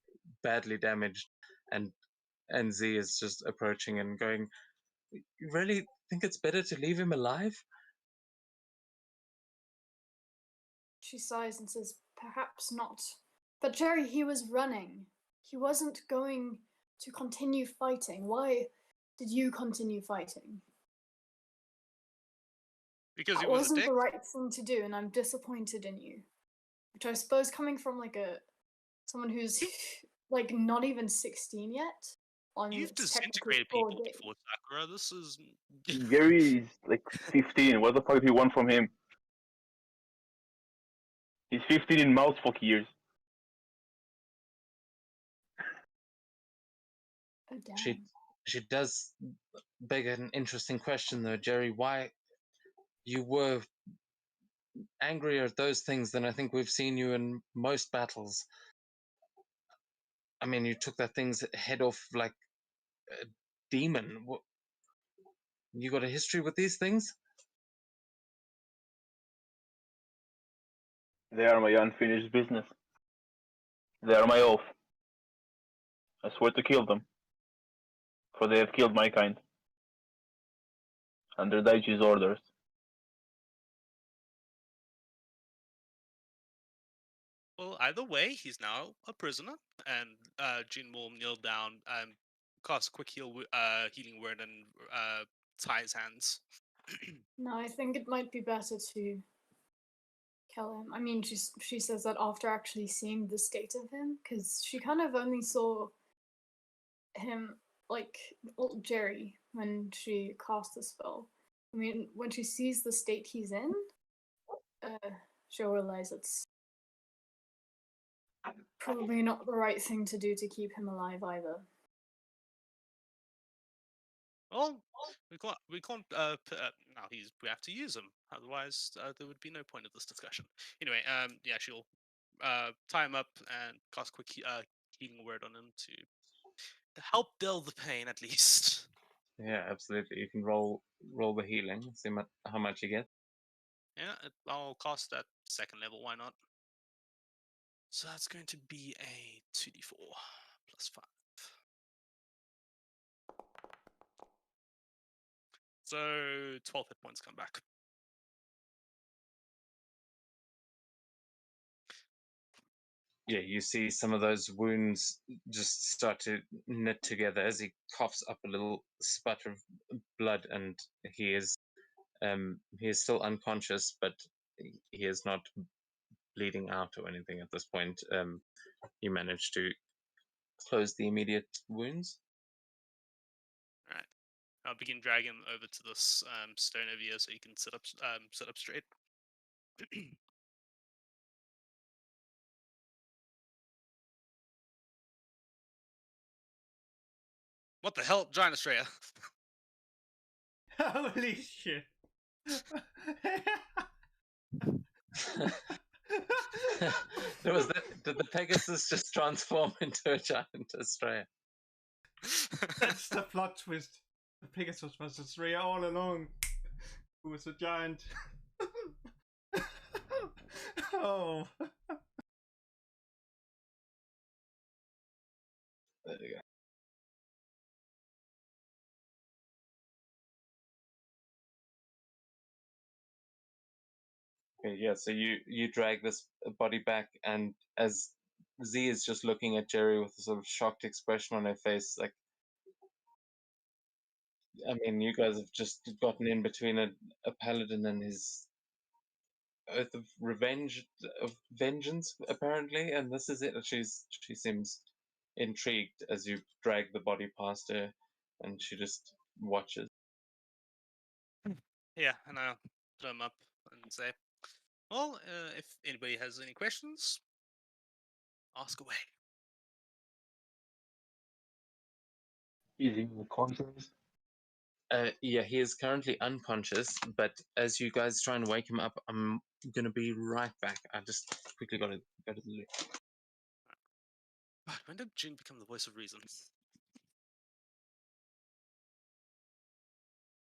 S3: damaged, and Z is just approaching and going, "You really think it's better to leave him alive?"
S1: She sighs and says, "Perhaps not. But Jerry, he was running. He wasn't going to continue fighting. Why did you continue fighting?
S2: Because he
S1: That
S2: was a
S1: wasn't
S2: dick.
S1: the right thing to do, and I'm disappointed in you." Which I suppose, coming from like someone who's like not even 16 yet. Well, I mean,
S2: You've
S1: it's technically
S2: disintegrated
S1: 4
S2: people
S1: days.
S2: before, Sakura. This is.
S4: Gary is like 15. What the fuck do you want from him? He's 15 in mousefuck years.
S1: Oh, damn.
S3: She does beg an interesting question though, Jerry. Why you were angrier at those things than I think we've seen you in most battles. I mean, you took that thing's head off like a demon. You got a history with these things?
S4: They are my unfinished business. They are my oath. I swear to kill them, for they have killed my kind. Under Daichi's orders.
S2: Well, either way, he's now a prisoner, and Jin will kneel down and cast a quick healing word and tie his hands.
S1: No, I think it might be better to kill him. I mean, she says that after actually seeing the state of him, because she kind of only saw him, like, well, Jerry, when she cast the spell. I mean, when she sees the state he's in, she'll realize it's probably not the right thing to do to keep him alive either.
S2: Well, we can't. Now we have to use him. Otherwise, there would be no point of this discussion. Anyway, yeah, she'll tie him up and cast a quick healing word on him to help dull the pain at least.
S3: Yeah, absolutely. You can roll the healing, see how much you get.
S2: Yeah, I'll cast that second level. Why not? So that's going to be a 2d4 plus 5. So 12 hit points come back.
S3: Yeah, you see some of those wounds just start to knit together as he coughs up a little sputter of blood, and he is He is still unconscious, but he is not bleeding out or anything at this point. You managed to close the immediate wounds.
S2: Alright. I'll begin dragging him over to this stone over here so you can sit up straight. What the hell, Giant Australia?
S5: Holy shit!
S3: Did the Pegasus just transform into a giant Australia?
S5: That's the plot twist. The Pegasus was Australia all along. Who was a giant. Oh.
S3: There you go. Okay, yeah, so you drag this body back, and as Z is just looking at Jerry with a sort of shocked expression on her face, like, I mean, you guys have just gotten in between a paladin and his oath of vengeance, apparently, and this is it. She seems intrigued as you drag the body past her, and she just watches.
S2: Yeah, and I'll put him up and say, well, if anybody has any questions, ask away.
S4: Is he unconscious?
S3: Yeah, he is currently unconscious, but as you guys try and wake him up, I'm gonna be right back. I just quickly got to go to the loo.
S2: God, when did June become the voice of reason?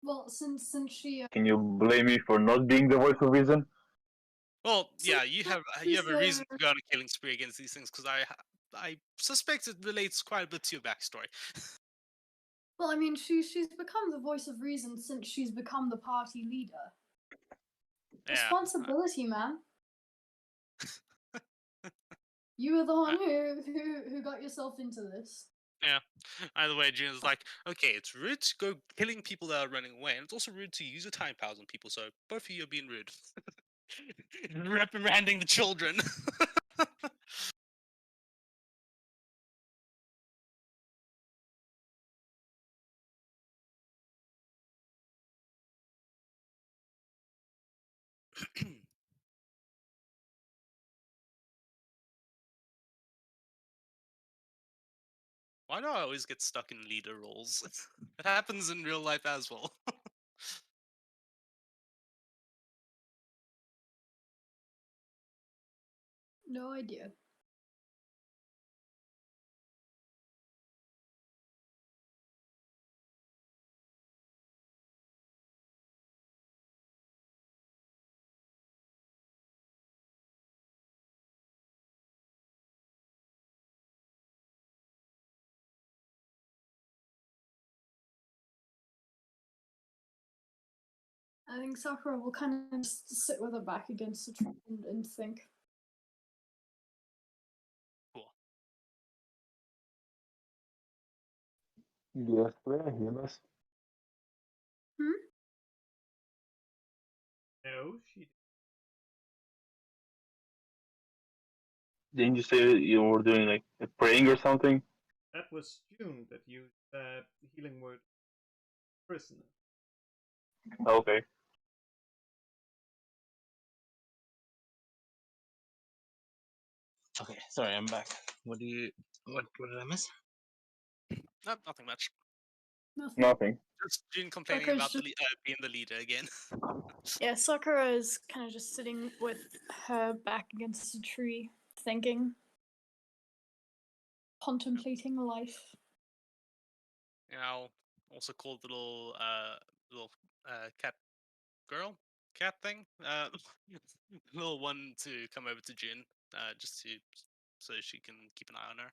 S1: Well, since she
S4: Can you blame me for not being the voice of reason?
S2: Well,
S1: So
S2: yeah, you have
S1: she's
S2: a reason to go on a killing spree against these things because I suspect it relates quite a bit to your backstory.
S1: well, I mean, she's become the voice of reason since she's become the party leader.
S2: Yeah.
S1: Responsibility, man. You were the one who got yourself into this.
S2: Yeah. Either way, June's like, okay, it's rude to go killing people that are running away, and it's also rude to use your time powers on people. So both of you are being rude, reprimanding the children. Why do I always get stuck in leader roles? It happens in real life as well.
S1: No idea. I think Sakura will kind of just sit with her back against the tree and think.
S2: Cool.
S4: Yes, where heal us?
S5: No, she.
S4: Didn't you say you were doing like a praying or something?
S5: That was June that used that healing word. Prisoner.
S4: Okay.
S3: Okay, sorry, I'm back. What did I miss?
S2: No, nothing much.
S4: Nothing.
S2: Just June complaining
S1: Sakura's
S2: about
S1: just-
S2: being the leader again.
S1: Yeah, Sakura is kind of just sitting with her back against a tree, thinking, contemplating life.
S2: And I'll also call the little cat thing, little one to come over to June, just so she can keep an eye on her.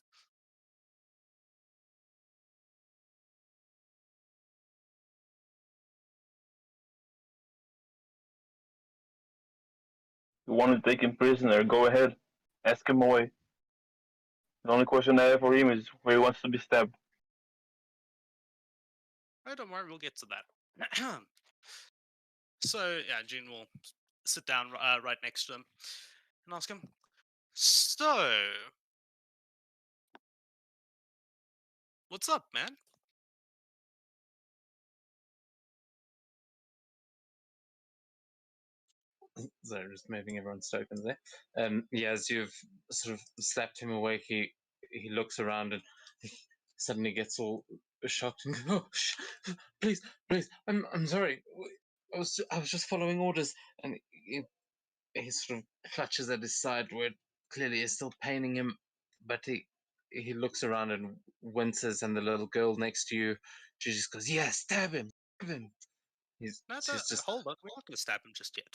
S4: You want to take him prisoner, go ahead. Ask him away. The only question I have for him is where he wants to be stabbed.
S2: Oh, don't worry, we'll get to that. So yeah, June will sit down right next to him and ask him. So, what's up, man?
S3: So just moving everyone's tokens there. Yeah, as you've sort of slapped him awake, he looks around and he suddenly gets all shocked and goes, "Oh, please, please, I'm sorry. I was just following orders." And he sort of clutches at his side where it clearly is still paining him, but he looks around and winces, and the little girl next to you, she just goes, "Yeah, stab him, stab him." She's just,
S2: Hold on, we're not going to stab him just yet.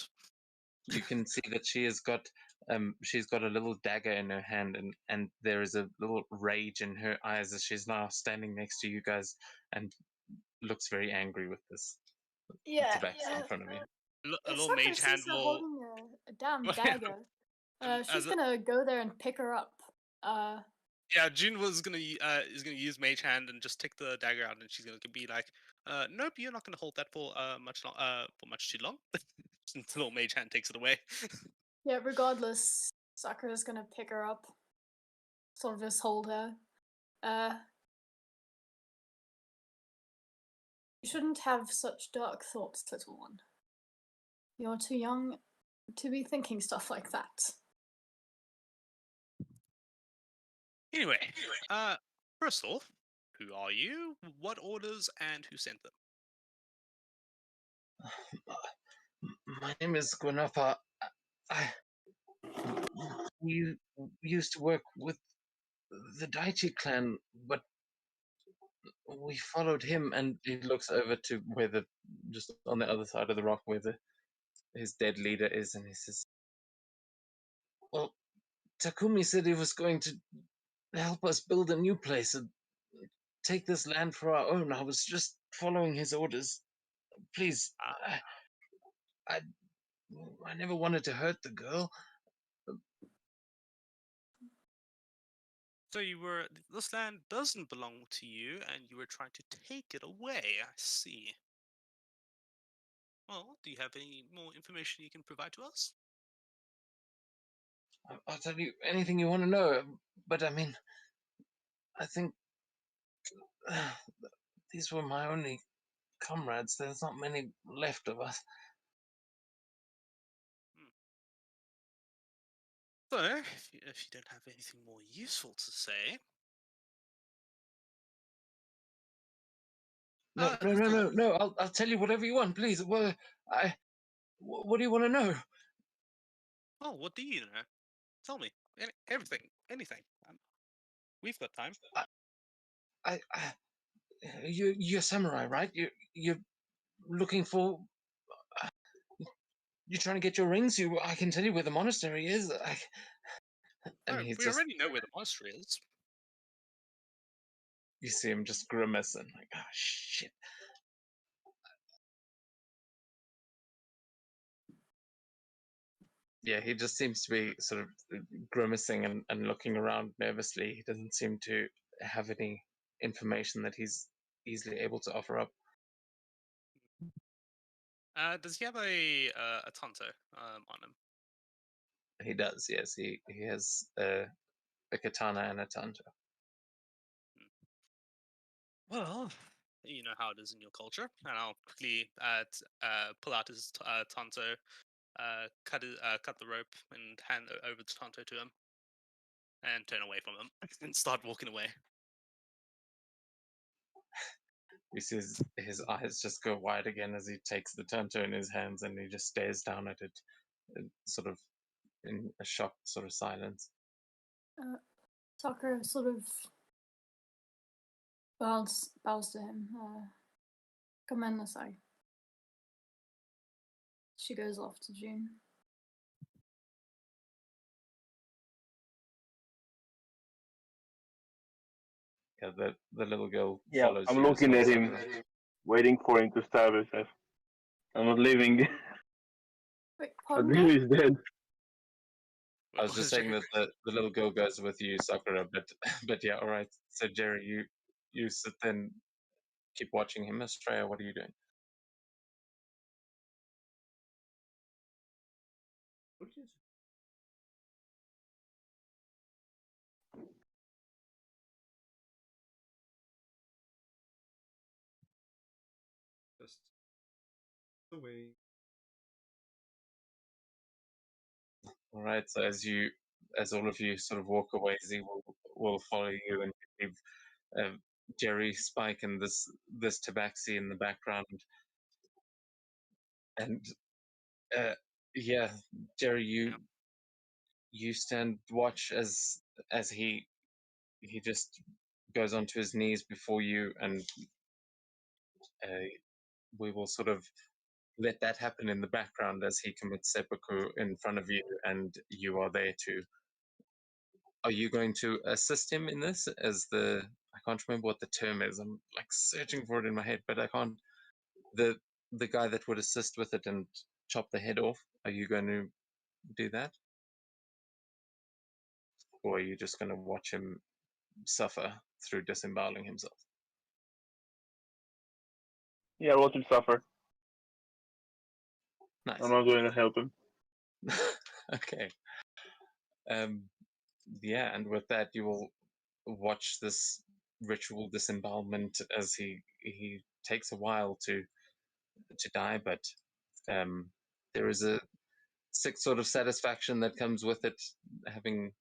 S3: you can see that she's got a little dagger in her hand, and there is a little rage in her eyes as she's now standing next to you guys and looks very angry with this
S1: Yeah,
S3: tabaxi in front of you.
S2: A little
S1: Sakura
S2: mage hand
S1: sees her
S2: will.
S1: holding a damn dagger.
S2: As
S1: She's
S2: a-
S1: gonna go there and pick her up.
S2: Yeah, June is gonna use mage hand and just take the dagger out, and she's gonna be like, "Nope, you're not gonna hold that for much too long." Until mage hand takes it away.
S1: Yeah, regardless, Sakura's gonna pick her up. Sort of just hold her. You shouldn't have such dark thoughts, little one. You're too young to be thinking stuff like that.
S2: Anyway, first off, who are you? What orders and who sent them?
S3: My name is Guanapa. I we used to work with the Daichi clan, but we followed him, and he looks over to where just on the other side of the rock where his dead leader is, and he says, "Well, Takumi said he was going to help us build a new place and take this land for our own. I was just following his orders. Please, I, I never wanted to hurt the girl."
S2: So this land doesn't belong to you, and you were trying to take it away. I see. Well, do you have any more information you can provide to us?
S3: I'll tell you anything you want to know, but I mean, I think these were my only comrades. There's not many left of us.
S2: So, if you don't have anything more useful to say,
S3: No. I'll tell you whatever you want, please. What do you want to know?
S2: Oh, what do you know? Tell me everything, anything. We've got time.
S3: You're samurai, right? You're looking for. You're trying to get your rings. I can tell you where the monastery is. And
S2: We already know where the monastery is.
S3: You see him just grimacing, like, "Ah, shit." Yeah, he just seems to be sort of grimacing and looking around nervously. He doesn't seem to have any information that he's easily able to offer up.
S2: Does he have a tanto on him?
S3: He does, yes. He has a katana and a tanto.
S2: Well, you know how it is in your culture, and I'll quickly pull out his tanto, cut the rope, and hand over the tanto to him, and turn away from him, and start walking away.
S3: You see his eyes just go wide again as he takes the tanto in his hands, and he just stares down at it, sort of in a shocked sort of silence.
S1: Sakura sort of bows to him. Gomen nasai. She goes off to June.
S3: Yeah, the little girl
S4: Yeah,
S3: follows
S4: I'm
S3: you as
S4: looking
S3: well,
S4: at him,
S3: Sakura.
S4: waiting for him to stab himself. I'm not leaving.
S1: Wait,
S4: I
S1: pardon
S4: believe
S1: me?
S4: he's dead.
S3: I was just saying that the little girl goes with you, Sakura, but yeah, all right. So Jerry, you sit then, keep watching him, Estrella. What are you doing?
S5: just away.
S3: All right. So as all of you sort of walk away, Z will follow you and leave Jerry, Spike, and this tabaxi in the background. And yeah, Jerry, you stand watch as he just goes onto his knees before you, and we will sort of let that happen in the background as he commits seppuku in front of you, and you are there to. Are you going to assist him in this as I can't remember what the term is. I'm like searching for it in my head, but I can't. The guy that would assist with it and chop the head off. Are you going to do that, or are you just going to watch him suffer through disemboweling himself?
S4: Yeah, I'll watch him suffer.
S3: Nice.
S4: I'm not going to help him.
S3: Okay. Yeah, and with that, you will watch this ritual disembowelment as he takes a while to die, but there is a sick sort of satisfaction that comes with it, having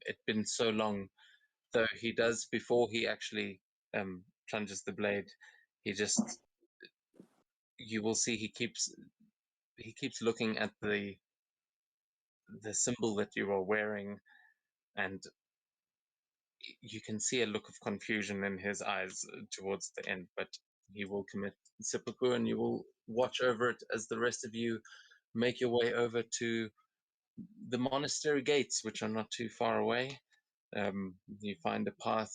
S3: it been so long. Though he does, before he actually plunges the blade, you will see he keeps looking at the symbol that you are wearing, and you can see a look of confusion in his eyes towards the end, but he will commit seppuku, and you will watch over it as the rest of you make your way over to the monastery gates, which are not too far away. You find a path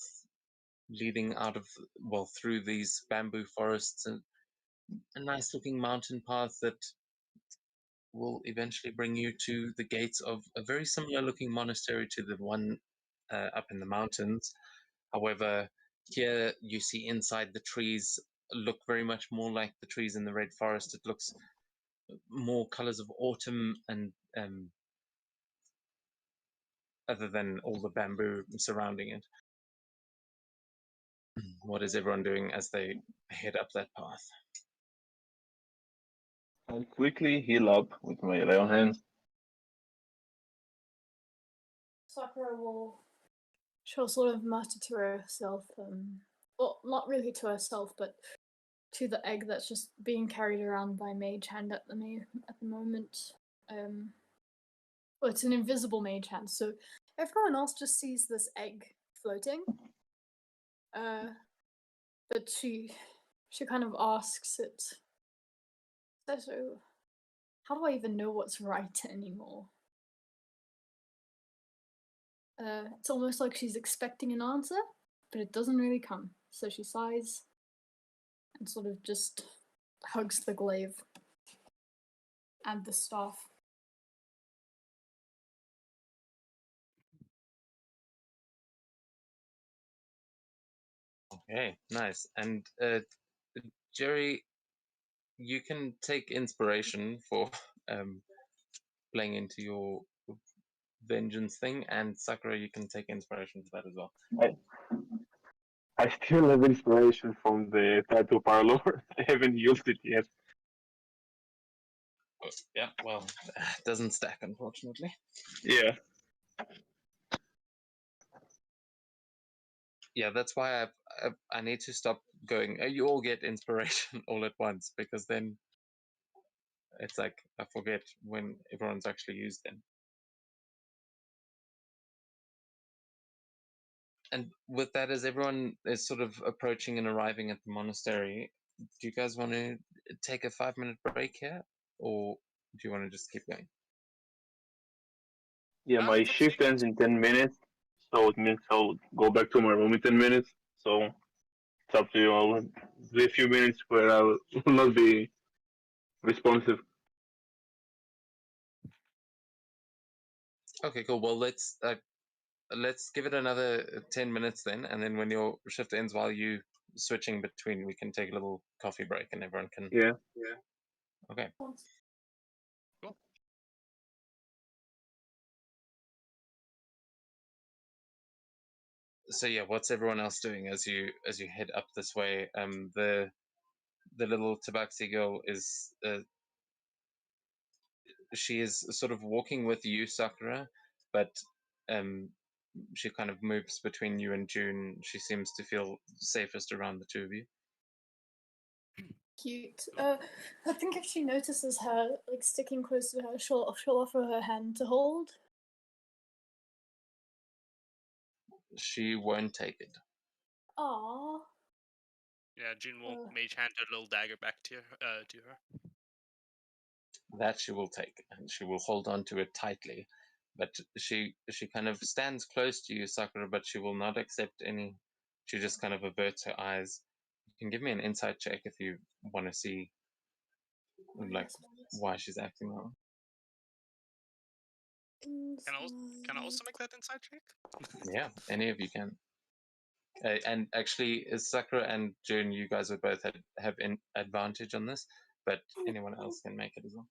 S3: leading through these bamboo forests, and a nice looking mountain path that will eventually bring you to the gates of a very similar looking monastery to the one up in the mountains. However, here you see inside the trees look very much more like the trees in the Red Forest. It looks more colors of autumn, and other than all the bamboo surrounding it. What is everyone doing as they head up that path?
S4: I'll quickly heal up with my lay on hands.
S1: Sakura will. She'll sort of mutter to herself, well, not really to herself, but to the egg that's just being carried around by Mage Hand at the moment. Well, it's an invisible Mage Hand, so everyone else just sees this egg floating. But she kind of asks it. So, how do I even know what's right anymore? It's almost like she's expecting an answer, but it doesn't really come. So she sighs and sort of just hugs the glaive and the staff.
S3: Okay, nice. And Jerry, you can take inspiration for playing into your vengeance thing, and Sakura, you can take inspiration for that as well.
S4: I still have inspiration from the tattoo parlor. I haven't used it yet.
S3: Yeah, well, it doesn't stack, unfortunately.
S4: Yeah.
S3: Yeah, that's why I need to stop going. You all get inspiration all at once, because then it's like I forget when everyone's actually used them. And with that, as everyone is sort of approaching and arriving at the monastery, do you guys want to take a 5-minute break here, or do you want to just keep going?
S4: Yeah, my
S2: it's up to
S4: shift
S2: you.
S4: ends in 10 minutes, so it means I'll go back to my room in 10 minutes. So it's up to you. I'll be a few minutes where I will not be responsive.
S3: Okay, cool. Well, let's give it another 10 minutes then, and then when your shift ends, while you switching between, we can take a little coffee break, and everyone can.
S4: Yeah.
S3: Okay.
S2: Cool.
S3: So yeah, what's everyone else doing as you head up this way? The little tabaxi girl is she is sort of walking with you, Sakura, but um she kind of moves between you and June. She seems to feel safest around the two of you.
S1: Cute. I think if she notices her like sticking close to her, she'll offer her hand to hold.
S3: She won't take it.
S1: Aww.
S2: Yeah, June will
S1: Uh.
S2: mage hand her little dagger back to her.
S3: That she will take, and she will hold on to it tightly. But she kind of stands close to you, Sakura, but she will not accept any. She just kind of averts her eyes. You can give me an insight check if you want to see like why she's acting that way.
S2: Can I also make that inside check?
S3: Yeah, any of you can. And actually, is Sakura and June, you guys would both have an advantage on this, but anyone else can make it as well.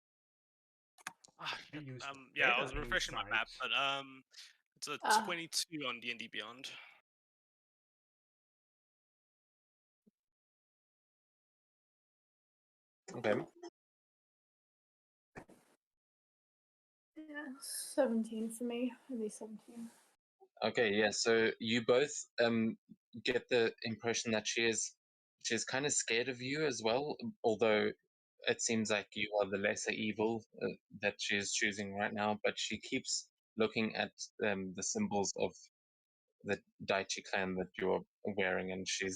S2: Ah,
S5: We use
S2: yeah, I
S5: better
S2: was refreshing my map,
S5: insight.
S2: but it's a
S1: Ah.
S2: 22 on D&D Beyond.
S3: Okay.
S1: Yeah, 17 for me. Only 17.
S3: Okay, yeah. So you both get the impression that she's kind of scared of you as well, although it seems like you are the lesser evil that she is choosing right now. But she keeps looking at the symbols of the Daichi clan that you're wearing, and she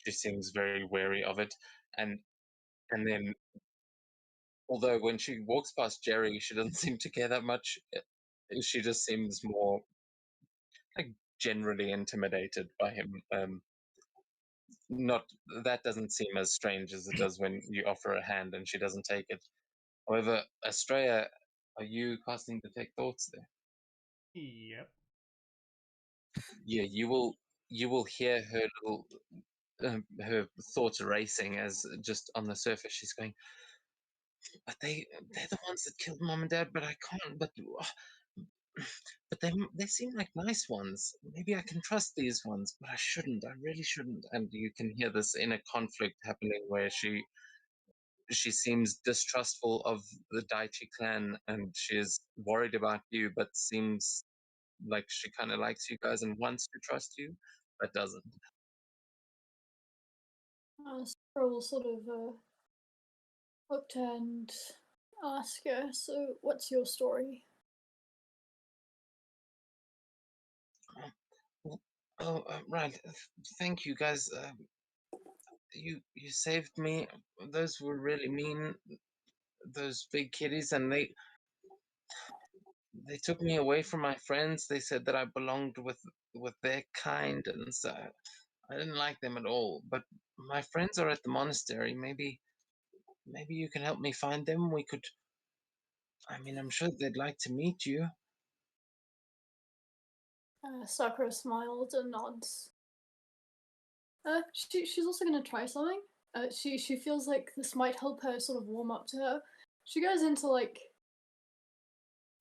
S3: seems very wary of it. And then, although when she walks past Jerry, she doesn't seem to care that much. She just seems more like generally intimidated by him. Not that doesn't seem as strange as it does when you offer a hand and she doesn't take it. However, Estrella, are you casting detect thoughts there?
S5: Yep.
S3: Yeah, you will hear her little her thoughts racing as just on the surface she's going. But they're the ones that killed mom and dad. But I can't. But they seem like nice ones. Maybe I can trust these ones, but I shouldn't. I really shouldn't. And you can hear this inner conflict happening where she seems distrustful of the Daichi clan and she is worried about you, but seems like she kind of likes you guys and wants to trust you, but doesn't.
S1: Sarah will sort of look to her and ask her, so what's your story?
S3: Oh, right. Thank you, guys. You saved me. Those were really mean. Those big kitties, and they took me away from my friends. They said that I belonged with their kind, and so I didn't like them at all. But my friends are at the monastery. Maybe you can help me find them. We could. I mean, I'm sure they'd like to meet you.
S1: Sakura smiles and nods. She's also gonna try something. She feels like this might help her sort of warm up to her. She goes into like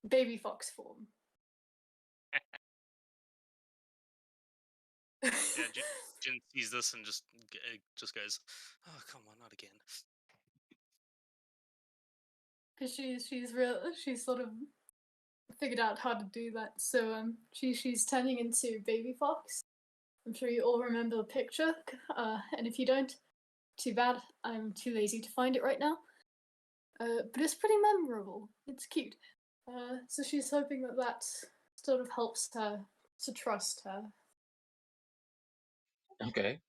S1: baby fox form.
S2: Yeah, Jin sees this and just goes, "Oh, come on, not again."
S1: Because she's sort of figured out how to do that. So she's turning into baby fox. I'm sure you all remember the picture. And if you don't, too bad. I'm too lazy to find it right now. But it's pretty memorable. It's cute. So she's hoping that sort of helps her to trust her.
S3: Okay.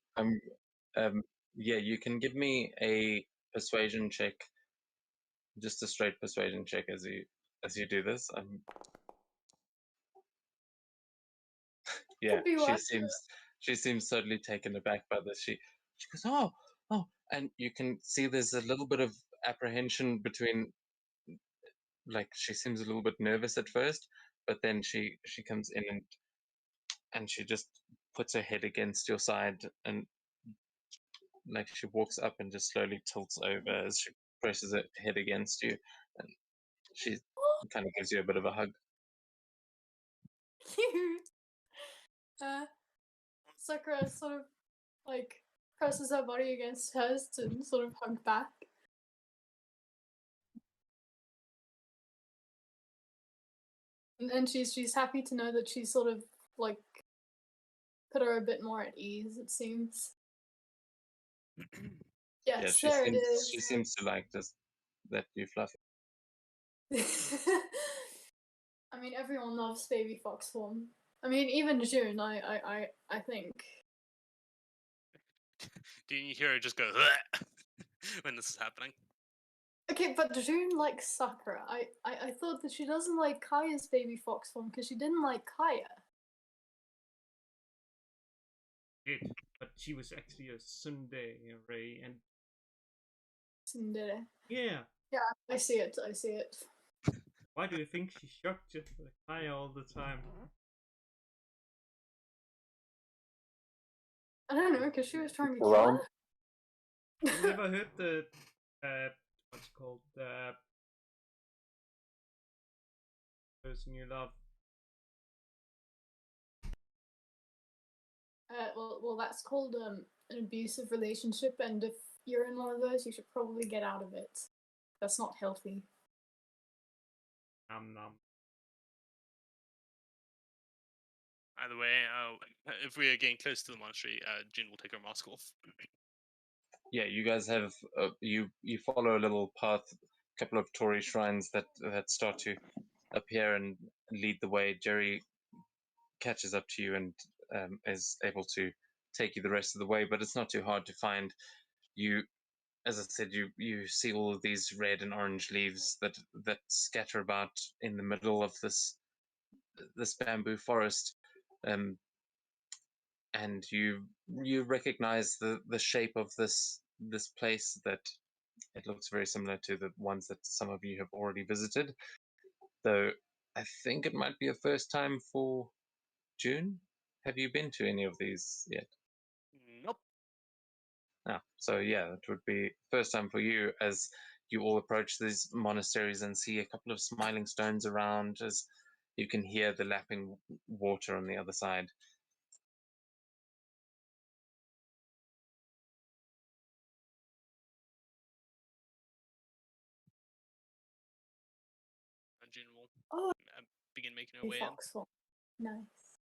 S3: Yeah, you can give me a persuasion check, just a straight persuasion check as you do this. Yeah,
S1: Could be worse.
S3: she seems totally taken aback by this. She goes, oh, and you can see there's a little bit of apprehension between, like she seems a little bit nervous at first, but then she comes in and she just puts her head against your side and like she walks up and just slowly tilts over as she presses her head against you, and she kind of gives you a bit of a hug.
S1: Cute. Sakura sort of like presses her body against hers to sort of hug back. And she's happy to know that she's sort of like put her a bit more at ease, it seems.
S3: Yeah,
S1: Yes,
S3: she
S1: there it
S3: seems she
S1: is.
S3: seems to like just that you fluff it.
S1: I mean, everyone loves baby fox form. I mean, even June, I think.
S2: Do you hear her just go "Bleh," when this is happening?
S1: Okay, but June likes Sakura. I thought that she doesn't like Kaya's baby fox form because she didn't like Kaya.
S5: Did, but she was actually a Sunday Ray, and
S1: Tsundere.
S5: yeah.
S1: Yeah, I see it. I see it.
S5: Why do you think she shocked just the Kaya all the time?
S1: I don't know, because she was trying to
S4: Around.
S1: kill
S5: You
S1: her.
S5: never heard the what's it called, the person you love?
S1: Well, that's called an abusive relationship, and if you're in one of those, you should probably get out of it. That's not healthy.
S5: Nom nom.
S2: Either way, if we are getting close to the monastery, Jin will take her mask off.
S3: Yeah, you guys have you follow a little path, a couple of Torii shrines that start to appear and lead the way. Jerry catches up to you and is able to take you the rest of the way, but it's not too hard to find. You, as I said, you see all of these red and orange leaves that scatter about in the middle of this bamboo forest, and you recognize the shape of this place, that it looks very similar to the ones that some of you have already visited, though I think it might be a first time for June. Have you been to any of these yet?
S2: Nope.
S3: So yeah, it would be first time for you as you all approach these monasteries and see a couple of smiling stones around, as you can hear the lapping water on the other side.
S2: Jin will
S1: Oh,
S2: begin making her
S1: baby
S2: way in.
S1: fox form. Nice.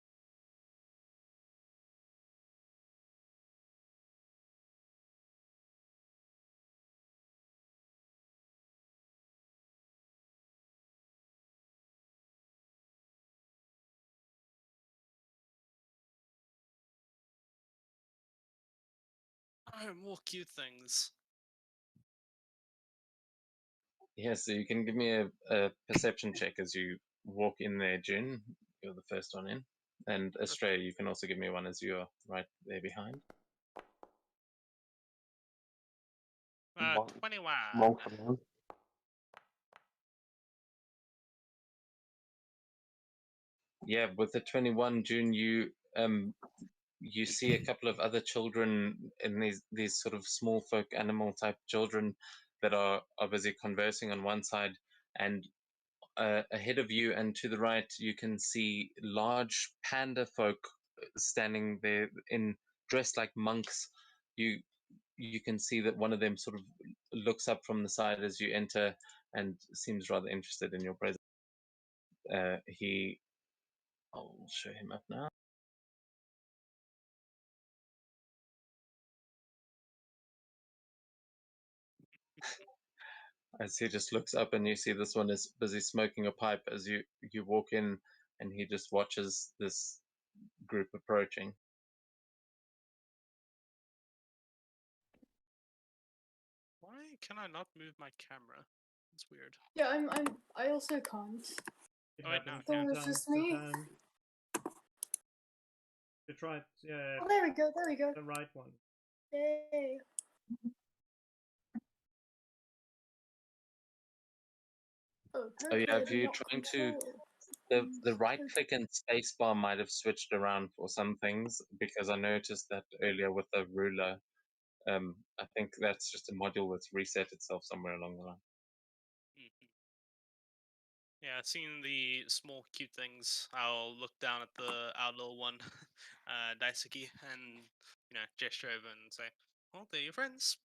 S2: Oh, more cute things.
S3: Yeah, so you can give me a perception check as you walk in there, June. You're the first one in. And Australia, you can also give me one as you're right there behind.
S4: Monk-
S2: 21.
S4: Monk around.
S3: Yeah, with the 21, June, you see a couple of other children in these sort of small folk animal type children that are busy conversing on one side, and ahead of you and to the right you can see large panda folk standing there in dressed like monks. You can see that one of them sort of looks up from the side as you enter and seems rather interested in your presence. I'll show him up now. As he just looks up and you see this one is busy smoking a pipe as you walk in, and he just watches this group approaching.
S2: Why can I not move my camera? It's weird.
S1: Yeah, I also can't.
S5: It
S2: Oh, wait,
S5: happens
S1: no.
S5: from
S1: It's
S5: time
S1: just
S5: to
S1: me.
S5: time. You tried
S1: Oh, there we go. There we go.
S5: the right one.
S1: Yay. Oh,
S3: Oh yeah,
S1: apparently I
S3: if
S1: did
S3: you're
S1: not
S3: trying to
S1: control.
S3: the right click and space bar might have switched around for some things, because I noticed that earlier with the ruler. I think that's just a module that's reset itself somewhere along the line.
S2: Mhm. Yeah, seeing the small cute things, I'll look down at our little one, Daisuke, and gesture over and say, "Well, they're your friends."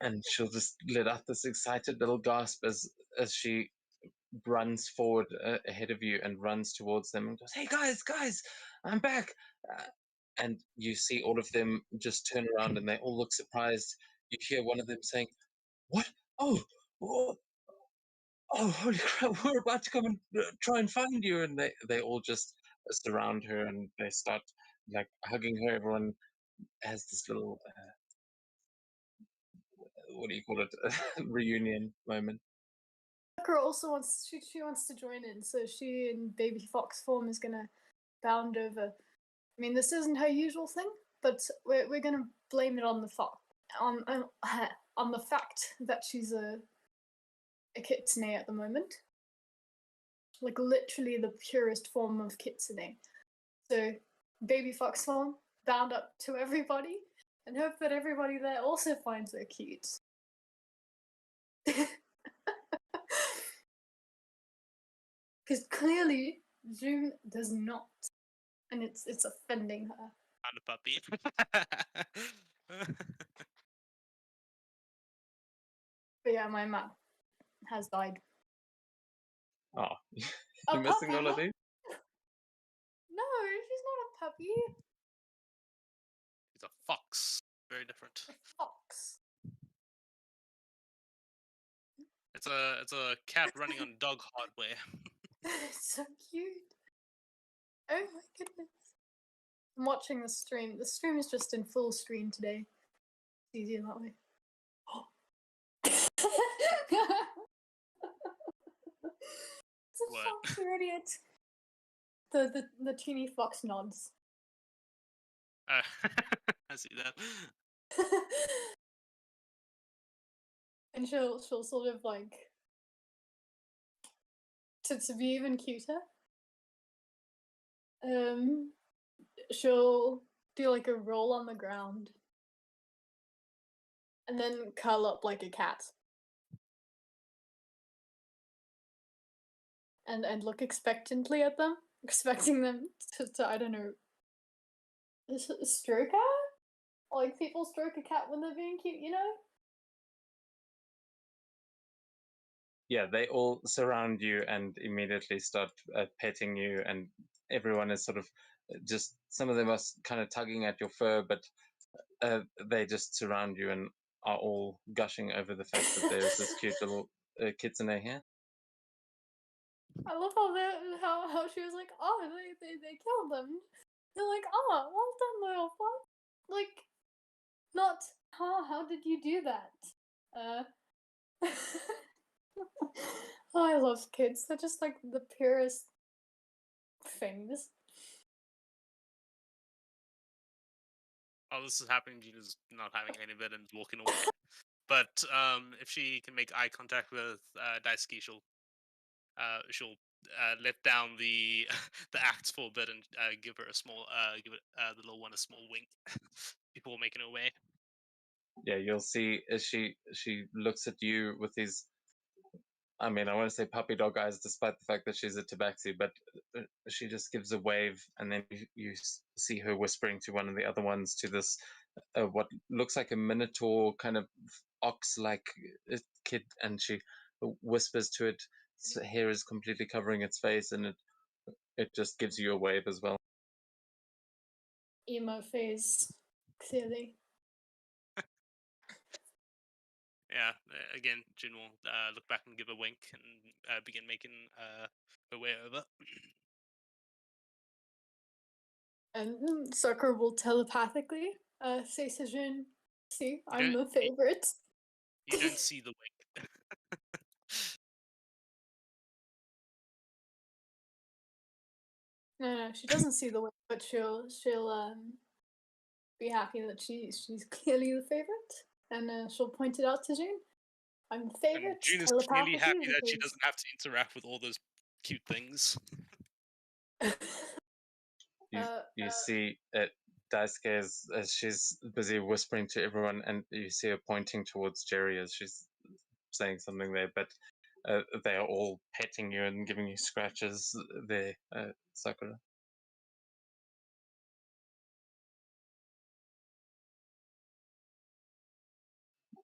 S3: And she'll just let out this excited little gasp as she runs forward ahead of you and runs towards them and goes, "Hey guys, I'm back!" Uh, and you see all of them just turn around and they all look surprised. You hear one of them saying, "What? Oh, oh, oh holy crap! We're about to come and try and find you!" And they all just surround her and they start like hugging her. Everyone has this little what do you call it? Reunion moment.
S1: Sakura also wants she wants to join in, so she in baby fox form is gonna bound over. I mean, this isn't her usual thing, but we're gonna blame it on the on the fact that she's a kitsune at the moment, like literally the purest form of kitsune. So baby fox form bound up to everybody, and hope that everybody there also finds her cute. Because clearly June does not, and it's offending her.
S2: Found a puppy.
S1: But yeah, my map has died.
S3: Oh,
S1: A
S3: you're missing
S1: puppy?
S3: all of these?
S1: No, she's not a puppy.
S2: He's a fox. Very different.
S1: A fox.
S2: It's a cat running on dog hardware.
S1: It's so cute. Oh my goodness. I'm watching the stream. The stream is just in full screen today. It's easier that way. It's a
S2: What?
S1: fox, you idiot. The teeny fox nods.
S2: I see that.
S1: And she'll sort of like to be even cuter. She'll do like a roll on the ground and then curl up like a cat. And look expectantly at them, expecting them to I don't know, stroke her? Like people stroke a cat when they're being cute, you know?
S3: Yeah, they all surround you and immediately start petting you, and everyone is sort of just, some of them are kind of tugging at your fur, but they just surround you and are all gushing over the fact that there's this cute little kitsune here.
S1: I love how she was like, oh, they killed them. They're like, oh, well done, little fox. Like, not, how did you do that? Oh, I love kids. They're just like the purest things.
S2: While this is happening, Gina's not having any of it and is walking away. But if she can make eye contact with Daisuke, she'll let down the the axe for a bit and give her a small give it, the little one a small wink before making her way.
S3: Yeah, you'll see as she looks at you with these, I mean, I want to say puppy dog eyes, despite the fact that she's a tabaxi, but she just gives a wave, and then you see her whispering to one of the other ones, to this what looks like a minotaur kind of ox-like kid, and she whispers to it. Its hair is completely covering its face, and it just gives you a wave as well.
S1: Emo phase, clearly.
S2: Yeah, again, Jin will look back and give a wink and begin making her way over.
S1: And Sakura will telepathically say to Jin, see, I'm
S2: don't-
S1: the favorite.
S2: You don't see the wink.
S1: No, she doesn't see the way, but she'll be happy that she's clearly the favorite, and she'll point it out to June. I'm the
S2: And
S1: favorite.
S2: June is clearly happy
S1: telepathically
S2: that she doesn't have to interact with all those cute things.
S3: You see Daisuke as she's busy whispering to everyone, and you see her pointing towards Jerry as she's saying something there. But they are all petting you and giving you scratches there, Sakura.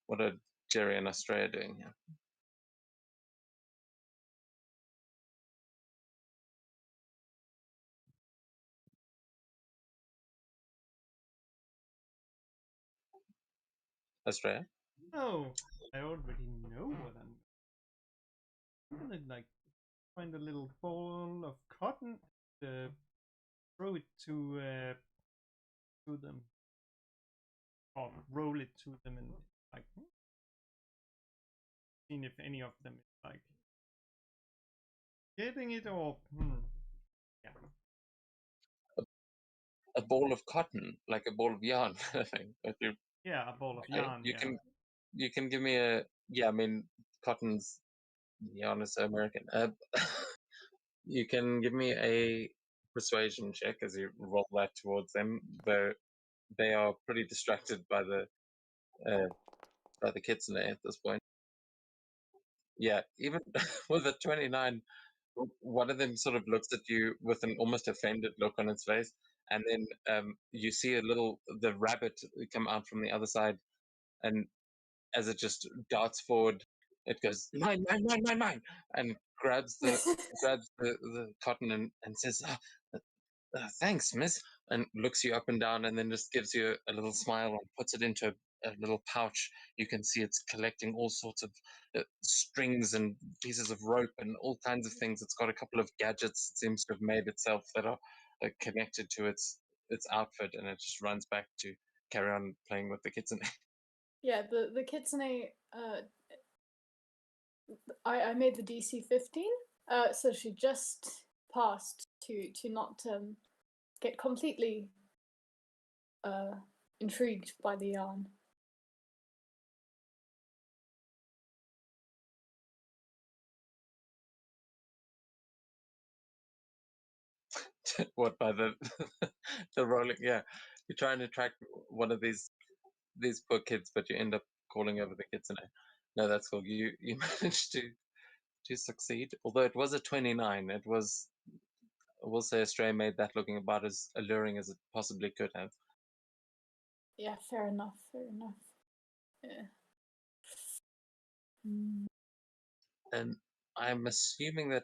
S3: What are Jerry and Australia doing here? Australia?
S5: Oh, I already know what I'm gonna like find a little ball of cotton, throw it to them, or roll it to them, and like seeing if any of them is like getting it or yeah.
S3: A ball of cotton, like a ball of yarn, I think.
S5: Yeah, a ball of
S3: Okay,
S5: yarn.
S3: you can give me a I mean cotton's yarn is so American. You can give me a persuasion check as you roll that towards them. They are pretty distracted by the kitsune at this point. Yeah, even with a 29, one of them sort of looks at you with an almost offended look on its face, and then you see the rabbit come out from the other side, and as it just darts forward, it goes mine, mine, mine, mine, mine, and grabs the cotton and says, thanks, miss, and looks you up and down, and then just gives you a little smile and puts it into a little pouch. You can see it's collecting all sorts of strings and pieces of rope and all kinds of things. It's got a couple of gadgets it seems to have made itself that are connected to its outfit, and it just runs back to carry on playing with the kitsune.
S1: Yeah, the kitsune. I made the DC 15. So she just passed to not get completely intrigued by the yarn.
S3: What by the the rolling? Yeah, you try and attract one of these poor kids, but you end up calling over the kitsune. No, that's cool. You managed to succeed, although it was a 29. It was, I will say, Australia made that looking about as alluring as it possibly could have.
S1: Yeah, fair enough. Fair enough. Yeah. Mm.
S3: And I'm assuming that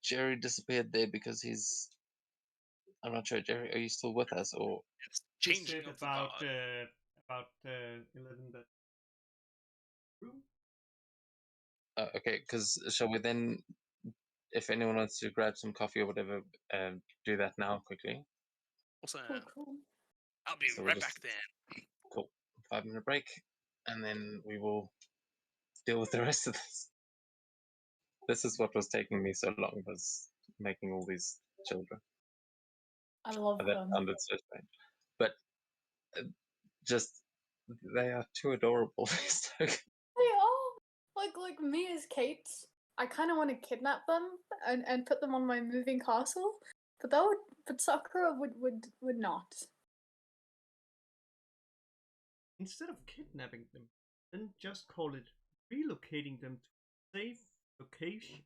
S3: Jerry disappeared there because he's. I'm not sure, Jerry. Are you still with us, or
S2: It's
S5: Just
S2: changing
S5: said
S2: of the guard.
S5: about 11 that room.
S3: okay? Because shall we then, if anyone wants to grab some coffee or whatever, do that now quickly.
S2: Awesome.
S1: Cool.
S2: I'll be
S3: So we'll
S2: right
S3: just-
S2: back then.
S3: Cool. 5-minute break, and then we will deal with the rest of this. This is what was taking me so long, was making all these children.
S1: I love
S3: That
S1: them.
S3: sounded so strange, but just they are too adorable.
S1: They are like me as Kate. I kind of want to kidnap them and put them on my moving castle, but Sakura would not.
S5: Instead of kidnapping them, then just call it relocating them to a safe location.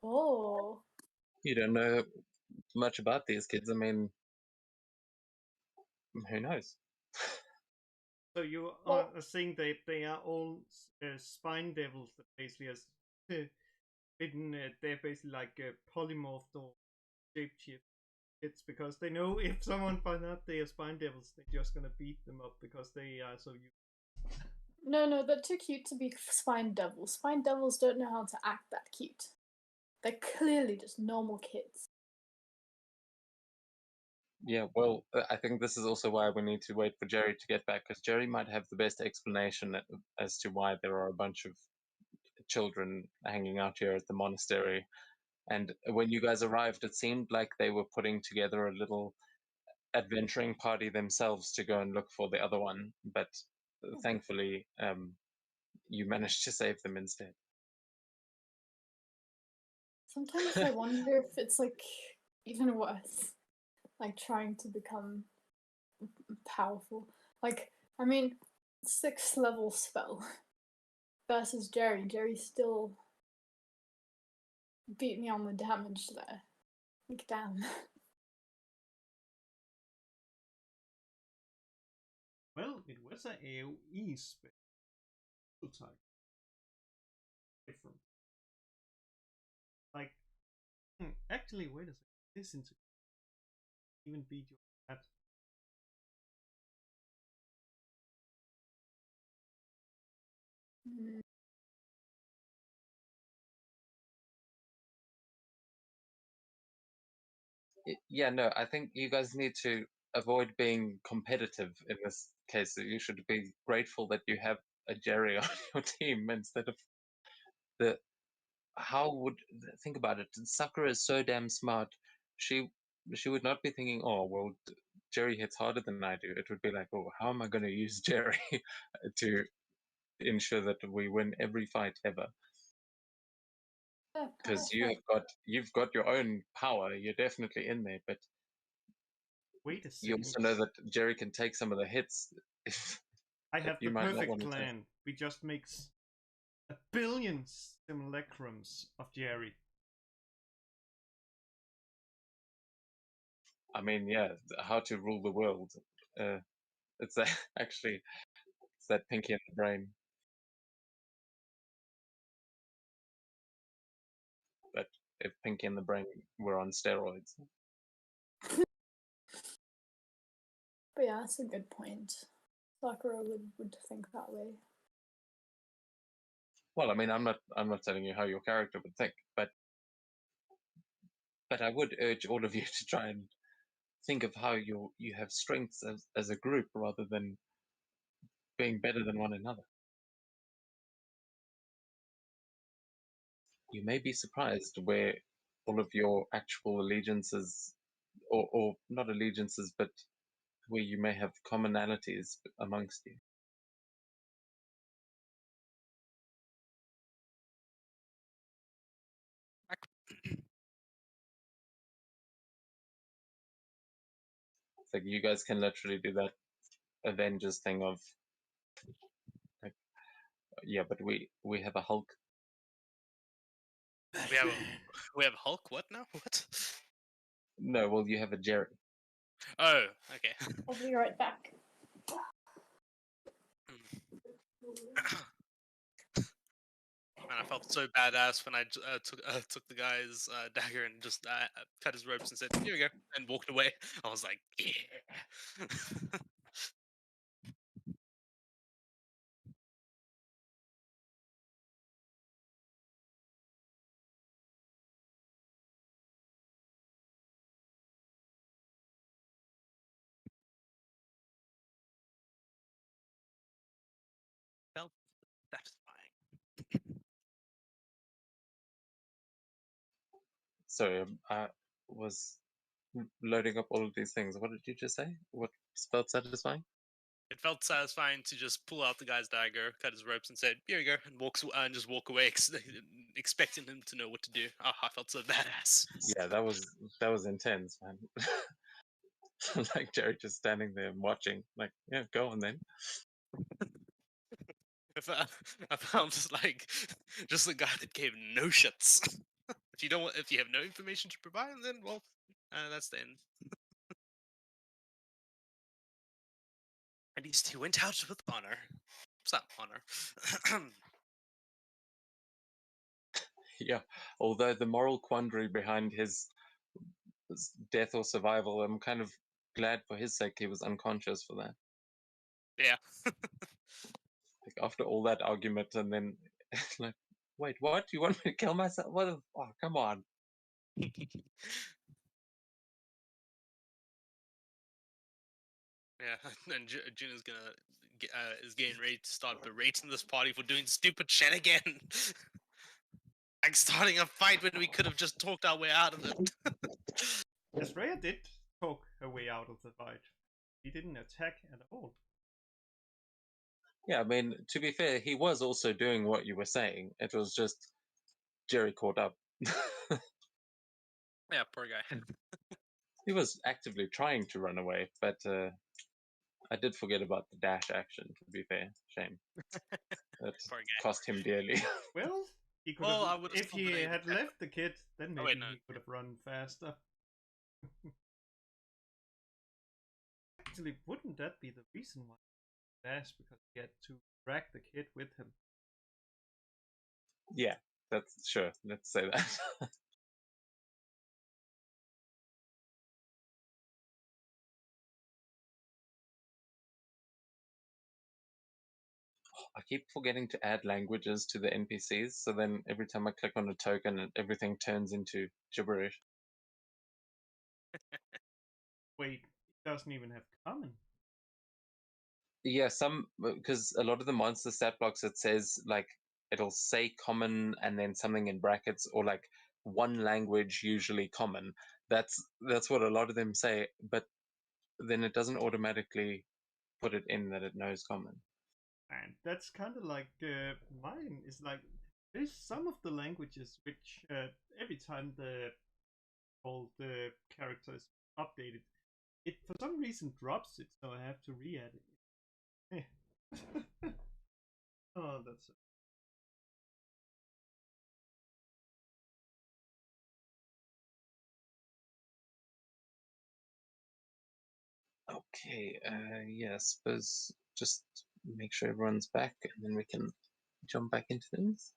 S1: Oh,
S3: You don't know much about these kids. I mean, who knows?
S5: So you
S1: Well-
S5: are saying they are all spine devils that basically has been they're basically like polymorphed or shapeshift kids, because they know if someone finds out they are spine devils, they're just gonna beat them up because they are so used.
S1: no, they're too cute to be spine devils. Spine devils don't know how to act that cute. They're clearly just normal kids.
S3: Yeah, well, I think this is also why we need to wait for Jerry to get back, because Jerry might have the best explanation as to why there are a bunch of children hanging out here at the monastery. And when you guys arrived, it seemed like they were putting together a little adventuring party themselves to go and look for the other one. But thankfully, you managed to save them instead.
S1: Sometimes I wonder if it's like even worse, like trying to become powerful. Like, I mean, 6th level spell. versus Jerry. Jerry still beat me on the damage there. Like, damn.
S5: Well, it was a AoE spell type. Different. Like, actually, wait a second. This into even beat your cat.
S1: Mm.
S3: Yeah, no, I think you guys need to avoid being competitive in this case. You should be grateful that you have a Jerry on your team instead of the. How would think about it? Sakura is so damn smart. She she would not be thinking, oh well, Jerry hits harder than I do. It would be like, oh, how am I going to use Jerry to ensure that we win every fight ever? Because you've got your own power. You're definitely in there, but
S5: Wait a
S3: you
S5: second.
S3: also know that Jerry can take some of the hits.
S5: I have
S3: you
S5: the
S3: might not
S5: perfect
S3: want to
S5: plan. We just mix a billion simulacrums of Jerry.
S3: I mean, yeah, how to rule the world. It's that, actually it's that Pinky in the Brain. But if Pinky and the Brain were on steroids.
S1: But yeah, that's a good point. Sakura would think that way.
S3: Well, I mean, I'm not telling you how your character would think, but I would urge all of you to try and think of how you have strengths as a group rather than being better than one another. You may be surprised where all of your actual allegiances, or not allegiances, but where you may have commonalities amongst you. It's like you guys can literally do that Avengers thing of like, yeah, but we have a Hulk.
S2: We have Hulk. What now? What?
S3: No, well, you have a Jerry.
S2: Oh, okay.
S1: I'll be right back.
S2: Man, I felt so badass when I took the guy's dagger and just cut his ropes and said, "Here we go," and walked away. I was like, "Yeah." Felt satisfying.
S3: Sorry, I was loading up all of these things. What did you just say? What felt satisfying?
S2: It felt satisfying to just pull out the guy's dagger, cut his ropes, and said, "Here you go," and just walk away, expecting him to know what to do. Oh, I felt so badass.
S3: Yeah, that was intense, man. Like Jerry just standing there and watching. Like, yeah, go on then.
S2: I found just like just the guy that gave no shits. If you have no information to provide, then well, that's the end. At least he went out with honor. Some honor.
S3: Yeah, although the moral quandary behind his death or survival, I'm kind of glad for his sake he was unconscious for that.
S2: Yeah.
S3: Like after all that argument, and then like, wait, what? You want me to kill myself? What? Oh, come on.
S2: Yeah, and Jin is gonna is getting ready to start berating this party for doing stupid shit again. Like starting a fight when we could have just talked our way out of it.
S5: Freya did talk her way out of the fight. He didn't attack at all.
S3: Yeah, I mean, to be fair, he was also doing what you were saying. It was just Jerry caught up.
S2: Yeah, poor guy.
S3: He was actively trying to run away, but I did forget about the dash action, to be fair. Shame. That
S2: Poor guy.
S3: cost him dearly.
S5: Well, he could
S2: Well, I
S5: have.
S2: would've
S5: If
S2: still
S5: he
S2: been able
S5: had
S2: to-
S5: left the kid, then
S2: Oh,
S5: maybe
S2: wait, no.
S5: he could have run faster. Actually, wouldn't that be the reason why he crashed? Because he had to drag the kid with him.
S3: Yeah, that's sure. Let's say that. I keep forgetting to add languages to the NPCs, so then every time I click on a token, everything turns into gibberish.
S5: Wait, it doesn't even have common.
S3: Yeah, some because a lot of the monster stat blocks it says like it'll say common and then something in brackets or like one language usually common. That's what a lot of them say, but then it doesn't automatically put it in that it knows common.
S5: And that's kind of like mine is like there's some of the languages which every time the character is updated, it for some reason drops it, so I have to re-add it. Oh, that's
S3: Okay, yeah, I suppose just make sure everyone's back and then we can jump back into things.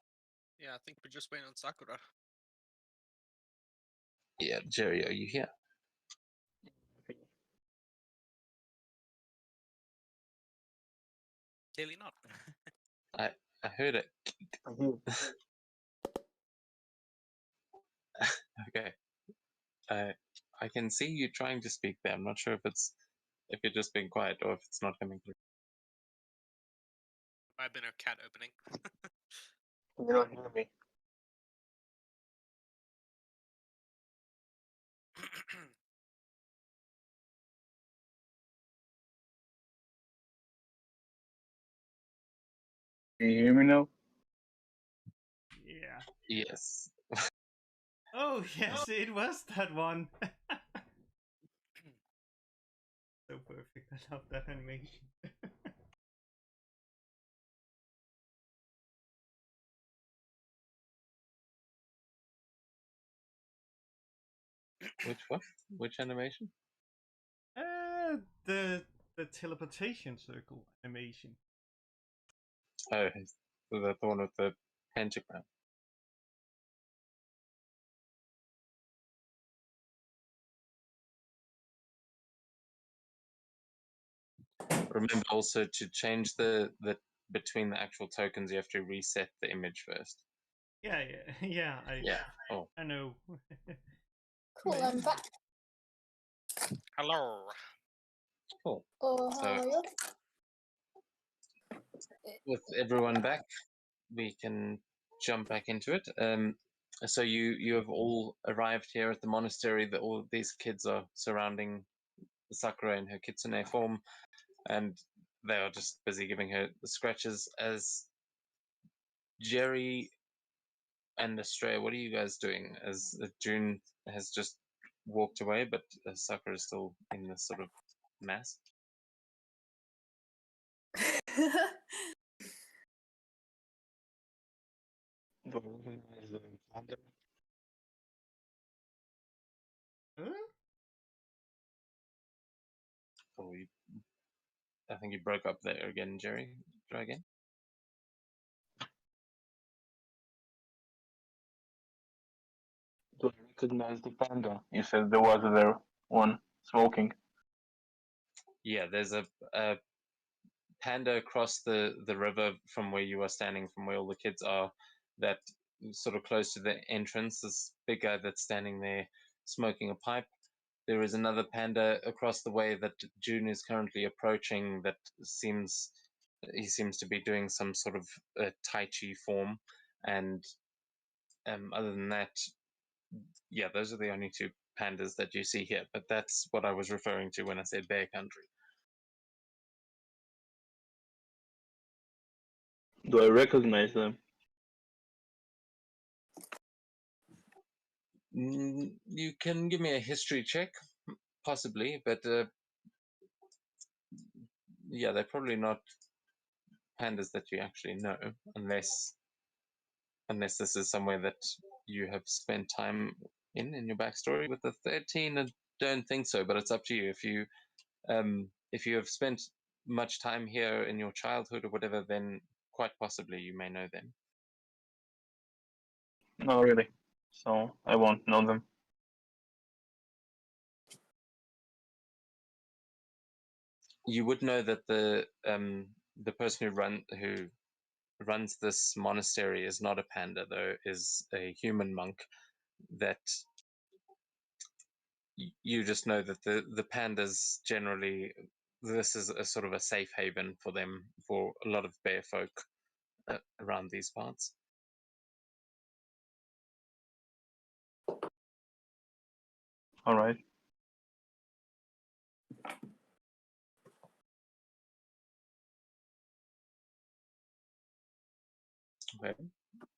S2: Yeah, I think we're just waiting on Sakura.
S3: Yeah, Jerry, are you here?
S2: Clearly not.
S3: I heard it. Okay. I can see you trying to speak there. I'm not sure if you're just being quiet or if it's not coming through.
S2: Might have been a cat opening.
S4: You don't hear me. Can you hear me now?
S5: yeah.
S3: Yes.
S5: Oh yes, it was that one. So perfect. I love that animation.
S3: Which one? Which animation?
S5: The teleportation circle animation.
S3: Oh, the one with the pentagram. Remember also to change the between the actual tokens, you have to reset the image first.
S5: Yeah, yeah.
S3: Yeah. Oh,
S5: I know.
S1: Cool, I'm back.
S2: Hello.
S3: cool.
S1: Oh,
S3: So-
S1: how are you?
S3: With everyone back, we can jump back into it. So you have all arrived here at the monastery. That all these kids are surrounding Sakura in her kitsune form, and they are just busy giving her the scratches. As Jerry and Estrella, what are you guys doing? As June has just walked away, but Sakura is still in this sort of mass.
S4: Do I recognize the panda?
S5: Huh?
S3: Oh, I think you broke up there again, Jerry. Try again.
S4: Do I recognize the panda? You said there was there one smoking.
S3: Yeah, there's a panda across the river from where you are standing, from where all the kids are, that sort of close to the entrance. This big guy that's standing there smoking a pipe. There is another panda across the way that June is currently approaching. That he seems to be doing some sort of Tai Chi form, and other than that, yeah, those are the only two pandas that you see here. But that's what I was referring to when I said bear country.
S4: Do I recognize them?
S3: You can give me a history check, possibly, but yeah, they're probably not pandas that you actually know, unless this is somewhere that you have spent time in your backstory. With the 13, I don't think so, but it's up to you. If you have spent much time here in your childhood or whatever, then quite possibly you may know them.
S4: Not really. So I won't know them.
S3: You would know that the person who runs this monastery is not a panda, though, is a human monk. That you just know that the pandas generally, this is a sort of a safe haven for them, for a lot of bear folk around these parts.
S4: All right.
S3: Okay.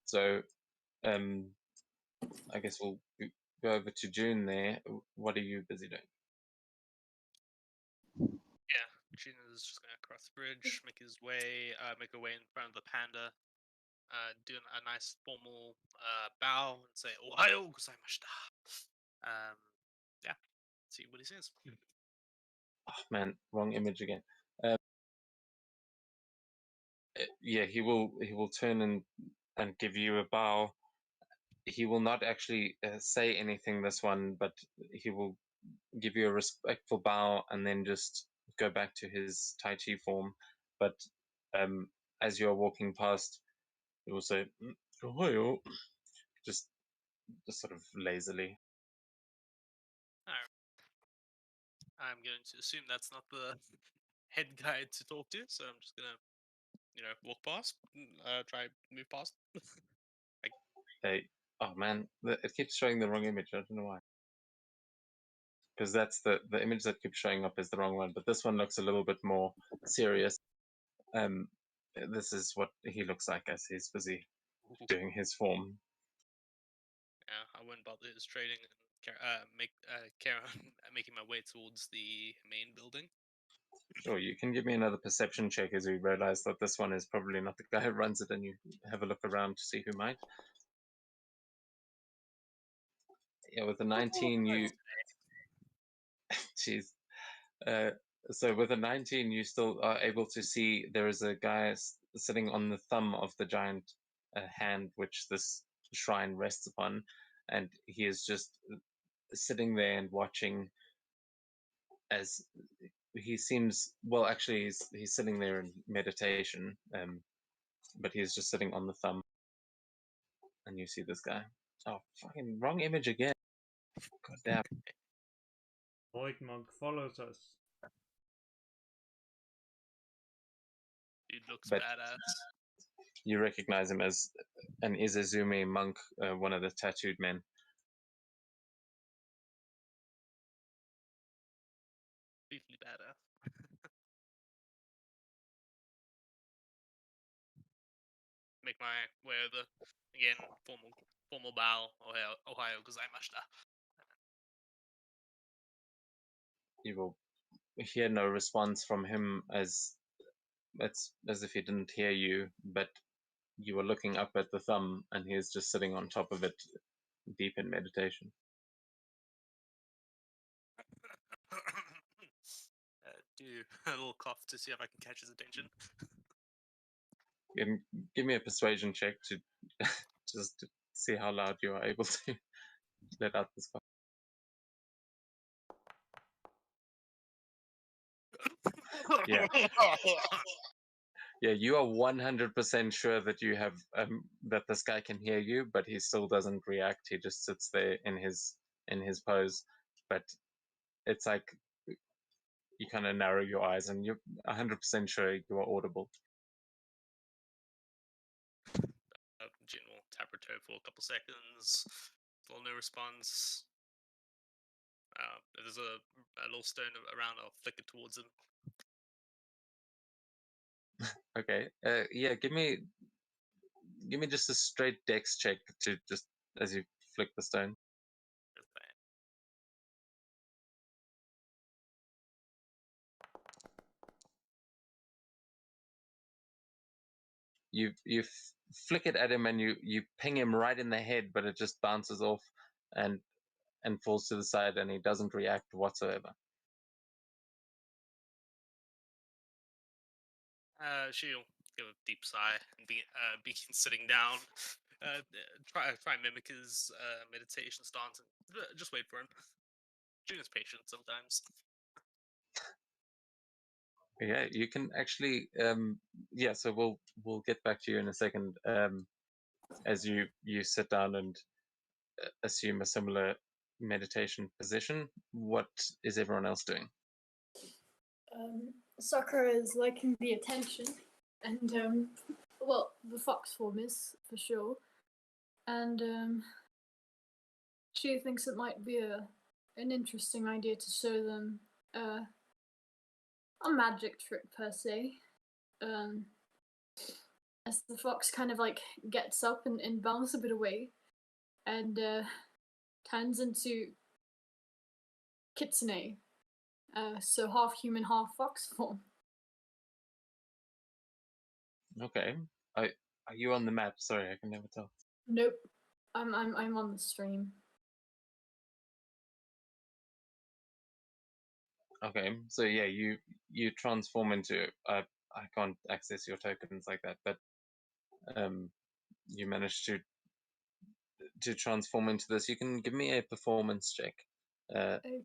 S3: So I guess we'll go over to June there. What are you busy doing?
S2: Yeah, Jin is just gonna cross the bridge, make his way, make her way in front of the panda, do a nice formal bow and say "Ohayo gozaimashita." Yeah, see what he says.
S3: Oh man, wrong image again. Yeah, he will turn and give you a bow. He will not actually say anything this one, but he will give you a respectful bow and then just go back to his Tai Chi form. But as you're walking past, he will say, "Ohayo," just sort of lazily.
S2: Alright. I'm going to assume that's not the head guy to talk to, so I'm just gonna, walk past, try move past.
S3: Hey, oh man, it keeps showing the wrong image. I don't know why. Because that's the image that keeps showing up is the wrong one. But this one looks a little bit more serious. This is what he looks like as he's busy doing his form.
S2: Yeah, I wouldn't bother his trading and carry on making my way towards the main building.
S3: Sure, you can give me another perception check as we realize that this one is probably not the guy who runs it, and you have a look around to see who might. Yeah, with a 19, you. Jeez. So with a 19, you still are able to see there is a guy sitting on the thumb of the giant hand which this shrine rests upon, and he is just sitting there and watching as he seems well. Actually, he's sitting there in meditation, but he's just sitting on the thumb, and you see this guy. Oh, fucking wrong image again! God damn.
S5: Void Monk follows us.
S2: Dude looks
S3: But
S2: badass.
S3: you recognize him as an Izazumi monk, one of the tattooed men.
S2: Completely badass. Make my way over again. Formal bow. Ohayo gozaimashita.
S3: You will hear no response from him, as it's as if he didn't hear you, but you were looking up at the thumb and he is just sitting on top of it, deep in meditation.
S2: Do a little cough to see if I can catch his attention.
S3: Give me a persuasion check to just to see how loud you are able to let out this cough. Yeah. Yeah, you are 100% sure that you have that this guy can hear you, but he still doesn't react. He just sits there in his pose. But it's like you kind of narrow your eyes, and you're 100% sure you are audible.
S2: Jin will tap her toe for a couple seconds. Still no response. If there's a little stone around, I'll flick it towards him.
S3: Okay. Yeah. Give me just a straight dex check to just as you flick the stone. you flick it at him and you ping him right in the head, but it just bounces off and falls to the side, and he doesn't react whatsoever.
S2: She'll give a deep sigh and begin sitting down. Try mimic his meditation stance and just wait for him. June is patient sometimes.
S3: Yeah, you can actually. Yeah, so we'll get back to you in a second. As you sit down and assume a similar meditation position, what is everyone else doing?
S1: Sakura is liking the attention, and well, the fox form is for sure, and she thinks it might be an interesting idea to show them a magic trick per se. As the fox kind of like gets up and bounces a bit away, and turns into Kitsune, so half human, half fox form.
S3: Okay. Are you on the map? Sorry, I can never tell.
S1: Nope, I'm on the stream.
S3: Okay, so yeah, you transform into. I can't access your tokens like that, but you manage to transform into this. You can give me a performance check
S1: Okay.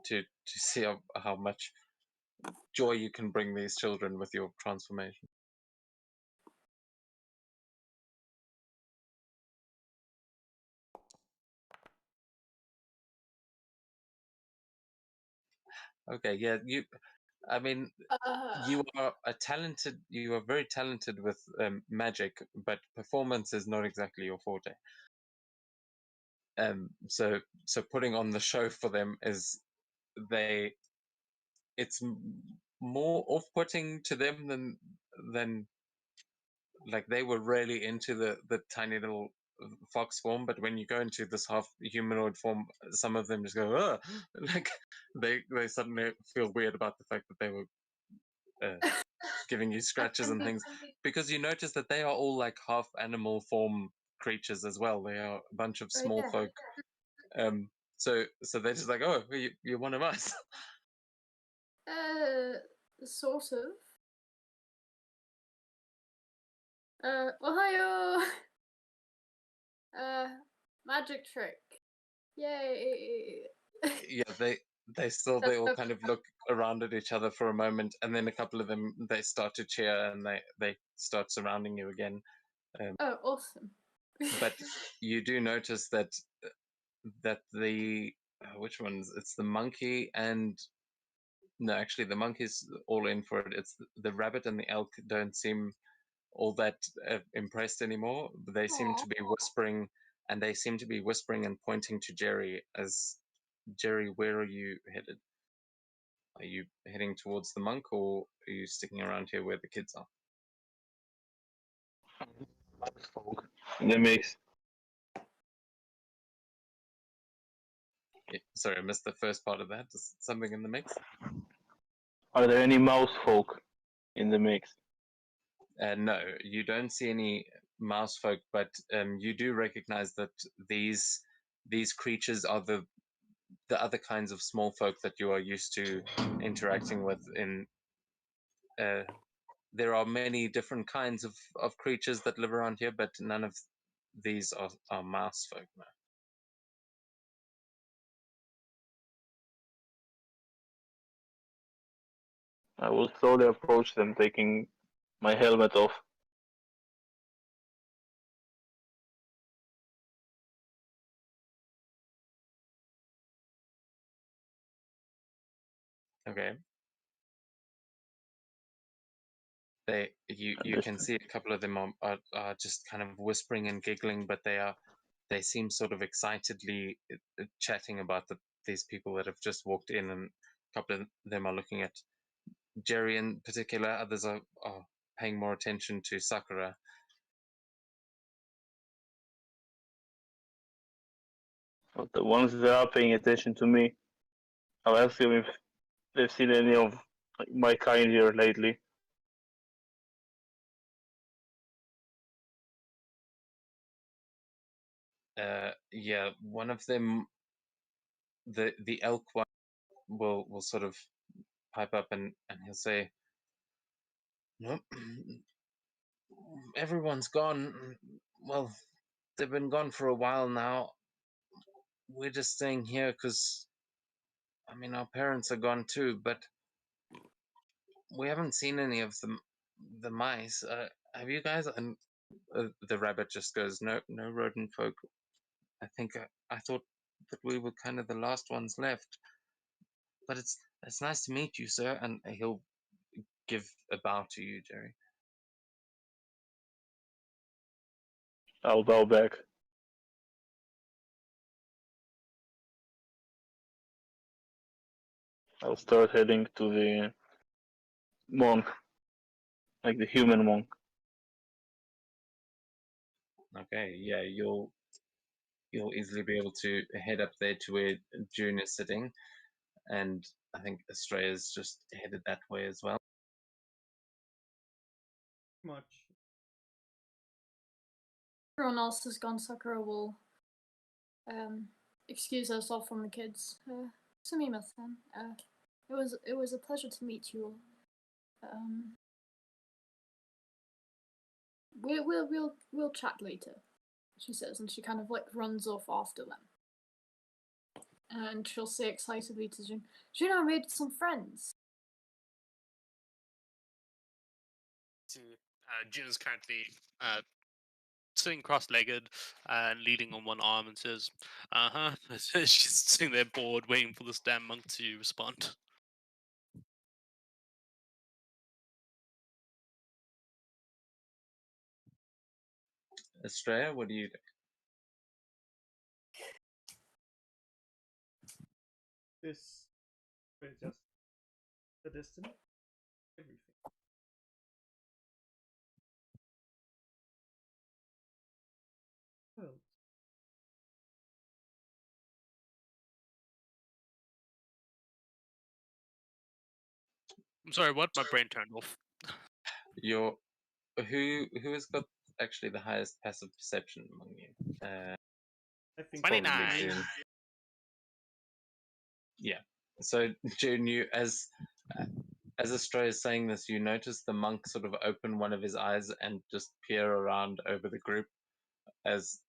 S3: to see how much joy you can bring these children with your transformation. Okay, yeah, I mean, you are very talented with magic, but performance is not exactly your forte. So putting on the show for them is it's more off-putting to them than like they were really into the tiny little fox form, but when you go into this half humanoid form, some of them just go, ugh! Like they suddenly feel weird about the fact that they were giving you scratches and things, because you notice that they are all like half animal form creatures as well. They are a bunch of small folk. So they're just like, oh, you're one of us.
S1: Sort of. Ohio! Magic trick. Yay!
S3: Yeah, they all kind of look around at each other for a moment, and then a couple of them, they start to cheer and they start surrounding you again.
S1: Oh, awesome.
S3: But you do notice that the which ones? It's the monkey and no, actually the monkey's all in for it. It's the rabbit and the elk don't seem all that impressed anymore. They seem to be whispering, and they seem to be whispering and pointing to Jerry as, Jerry, where are you headed? Are you heading towards the monk, or are you sticking around here where the kids are?
S4: In the mix.
S3: Yeah, sorry, I missed the first part of that. Is something in the mix?
S4: Are there any mouse folk in the mix?
S3: No, you don't see any mouse folk, but you do recognize that these creatures are the other kinds of small folk that you are used to interacting with. In there are many different kinds of creatures that live around here, but none of these are mouse folk. No.
S4: I will slowly approach them, taking my helmet off.
S3: Okay. You can see a couple of them are just kind of whispering and giggling, but they seem sort of excitedly chatting about these people that have just walked in, and a couple of them are looking at Jerry in particular. Others are paying more attention to Sakura.
S4: But the ones that are paying attention to me, I'll ask them if they've seen any of my kind here lately.
S3: Yeah, one of them, the elk one, will sort of pipe up and he'll say, "Nope, everyone's gone. Well, they've been gone for a while now. We're just staying here because, I mean, our parents are gone too, but we haven't seen any of the mice. Have you guys?" And the rabbit just goes, "No, no rodent folk. I think I thought that we were kind of the last ones left. But it's nice to meet you, sir." And he'll give a bow to you, Jerry.
S4: I'll bow back. I'll start heading to the monk, like the human monk.
S3: Okay, yeah, you'll easily be able to head up there to where June is sitting, and I think Estrella's just headed that way as well.
S5: Much.
S1: Everyone else has gone. Sakura will excuse herself from the kids. Sumimasen. It was a pleasure to meet you all. We'll chat later, she says, and she kind of like runs off after them. And she'll say excitedly to June, "June, I made some friends."
S2: June is currently sitting cross-legged and leaning on one arm and says, "Uh-huh." She's sitting there bored, waiting for this damn monk to respond.
S3: Estrella, what do you do?
S5: This is just the destiny. Everything. Well,
S2: I'm sorry, what? My brain turned off.
S3: Your who has got actually the highest passive perception among you?
S5: I think
S2: 29.
S3: June. Yeah. So June, you as Estrella is saying this, you notice the monk sort of open one of his eyes and just peer around over the group as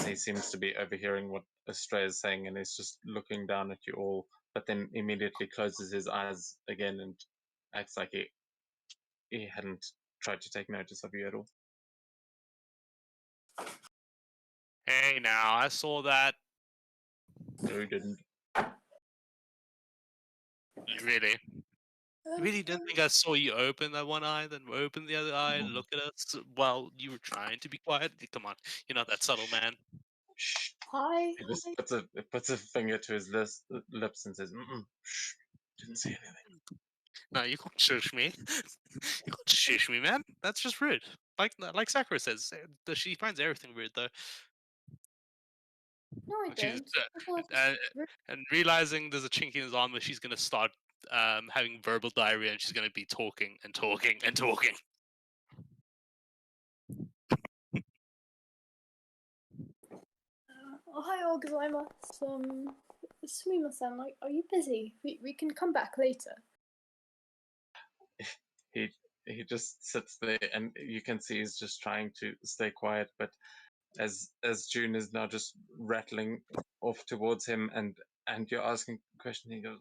S3: he seems to be overhearing what Estrella is saying, and he's just looking down at you all, but then immediately closes his eyes again and acts like he hadn't tried to take notice of you at all.
S2: Hey, now, I saw that.
S3: No, he didn't.
S2: Really? You really didn't think I saw you open that one eye, then open the other eye, look at us while you were trying to be quiet? Come on, you're not that subtle, man.
S3: Shh.
S1: Hi.
S3: He just puts a finger to his lips and says, "Shh, didn't say anything."
S2: No, you can't shush me. You can't shush me, man. That's just rude. Like Sakura says, she finds everything rude, though.
S1: No, I
S2: She's
S1: don't. I thought it was rude.
S2: and realizing there's a chink in his armor, she's gonna start having verbal diarrhea, and she's gonna be talking and talking and talking.
S1: Oh, hi, Orgazima. Sumimasen, like, are you busy? We can come back later.
S3: He just sits there, and you can see he's just trying to stay quiet. But as June is now just rattling off towards him, and you're asking a question, he goes,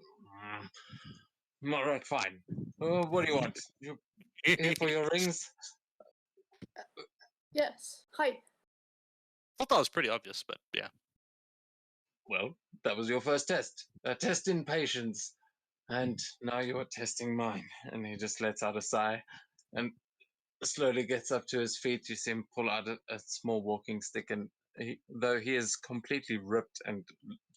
S3: "All right, fine. What do you want? You here for your rings?"
S1: Yes. Hi.
S2: Thought that was pretty obvious, but yeah.
S3: Well, that was your first test. A test in patience. And now you're testing mine. And he just lets out a sigh and slowly gets up to his feet. You see him pull out a small walking stick, and though he is completely ripped and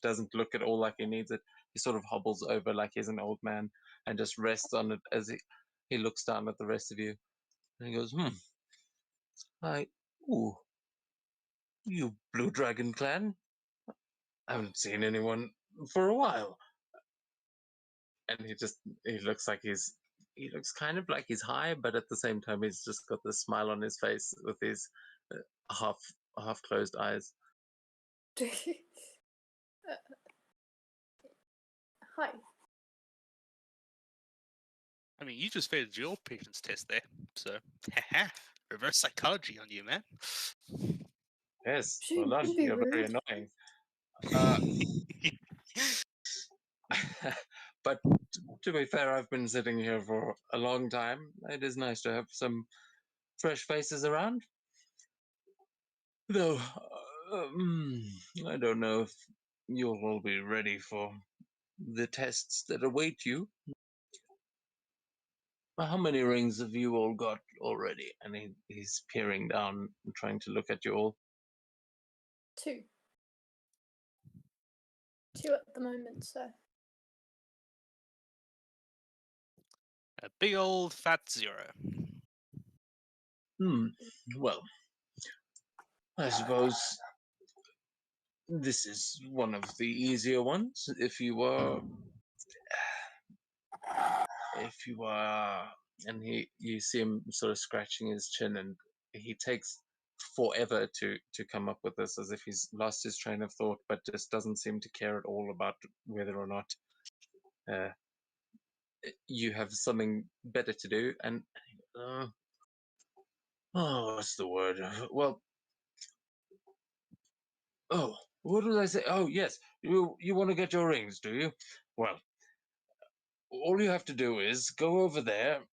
S3: doesn't look at all like he needs it, he sort of hobbles over like he's an old man and just rests on it as he looks down at the rest of you. And he goes, ooh, you Blue Dragon clan? I haven't seen anyone for a while." And he looks like he looks kind of like he's high, but at the same time he's just got this smile on his face with his half closed eyes.
S1: Hi.
S2: I mean, you just failed your patience test there, so reverse psychology on you, man.
S3: Yes,
S1: She
S3: well done.
S1: wouldn't be
S3: You're very
S1: rude.
S3: annoying. Uh, but to be fair, I've been sitting here for a long time. It is nice to have some fresh faces around. Though, I don't know if you'll all be ready for the tests that await you. How many rings have you all got already? And he's peering down and trying to look at you all.
S1: 2. 2 at the moment, so.
S2: A big old fat 0.
S6: Well, I suppose this is one of the easier ones. If you are, and you see him sort of scratching his chin, and he takes forever to come up with this, as if he's lost his train of thought, but just doesn't seem to care at all about whether or not you have something better to do. And what's the word? Well, what did I say? Oh, yes, you want to get your rings, do you? Well, all you have to do is go over there,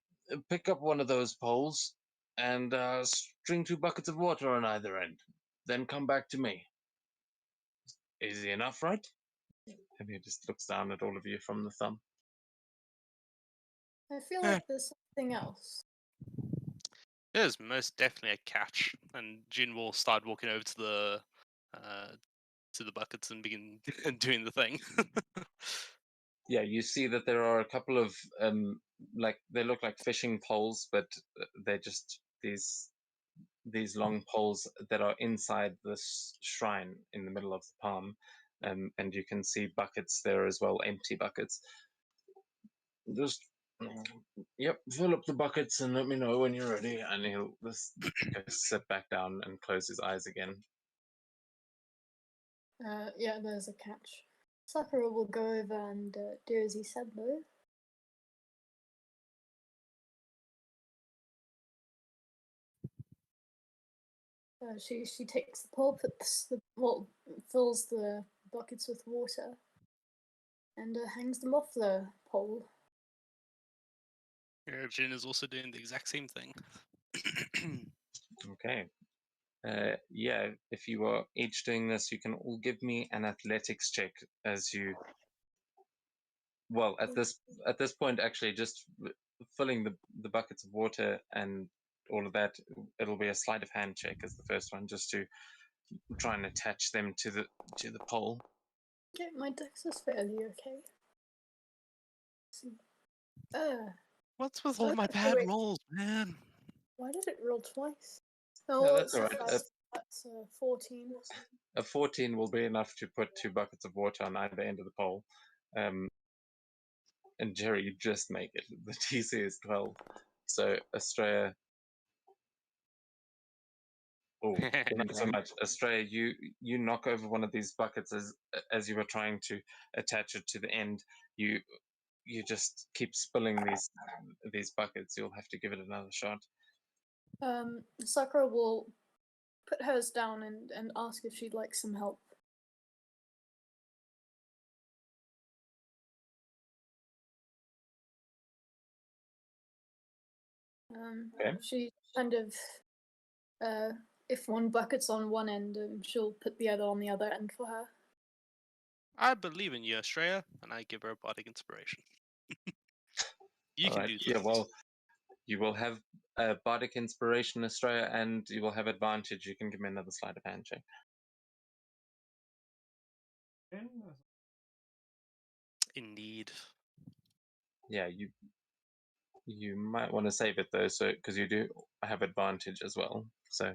S6: pick up one of those poles, and string 2 buckets of water on either end. Then come back to me. Easy enough, right? And he just looks down at all of you from the thumb.
S1: I feel like there's something else.
S2: There's most definitely a catch, and Jin will start walking over to the buckets and begin doing the thing.
S3: Yeah, you see that there are a couple of like they look like fishing poles, but they're just these long poles that are inside this shrine in the middle of the palm, and you can see buckets there as well, empty buckets. Just yep, fill up the buckets and let me know when you're ready. And he'll just sit back down and close his eyes again.
S1: Yeah, there's a catch. Sakura will go over and do as he said, though. She takes the pole, fills the buckets with water, and hangs them off the pole.
S2: Jin is also doing the exact same thing.
S3: Okay. Yeah, if you are each doing this, you can all give me an athletics check as you. Well, at this point, actually, just filling the buckets of water and all of that, it'll be a sleight of hand check as the first one, just to try and attach them to the pole.
S1: Okay, my dex is fairly okay.
S2: What's with all my
S1: okay,
S2: bad
S1: wait.
S2: rolls, man?
S1: Why did it roll twice?
S3: No,
S1: Oh,
S3: that's all right.
S1: That's 14.
S3: A 14 will be enough to put 2 buckets of water on either end of the pole. And Jerry, you just make it. The DC is 12. So Australia. Oh, not so much. Australia, you knock over one of these buckets as you were trying to attach it to the end. You just keep spilling these buckets. You'll have to give it another shot.
S1: Sakura will put hers down and ask if she'd like some help.
S3: Okay.
S1: She kind of, if one bucket's on one end, she'll put the other on the other end for her.
S2: I believe in you, Australia, and I give her a bardic inspiration. You can do this.
S3: Yeah, well, you will have bardic inspiration, Australia, and you will have advantage. You can give me another sleight of hand check.
S2: Indeed.
S3: Yeah, you might want to save it though, so because you do have advantage as well. So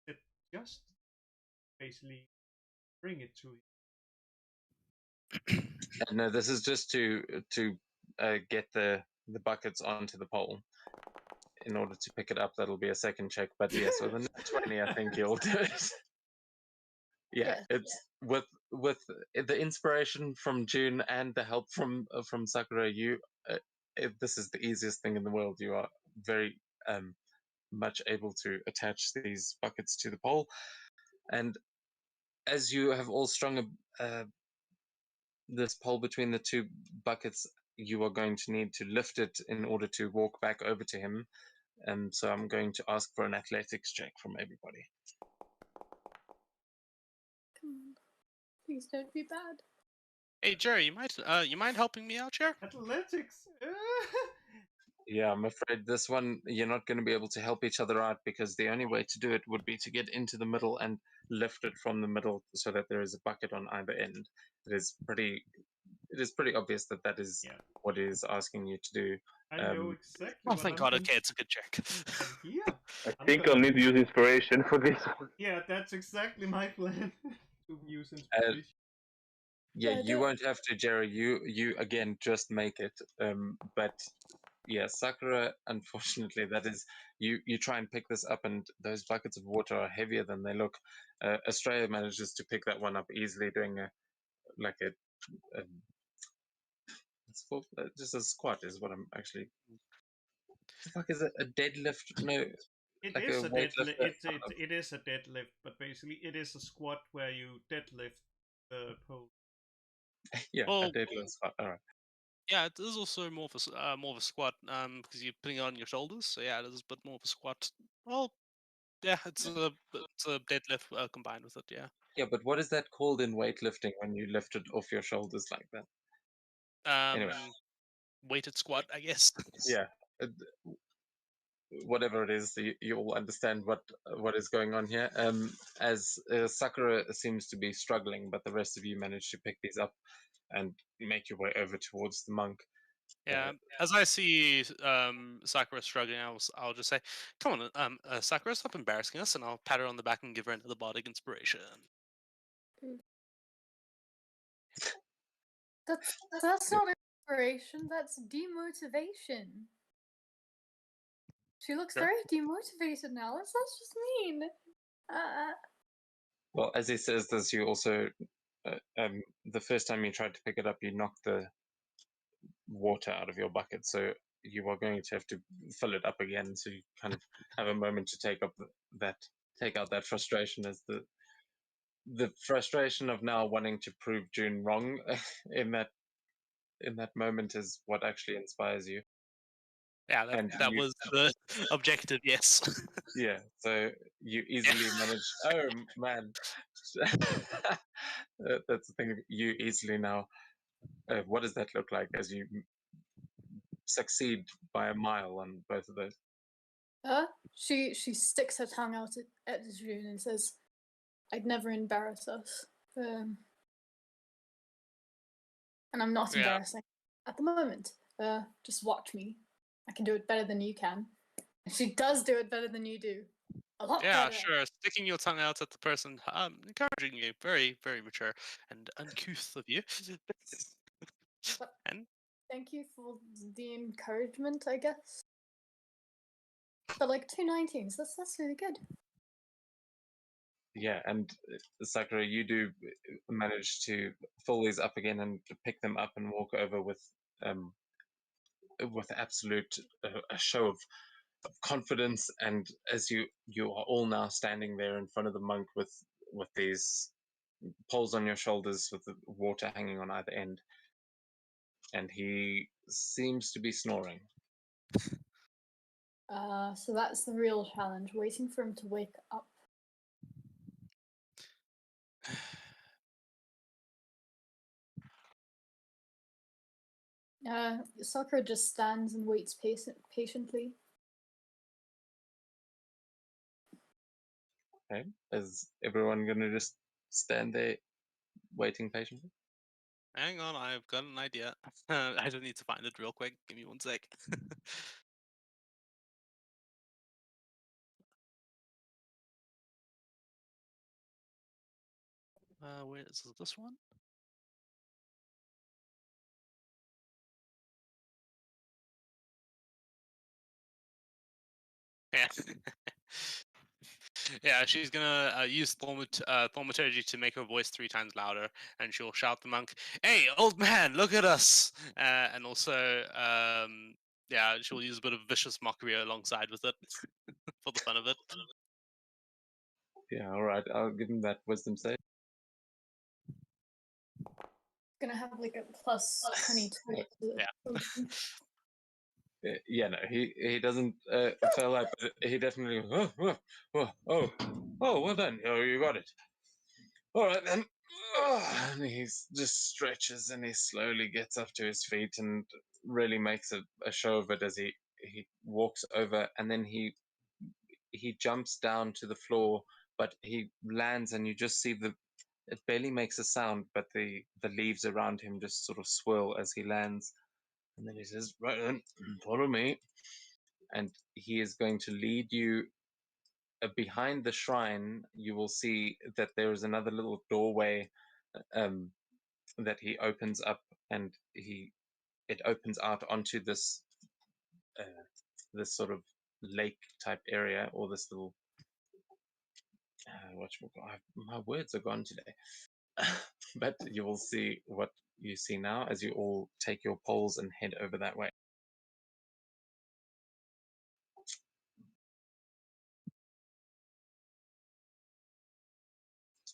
S5: It just basically bring it to you.
S3: no, this is just to get the buckets onto the pole. in order to pick it up, that'll be a second check. But yes, with a nat 20, I think you'll do it. Yeah,
S1: Yeah,
S3: it's with the inspiration from June and the help from Sakura. This is the easiest thing in the world. You are very much able to attach these buckets to the pole, and as you have all strung this pole between the two buckets, you are going to need to lift it in order to walk back over to him. And so I'm going to ask for an athletics check from everybody.
S1: come on. Please don't be bad.
S2: Hey Jerry, you mind helping me out here?
S5: Athletics.
S3: Yeah, I'm afraid this one you're not going to be able to help each other out, because the only way to do it would be to get into the middle and lift it from the middle so that there is a bucket on either end. It is pretty obvious that that is
S5: Yeah.
S3: what it is asking you to do.
S5: I know exactly
S2: Oh,
S5: what
S2: thank
S5: I'm
S2: God.
S5: going
S2: Okay, it's a good check.
S5: here.
S4: I
S5: I'm
S4: think
S5: gonna-
S4: I'll need to use inspiration for this one.
S5: Yeah, that's exactly my plan. To use inspiration.
S3: Yeah,
S1: Yeah,
S3: you
S1: don't-
S3: won't have to, Jerry. You again just make it. But yeah, Sakura, unfortunately, that is you try and pick this up, and those buckets of water are heavier than they look. Australia manages to pick that one up easily, doing a it's called just a squat is what I'm actually. The fuck is it? A deadlift? No,
S5: It
S3: like
S5: is
S3: a
S5: a deadlift.
S3: weightlifter.
S5: It is a deadlift, but basically it is a squat where you deadlift the pole.
S3: Yeah, a
S2: Well,
S3: deadlift squat. All right.
S2: yeah, it is also more of a squat, because you're putting it on your shoulders. So yeah, it is a bit more of a squat. Well, yeah, it's a deadlift combined with it. Yeah.
S3: Yeah, but what is that called in weightlifting when you lift it off your shoulders like that? Anyway.
S2: Weighted squat, I guess.
S3: Yeah, whatever it is, you all understand what is going on here. As Sakura seems to be struggling, but the rest of you manage to pick these up and make your way over towards the monk.
S2: Yeah. As I see Sakura struggling, I'll just say, "Come on, Sakura, stop embarrassing us," and I'll pat her on the back and give her another bardic inspiration.
S1: That's not inspiration, that's demotivation. She looks
S3: Sure.
S1: very demotivated now. That's just mean.
S3: Well, as he says this, you also, the first time you tried to pick it up, you knocked the water out of your bucket, so you are going to have to fill it up again. So you kind of have a moment to take out that frustration, as the frustration of now wanting to prove June wrong in that moment is what actually inspires you.
S2: Yeah,
S3: And
S2: that
S3: you-
S2: was the objective. Yes.
S3: Yeah, so you easily manage. Oh man, that's the thing. You easily now. What does that look like as you succeed by a mile on both of those?
S1: She sticks her tongue out at June and says, "I'd never embarrass us." And I'm not
S2: Yeah.
S1: embarrassing at the moment. Just watch me. I can do it better than you can. And she does do it better than you do. A lot
S2: Yeah,
S1: better.
S2: sure. Sticking your tongue out at the person, encouraging you. Very, very mature and uncouth of you. And
S1: Thank you for the encouragement, I guess. But like 2 19s, that's really good.
S3: Yeah, and Sakura, you do manage to fill these up again and to pick them up and walk over with absolute a show of confidence. And as you are all now standing there in front of the monk with these poles on your shoulders with the water hanging on either end, and he seems to be snoring.
S1: So that's the real challenge, waiting for him to wake up. Sakura just stands and waits patiently.
S3: Okay, is everyone gonna just stand there waiting patiently?
S2: hang on, I've got an idea. I don't need to find it real quick. Give me one sec. Where is this one? Yeah. Yeah, she's gonna use thaumaturgy to make her voice 3 times louder, and she'll shout the monk, "Hey, old man, look at us!" And also, yeah, she'll use a bit of vicious mockery alongside with it for the fun of it.
S3: Yeah, all right. I'll give him that wisdom save.
S1: Gonna have like a plus 22. to
S2: Yeah.
S1: something.
S3: Yeah, no, he doesn't fail out, but he definitely. Oh, well done. Oh, you got it. All right then. And he just stretches and he slowly gets up to his feet and really makes a show of it as he walks over, and then he jumps down to the floor, but he lands and you just see it barely makes a sound, but the leaves around him just sort of swirl as he lands. And then he says, "Right then, follow me." And he is going to lead you behind the shrine. You will see that there is another little doorway that he opens up, and it opens out onto this this sort of lake type area, or this little my words are gone today. But you will see what you see now as you all take your poles and head over that way.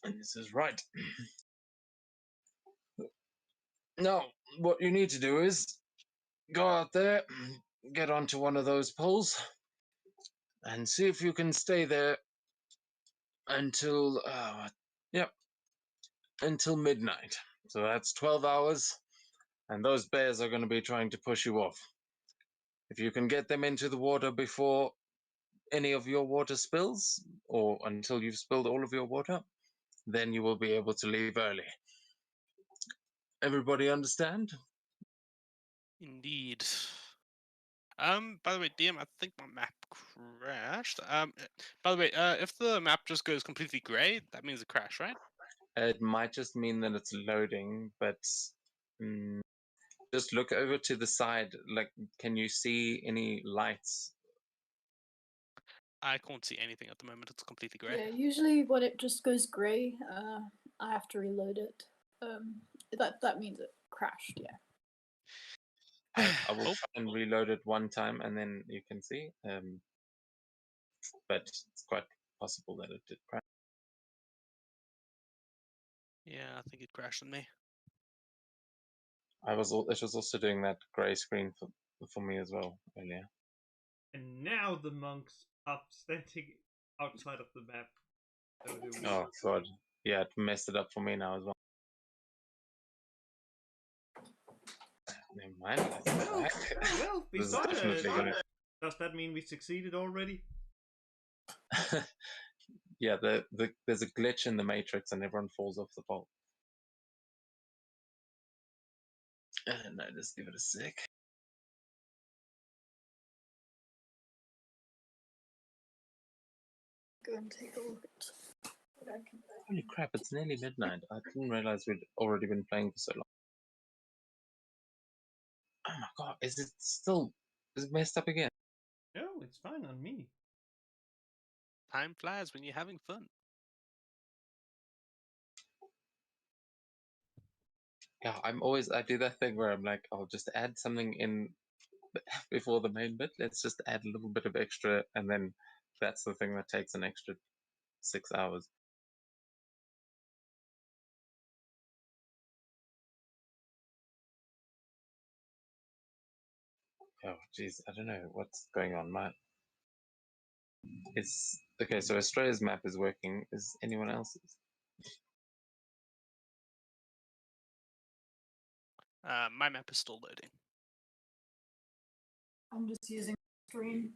S3: And this is right. Now, what you need to do is go out there, get onto one of those poles, and see if you can stay there until, yep, until midnight. So that's 12 hours, and those bears are going to be trying to push you off. If you can get them into the water before any of your water spills, or until you've spilled all of your water, then you will be able to leave early. Everybody understand?
S2: Indeed. By the way, DM, I think my map crashed. By the way, if the map just goes completely grey, that means it crashed, right?
S3: It might just mean that it's loading, but just look over to the side. Like, can you see any lights?
S2: I can't see anything at the moment. It's completely grey.
S1: Yeah, usually when it just goes grey, I have to reload it. That means it crashed. Yeah.
S3: I will
S2: Oh.
S3: try and reload it one time, and then you can see. But it's quite possible that it did crash.
S2: Yeah, I think it crashed on me.
S3: It was also doing that grey screen for me as well earlier.
S5: And now the monks are standing outside of the map.
S3: Oh god, yeah, it messed it up for me now as well. Never mind. Let's go back.
S5: Well, we
S3: This is
S5: started.
S3: definitely gonna.
S5: Does that mean we succeeded already?
S3: Yeah, there's a glitch in the matrix and everyone falls off the pole. No, just give it a sec.
S1: Go and take a look at what I can.
S3: Holy crap, it's nearly midnight. I didn't realize we'd already been playing for so long. Oh my god, is it messed up again?
S5: No, it's fine on me.
S2: Time flies when you're having fun.
S3: Yeah, I do that thing where I'm like, I'll just add something in before the main bit. Let's just add a little bit of extra, and then that's the thing that takes an extra 6 hours. Oh, geez, I don't know what's going on. It's okay. So Australia's map is working. Is anyone else's?
S2: My map is still loading.
S1: I'm just using screen.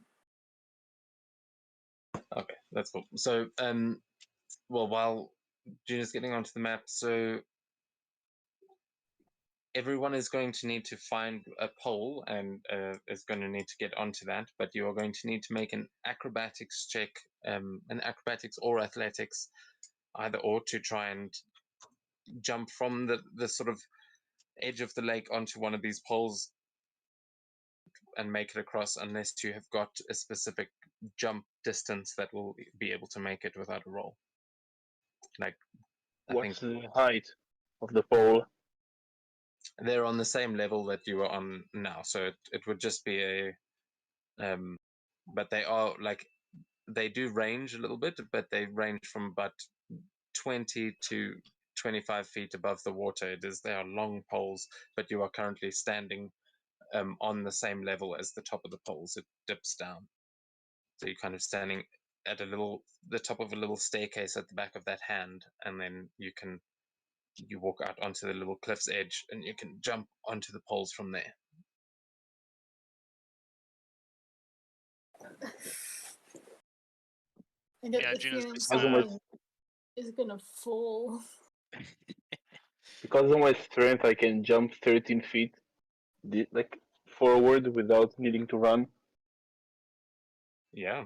S3: Okay, that's cool. So, well, while Gina's getting onto the map, so everyone is going to need to find a pole and is going to need to get onto that, but you are going to need to make an acrobatics check, an acrobatics or athletics, either or, to try and jump from the sort of edge of the lake onto one of these poles and make it across unless you have got a specific jump distance that will be able to make it without a roll. Like, I think
S4: What's the height of the pole?
S3: they're on the same level that you are on now, so it would just be a but they are like, they do range a little bit, but they range from about 20 to 25 feet above the water. They are long poles, but you are currently standing on the same level as the top of the poles. It dips down, so you're kind of standing at the top of a little staircase at the back of that hand, and then you walk out onto the little cliff's edge, and you can jump onto the poles from there.
S1: I get
S2: Yeah,
S1: the
S2: Gina's
S1: feeling
S2: just,
S1: someone is gonna fall.
S4: Because of my strength, I can jump 13 feet, like forward without needing to run.
S3: Yeah.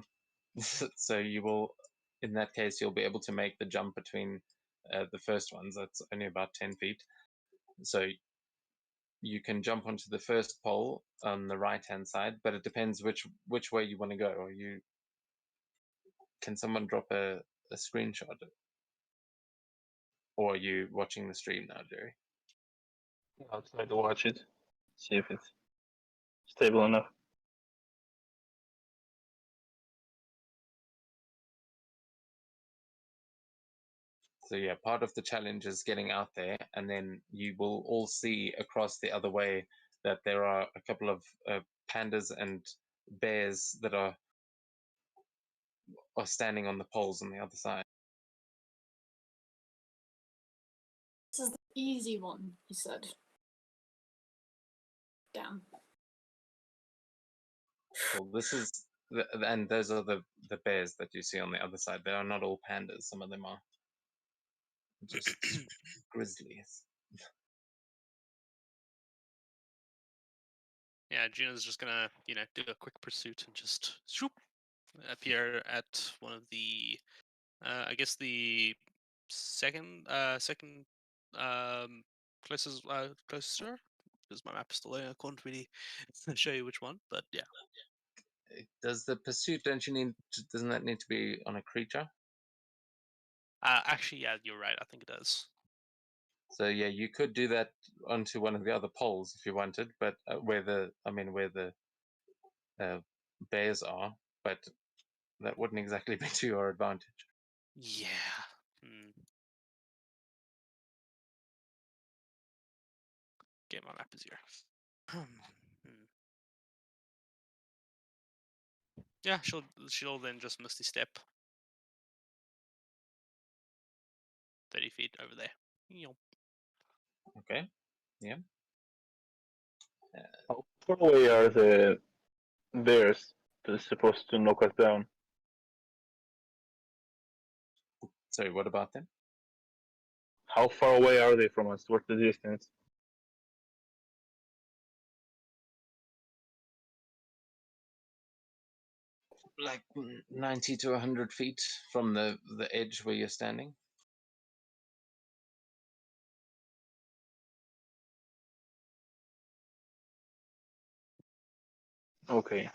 S3: So you will, in that case, you'll be able to make the jump between the first ones. That's only about 10 feet. So you can jump onto the first pole on the right-hand side, but it depends which way you want to go. Or can someone drop a screenshot? Or are you watching the stream now, Jerry?
S4: I'll try to watch it, see if it's stable enough.
S3: So yeah, part of the challenge is getting out there, and then you will all see across the other way that there are a couple of pandas and bears that are standing on the poles on the other side.
S1: This is the easy one, he said. Damn.
S3: Well, this is, and those are the bears that you see on the other side. They are not all pandas. Some of them are just grizzlies.
S2: yeah, Gina's just gonna, do a quick pursuit and just swoop, appear at one of the, I guess the second closest closest to her, because my map is still there. I can't really show you which one, but yeah.
S3: Does the pursuit, doesn't that need to be on a creature?
S2: Actually, yeah, you're right. I think it does.
S3: So yeah, you could do that onto one of the other poles if you wanted, but where the bears are, but that wouldn't exactly be to your advantage.
S2: Yeah. Hmm. Okay, my map is here. Yeah, she'll then just misty step 30 feet over there. Yep.
S3: Okay. Yeah.
S4: How far away are the bears that's supposed to knock us down?
S3: Sorry, what about them?
S4: How far away are they from us? What's the distance?
S3: Like 90 to 100 feet from the edge where you're standing.
S4: Okay.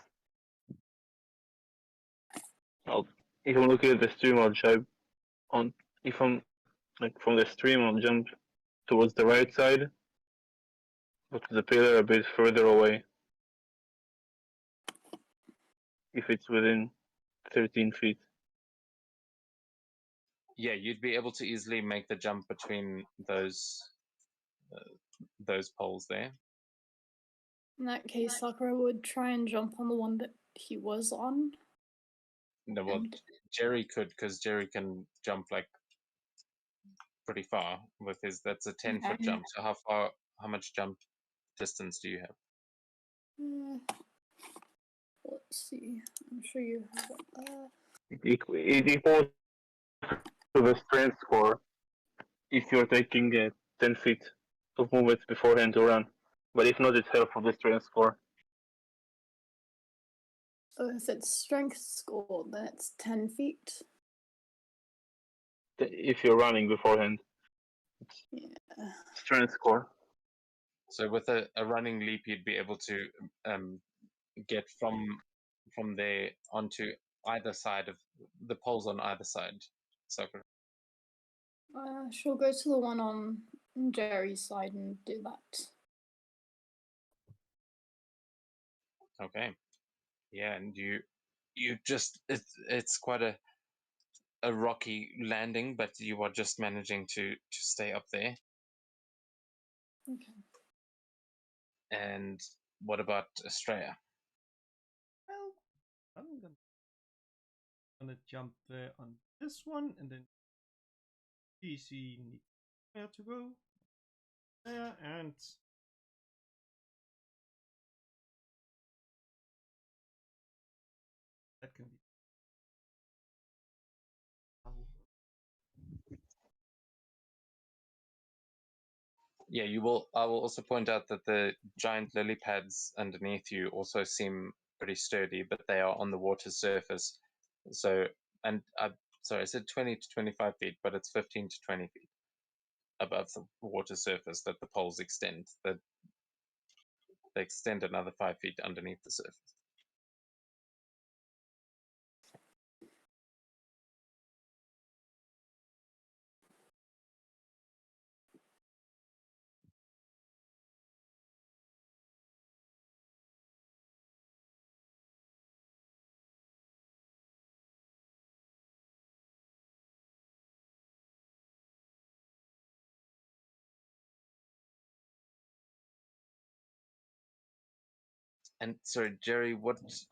S4: If I'm looking at the stream, I'll jump on. If I'm like from the stream, I'll jump towards the right side, but the pillar a bit further away. If it's within 13 feet.
S3: Yeah, you'd be able to easily make the jump between those poles there.
S1: In that case, Sakura would try and jump on the one that he was on.
S3: No, well, Jerry could, because Jerry can jump like pretty far with his. That's a 10-foot
S1: Okay.
S3: jump. So how much jump distance do you have?
S1: Let's see. I'm sure you have it.
S4: It equals to the strength score if you're taking 10 feet of movement beforehand to run. But if not, it's half of the strength score.
S1: So if it's strength score, then it's 10 feet.
S4: If you're running beforehand, it's strength score.
S3: So with a running leap, you'd be able to get from there onto either side of the poles on either side. Sakura.
S1: She'll go to the one on Jerry's side and do that.
S3: Okay. Yeah, and you just it's quite a rocky landing, but you are just managing to stay up there.
S1: Okay.
S3: And what about Australia?
S5: Well, I'm gonna jump there on this one, and then DC needs where to go there, and that can be.
S3: Yeah, you will. I will also point out that the giant lily pads underneath you also seem pretty sturdy, but they are on the water surface. So, and sorry, I said 20 to 25 feet, but it's 15 to 20 feet above the water surface that the poles extend. That they extend another 5 feet underneath the surface. And sorry, Jerry,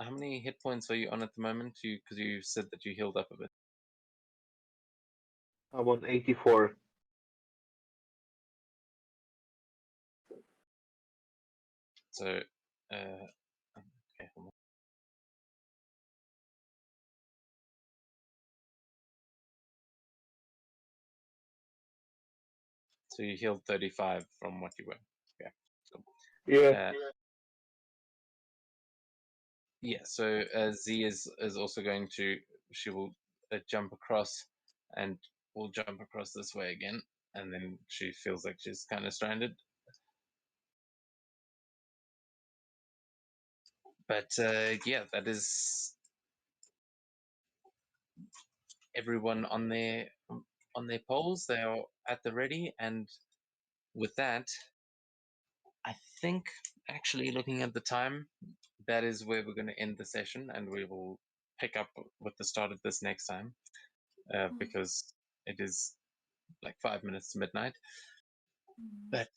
S3: how many hit points are you on at the moment? Because you said that you healed up a bit.
S4: I'm on 84.
S3: So, okay, hold on. So you healed 35 from what you were. Okay, cool.
S4: Yeah.
S3: Yeah, so Z is also going to, she will jump across and will jump across this way again. And then she feels like she's kind of stranded. But yeah, that is everyone on their poles. They are at the ready. And with that, I think actually looking at the time, that is where we're going to end the session, and we will pick up with the start of this next time because it is like 5 minutes to midnight. But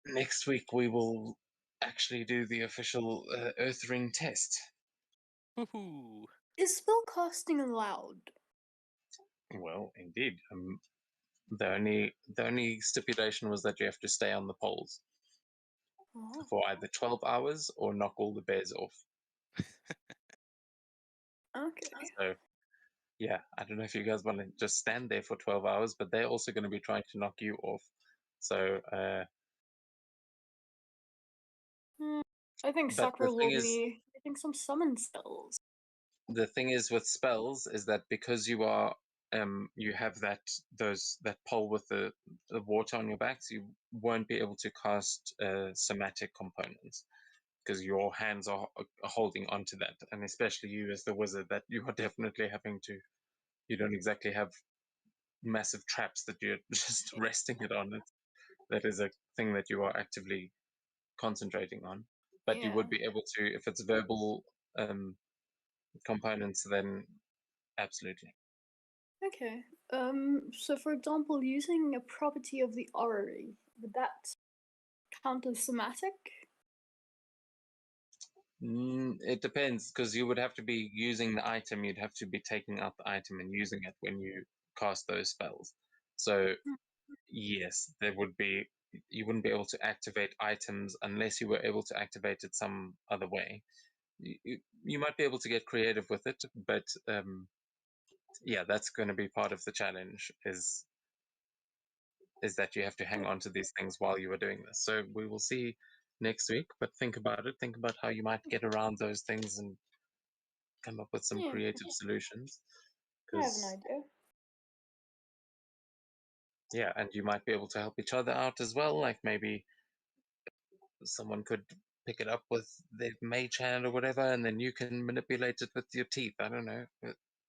S3: next week we will actually do the official Earth Ring test.
S2: Woohoo!
S1: Is spellcasting allowed?
S3: Well, indeed. The only stipulation was that you have to stay on the poles
S1: Oh.
S3: for either 12 hours or knock all the bears off.
S1: Okay.
S3: So, yeah, I don't know if you guys want to just stand there for 12 hours, but they're also going to be trying to knock you off. So,
S1: I think
S3: but
S1: Sakura will be getting some summon spells.
S3: the thing is with spells is that because you are you have that pole with the water on your backs, you won't be able to cast somatic components because your hands are holding onto that, and especially you as the wizard, that you are definitely having to. You don't exactly have massive traps that you're just resting it on. That is a thing that you are actively concentrating on, but you would be able to, if it's verbal components, then absolutely.
S1: Okay. So for example, using a property of the orrery, would that count as somatic?
S3: It depends, because you would have to be using the item. You'd have to be taking out the item and using it when you cast those spells. So yes, there would be. You wouldn't be able to activate items unless you were able to activate it some other way. You might be able to get creative with it, but yeah, that's going to be part of the challenge. Is that you have to hang on to these things while you are doing this. So we will see next week, but think about it. Think about how you might get around those things and come up with some creative solutions.
S1: I have an idea.
S3: Yeah, and you might be able to help each other out as well. Like maybe someone could pick it up with their mage hand or whatever, and then you can manipulate it with your teeth. I don't know.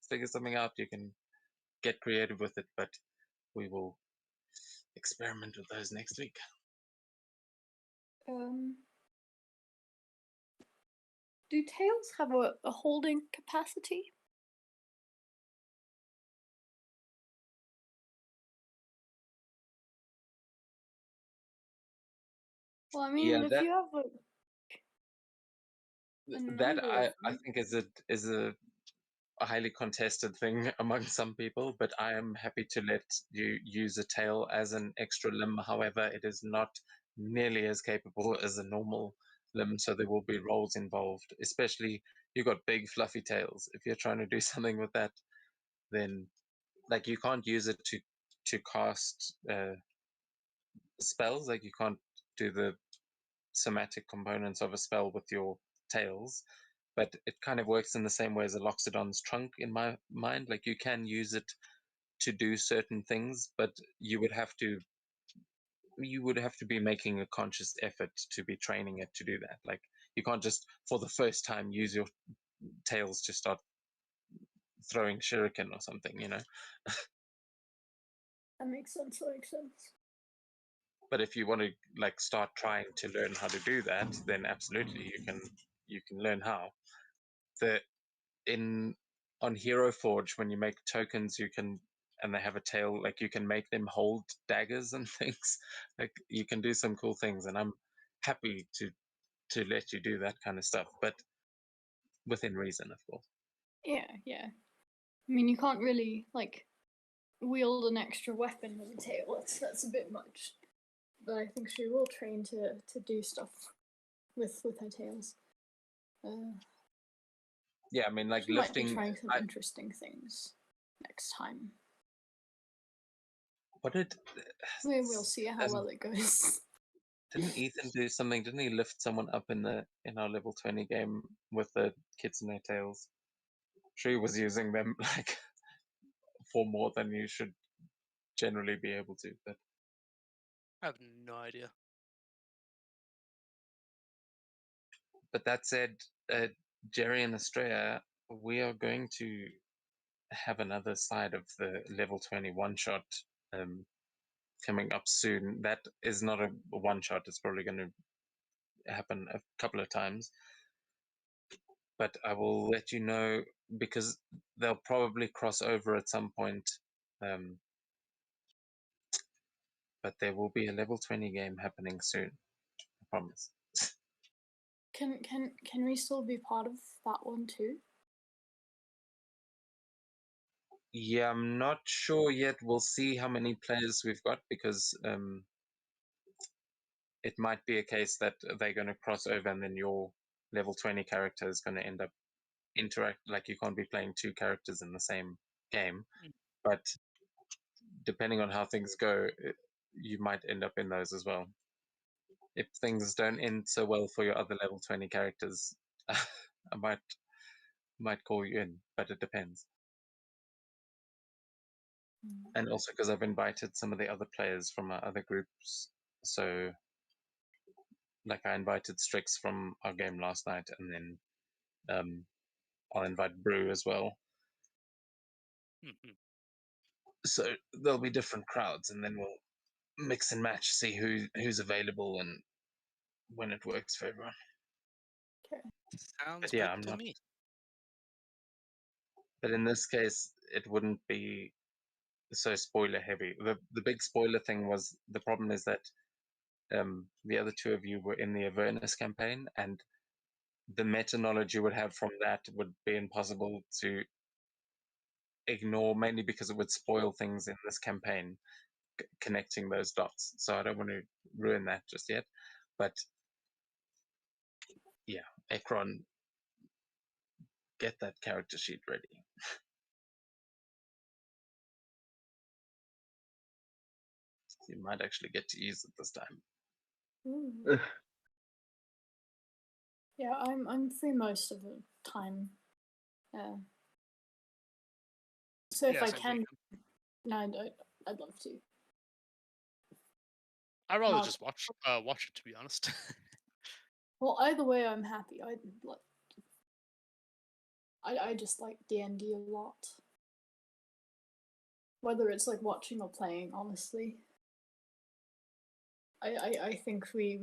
S3: Figure something out. You can get creative with it, but we will experiment with those next week.
S1: Do tails have a holding capacity? Well, I mean,
S3: Yeah,
S1: if
S3: that
S1: you have a
S3: that
S1: number
S3: I
S1: of them,
S3: think is a highly contested thing among some people, but I am happy to let you use a tail as an extra limb. However, it is not nearly as capable as a normal limb, so there will be rolls involved, especially you got big fluffy tails. If you're trying to do something with that, then like you can't use it to cast spells, like you can't do the somatic components of a spell with your tails, but it kind of works in the same way as a Loxodon's trunk in my mind. Like you can use it to do certain things, but you would have to be making a conscious effort to be training it to do that. Like you can't just for the first time use your tails to start throwing shuriken or something, you know.
S1: that makes sense. That makes sense.
S3: But if you want to like start trying to learn how to do that, then absolutely you can learn how. The in on Hero Forge, when you make tokens, you can and they have a tail, like you can make them hold daggers and things. Like you can do some cool things, and I'm happy to let you do that kind of stuff, but within reason, of course.
S1: Yeah, yeah. I mean, you can't really like wield an extra weapon with a tail. That's a bit much. But I think she will train to do stuff with her tails.
S3: Yeah, I mean, like
S1: She might be
S3: lifting.
S1: trying some interesting things next time.
S3: What did?
S1: We'll see how well it goes.
S3: Didn't Ethan do something? Didn't he lift someone up in our level 20 game with the kids in their tails? Sure, he was using them like for more than you should generally be able to. But
S2: I have no idea.
S3: that said, Jerry and Estrella, we are going to have another side of the level 20 one shot coming up soon. That is not a one shot. It's probably going to happen a couple of times. But I will let you know because they'll probably cross over at some point. But there will be a level 20 game happening soon. I promise.
S1: Can we still be part of that one too?
S3: Yeah, I'm not sure yet. We'll see how many players we've got because it might be a case that they're going to cross over and then your level 20 character is going to end up interact, like you can't be playing two characters in the same game. But depending on how things go, you might end up in those as well. If things don't end so well for your other level 20 characters, I might call you in, but it depends. And also because I've invited some of the other players from our other groups. So, like I invited Strix from our game last night, and then I'll invite Brew as well. So there'll be different crowds, and then we'll mix and match, see who's available and when it works for everyone.
S1: Okay.
S2: Sounds
S3: Yeah,
S2: good
S3: I'm
S2: to
S3: not.
S2: me.
S3: But in this case, it wouldn't be so spoiler heavy. The big spoiler thing was the problem is that the other two of you were in the Avernus campaign, and the meta knowledge you would have from that would be impossible to ignore, mainly because it would spoil things in this campaign, connecting those dots. So I don't want to ruin that just yet. But yeah, Ekron, get that character sheet ready. You might actually get to use it this time.
S1: Ooh. Yeah, I'm free most of the time. So if
S2: Yeah,
S1: I
S2: same
S1: can,
S2: weekend.
S1: no, I'd love to.
S2: I'd rather
S1: Not-
S2: just watch it, to be honest.
S1: Well, either way, I'm happy. I just like D&D a lot. Whether it's like watching or playing, honestly. I think we